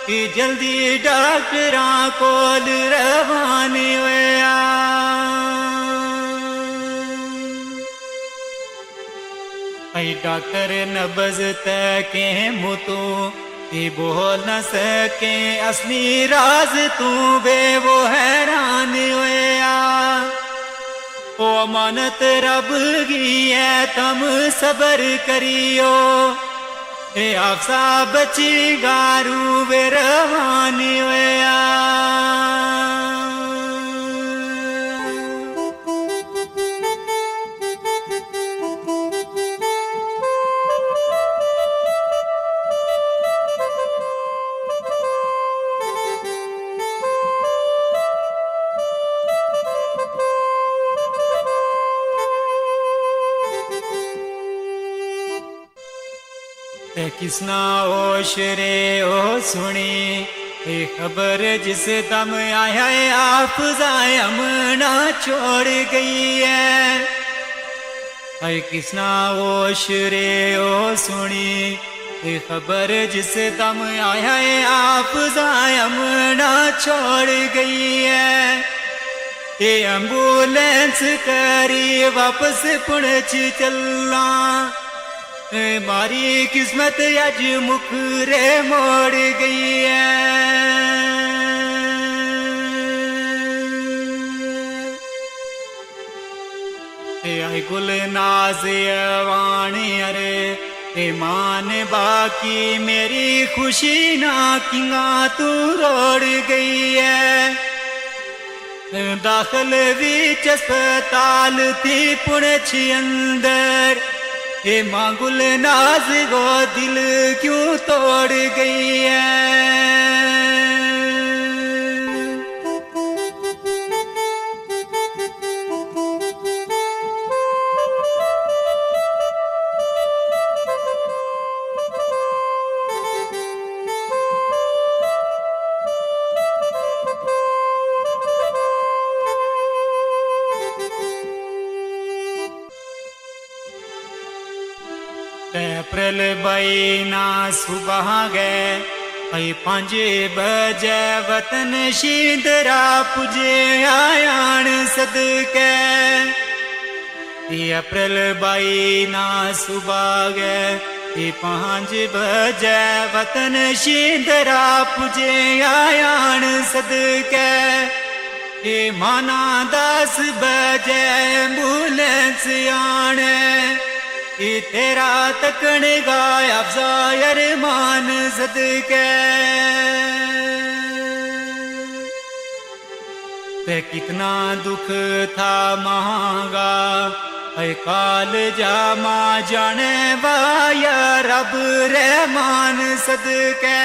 कि जल्दी डॉक्टरां कोल रवाने होया ऐ डॉक्टर नब्ज तके मुतू ते बोल न सके असली राज तू बे वो हैरान होया ओ अमानत रब गी है तम सबर करियो ए आपसा बची गारू वे रवान होया किसना होश रे ओ सुनी ये खबर जिस दम आया है आप जायम ना छोड़ गई है ऐ किसना होश रे ओ सुनी ये खबर जिस दम आया है आप जायम ना छोड़ गई है ये एम्बुलेंस करी वापस पुणे चलना मारी किस्मत अज मुकरे मोड़ गई है आई गुल नाज वाणी अरे ए मान बाकी मेरी खुशी ना किंगा तू रोड़ गई है दाखिल बीच अस्पताल थी पुणे अंदर ये मांगुल नाज गो दिल क्यों तोड़ गई है अप्रैल बईना सुबह गए ऐ 5 बजे वतन शींदरा पुजे आयान सदके अप्रैल बईना सुबह गए 5 बजे वतन शींदरा पुजे आयान सदके माना 10 बजे एम्बुलेंस आने तेरा तकन गाया अफजायर मान सदके ते कितना दुख था महंगा ऐ काल जामा जाने वाया रब रहमान सदके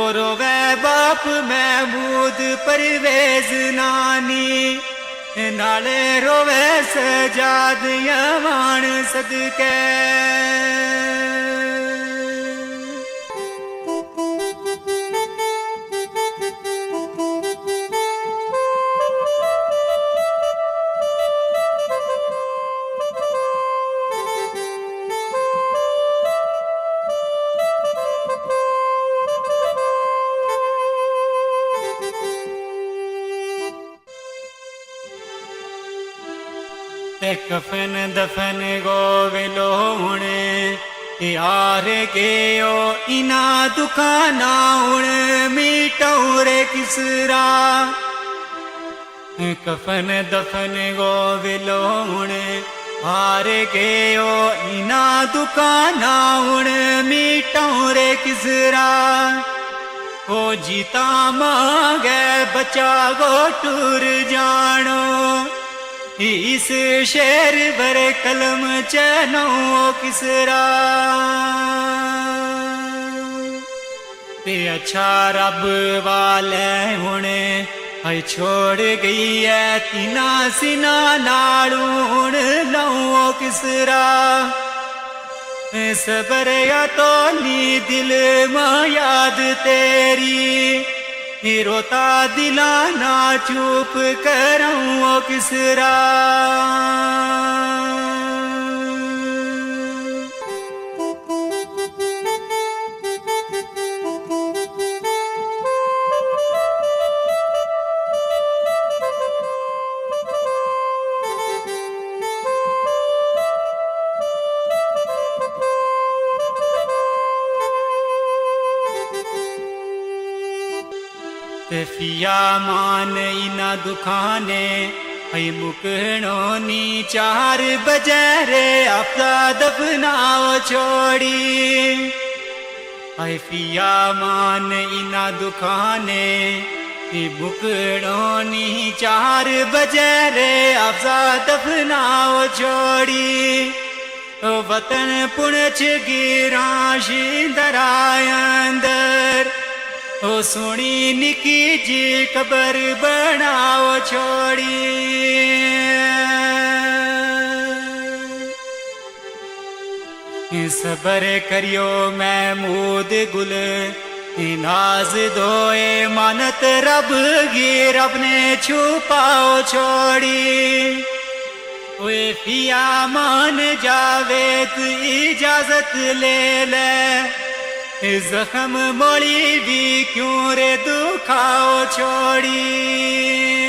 और वे बाप महमूद परवेज नानी नाले रोवे सजाद यवान सदके कफन दफन गो वेलो हुणे यार गयो इना दुकाना हुण मीटौरे किसरा कफन दफन गो वेलो हुणे हार गयो इना दुकाना हुण मीटौरे किसरा ओ जीता मांगे बचा गो टूर जानो इस शेर बर कलम चनो किसरा ते अच्छा रब वाले हुणे आई छोड़ गई है तीना सिना नाड़ू हुण लो किसरा सबर या तो नी दिल मां याद तेरी रोता दिला ना चुप करूं किसरा फिया मान इना दुखाने ऐ मुकणो नी 4 बजे रे आपका दफनाओ छोड़ी ऐ फिया मान इना दुखाने ऐ मुकणो नी 4 बजे रे आपका दफनाओ छोड़ी वतन पुणच गिराशी दराय अंदर ओ सोनी निकी जी कबर बनाओ छोड़ी सबर करियो महमूद गुल नाज दोए मानत रब गी रब ने छुपाओ छोड़ी ओए फिया मान जावे तू इजाजत ले ले जख्म मोड़ी भी क्यों रे दुखाओ छोड़ी